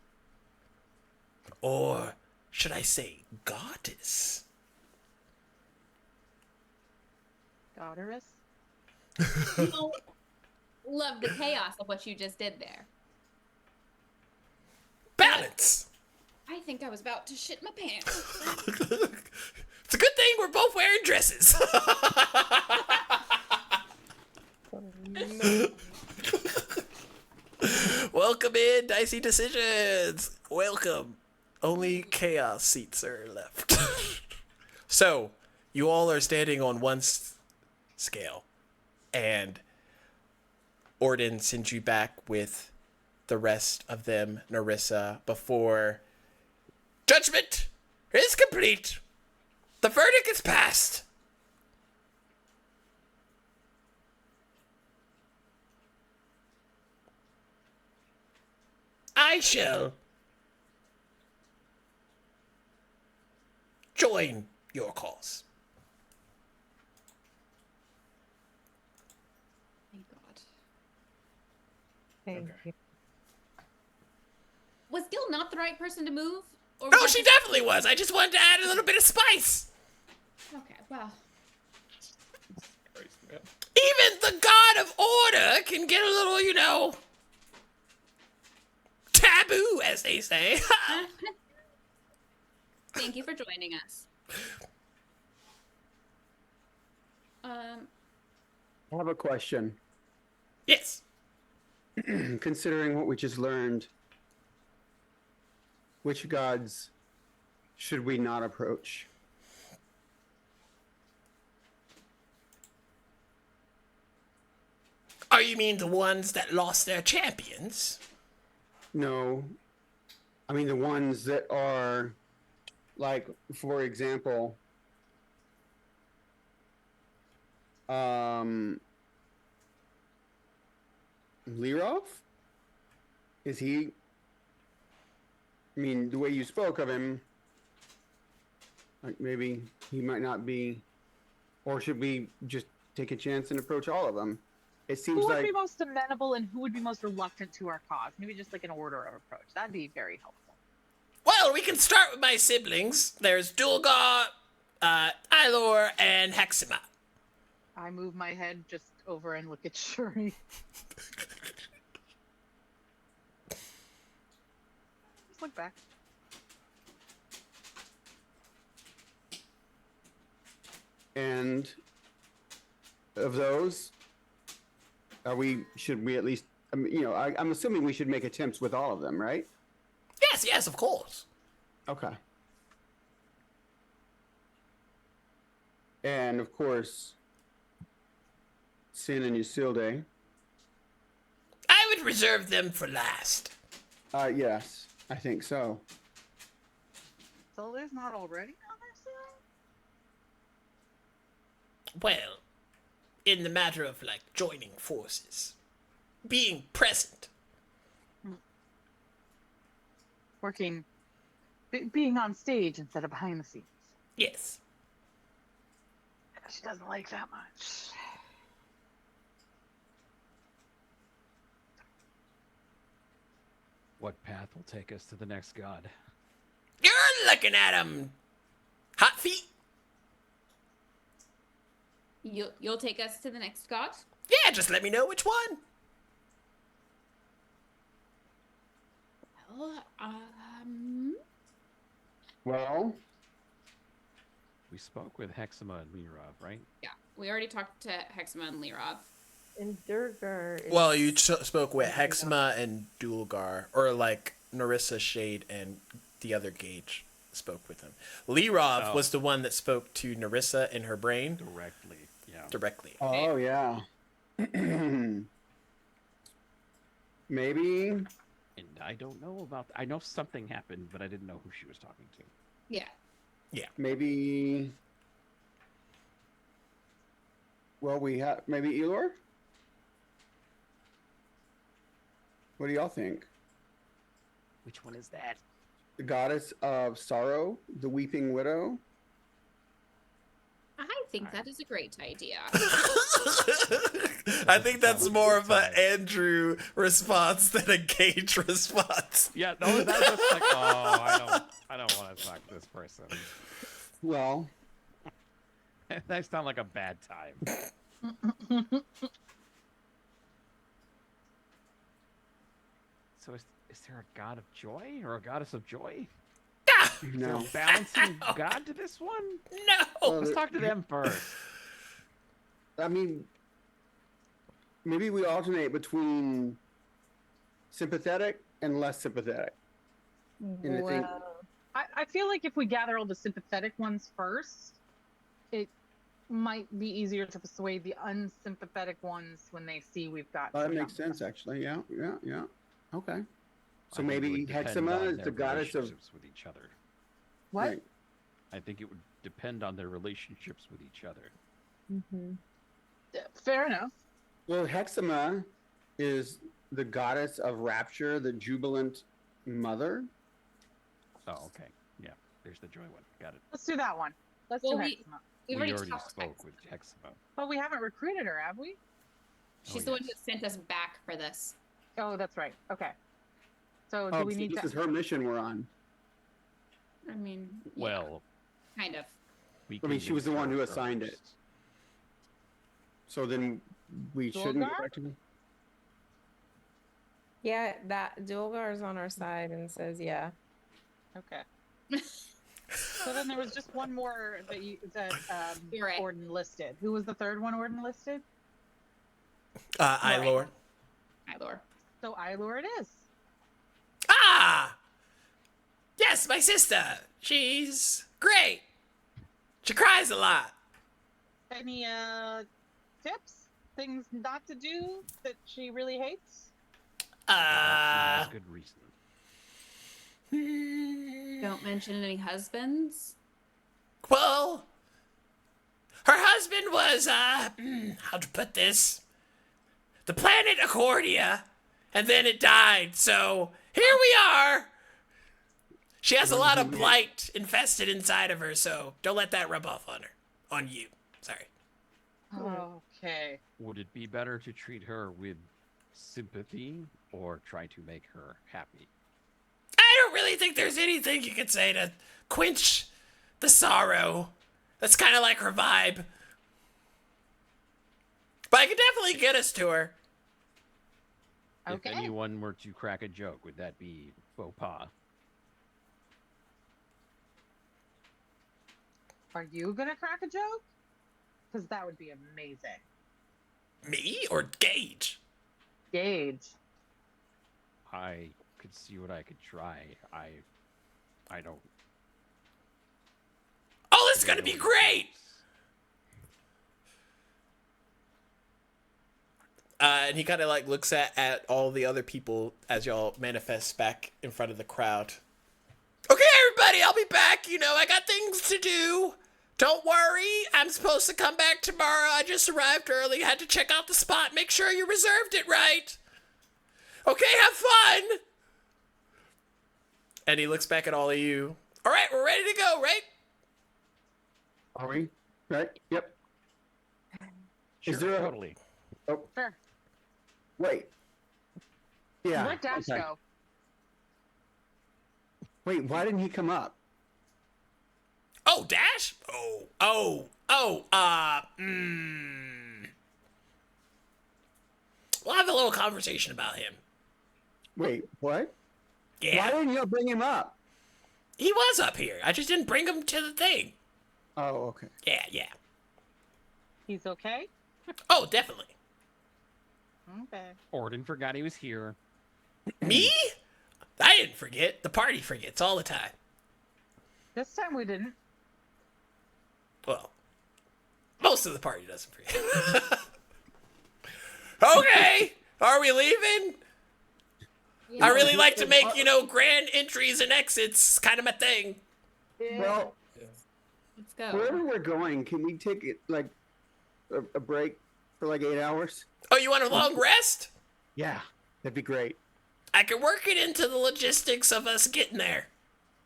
Or should I say goddess? Goddess? You love the chaos of what you just did there. Balance! I think I was about to shit my pants. It's a good thing we're both wearing dresses. Welcome in, Dicey Decisions. Welcome. Only chaos seats are left. So, you all are standing on one scale, and Orden sends you back with the rest of them, Narissa, before Judgment is complete. The verdict is passed. I shall join your cause. Thank God. Thank you. Was Gil not the right person to move? Or No, was she that definitely was. I just wanted to add a little bit of spice. Okay, well. Christ, man. Even the god of order can get a little, taboo, as they say. Thank you for joining us. I have a question. Yes. Considering what we just learned, which gods should we not approach? Oh, you mean the ones that lost their champions? No. I mean the ones that are, like, for example, Lirov? Is he I mean, the way you spoke of him, like maybe he might not be, or should we just take a chance and approach all of them? It Who seems would like be most amenable and who would be most reluctant to our cause? Maybe just like an order of approach. That'd be very helpful. Well, we can start with my siblings. There's Dulgar, Ilor, and Hexima. I move my head just over and look at Shuri. Just look back. and of those, should we at least, I'm assuming we should make attempts with all of them, right? Yes, of course. Okay. And of course, Sin and Yusilde. I would reserve them for last. Yes, I think so. So there's not already on their side? Well, in the matter of, like, joining forces. Being present. Working, being on stage instead of behind the scenes. Yes. She doesn't like that much. What path will take us to the next god? You're looking at him. Hot feet? You'll take us to the next god? Yeah, just let me know which one. Well, We spoke with Hexima and Mirov, right? Yeah, we already talked to Hexima and Lirov. And Durgar is... Well, you spoke with Hexima and Dulgar, or like Narissa, Shade, and the other Gage spoke with him. Lirov was the one that spoke to Narissa in her brain Directly, yeah. directly. oh yeah. Maybe. And I don't know about. I know something happened, but I didn't know who she was talking to. Yeah. Maybe. Well, we have maybe Elor. What do y'all think? Which one is that? The goddess of sorrow, the weeping widow. I think that is a great idea. I think that's more of an Andrew response than a Gage response. Yeah, no, that's just like, oh, I don't want to talk to this person. Well, That sounds like a bad time. So is there a god of joy or a goddess of joy? Is there no. a balancing god to this one? No. Let's talk to them first. I mean, maybe we alternate between sympathetic and less sympathetic. And I think- Well, I feel like if we gather all the sympathetic ones first, it might be easier to persuade the unsympathetic ones when they see we've got. That some makes numbers. sense, actually. Yeah. Okay. So I think it maybe would depend Hexima on is their the goddess of. relationships with each other. What? Right. I think it would depend on their relationships with each other. mhm. Fair enough. Well, Hexima is the goddess of rapture, the jubilant mother. Oh, okay. Yeah, there's the joy one. Got it. Let's do that one. Let's Well, do we- Hexima. We've We already already talked to spoke Hexima. with Hexima. But we haven't recruited her, have we? She's Oh, the one who yes. sent us back for this. Oh, that's right. Okay. So do Oh, we so need this to? is her mission we're on. I mean, yeah, Well, kind of. we I mean, can she was the meet one her who assigned it. first. So then we shouldn't go Dulgar? back to. Yeah, that Dulgar is on our side and says, yeah. Okay. So then there was just one more that You're right. Orden listed. Who was the third one Orden listed? Ilor. Ilor. So Ilor it is. Ah! Yes, my sister. She's great. She cries a lot. Any tips? Things not to do that she really hates? That's a good reason. Don't mention any husbands. Well, her husband was, how to put this? The planet Achordia, and then it died, so here we are. She has a lot of blight infested inside of her, so don't let that rub off on her. On you. Sorry. Okay. Would it be better to treat her with sympathy or try to make her happy? I don't really think there's anything you could say to quench the sorrow. That's kind of like her vibe. But I could definitely get us to her. Okay. If anyone were to crack a joke, would that be faux pas? Are you gonna crack a joke? Because that would be amazing. Me or Gage? Gage. I could see what I could try. I don't. Oh, it's gonna be great! And he kind of like looks at all the other people as y'all manifest back in front of the crowd. Okay, everybody, I'll be back. You know, I got things to do. Don't worry, I'm supposed to come back tomorrow. I just arrived early, had to check out the spot, make sure you reserved it right. Okay, have fun. And he looks back at all of you. All right, we're ready to go, right? Are we? Right? Yep. Sure, Is there a... totally. Oh, Sure. wait. Yeah. Where'd Dash okay. go? Wait, why didn't he come up? Oh, Dash? We'll have a little conversation about him. Wait, what? Yeah. Why didn't you bring him up? He was up here. I just didn't bring him to the thing. Oh, okay. Yeah. He's okay? Oh, definitely. Okay. Orden forgot he was here. Me? I didn't forget. The party forgets all the time. This time we didn't. Well, most of the party doesn't forget. Okay, are we leaving? Yeah. I really like to make, grand entries and exits. Kind of my thing. Well, Let's go. wherever we're going, can we take it like a break for like 8 hours? Oh, you want a long rest? Yeah, that'd be great. I can work it into the logistics of us getting there.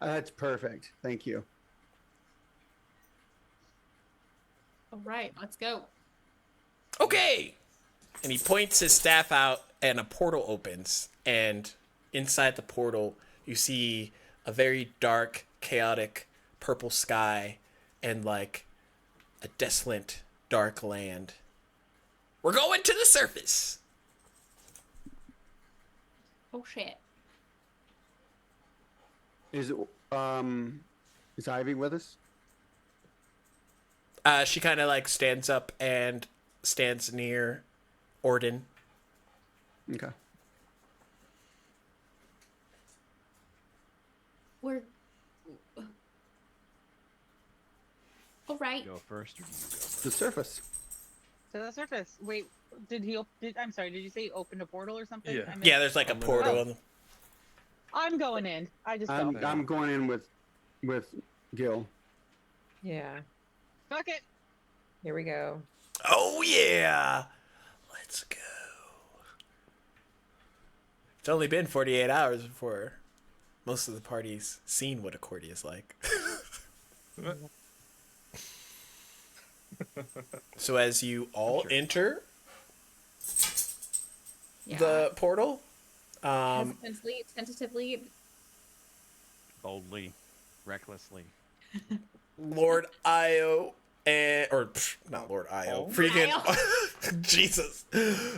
That's perfect. Thank you. All right, let's go. Okay. And he points his staff out, and a portal opens. And inside the portal, you see a very dark, chaotic purple sky and like a desolate, dark land. We're going to the surface. Oh shit. Is Ivy with us? She kind of like stands up and stands near Orden. Okay. We're all right. Go first, or do you go first? The surface. To the surface. Wait, I'm sorry, did you say he opened a portal or something? Yeah. I missed- Yeah, there's like a portal. Oh. I'm going in. I just I'm don't. I'm going in with Gil. Yeah. Fuck it. Here we go. Oh, yeah. Let's go. It's only been 48 hours before most of the party's seen what Achordia is like. So as you all enter Yeah. the portal, Hesitantly, tentatively. Boldly, recklessly. Lord Io not Lord Io, freaking Jesus,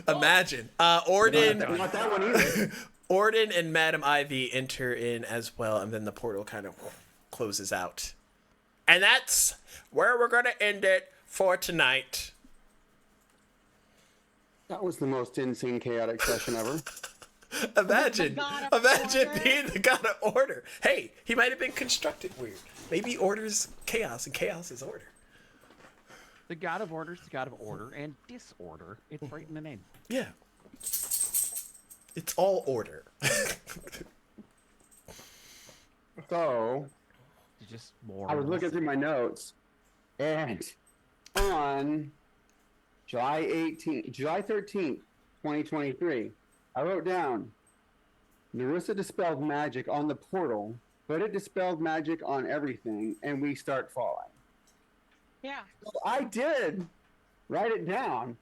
imagine Orden, Not that one either. Orden and Madam Ivy enter in as well, and then the portal kind of closes out, and that's where we're gonna end it for tonight. That was the most insane, chaotic session ever. Imagine God of order. being the god of order. Hey, he might have been constructed weird. Maybe order's chaos and chaos is order. The god of order is the god of order and disorder. It's right in the name. Yeah. It's all order. So It's just more. I was looking through my notes, and on July 13th, 2023, I wrote down Narissa dispelled magic on the portal but it dispelled magic on everything, and we start falling. Yeah. So I did write it down.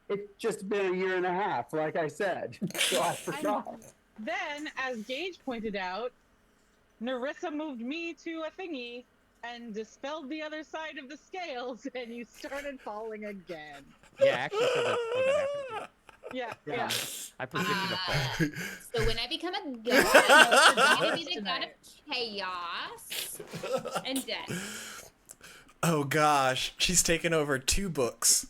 It's just been a year and a half, like I said. So I forgot. Then, as Gage pointed out, Narissa moved me to a thingy and dispelled the other side of the scales, and you started falling again. Yeah, I actually said that before that happened. Yeah, Yeah. yeah. I predicted a fall. So when I become a god, I'm gonna be the god of chaos and death. Oh gosh, she's taken over 2 books.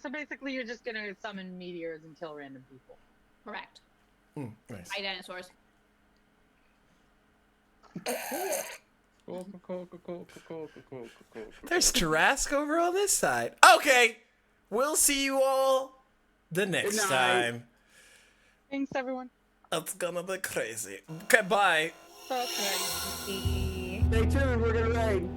So basically, you're just gonna summon meteors and kill random people. Correct. Nice. Hi, dinosaurs. There's Tarask over on this side. Okay, we'll see you all the next night. time. Thanks, everyone. That's gonna be crazy. Okay, bye. Okay. Stay tuned. We're gonna raid.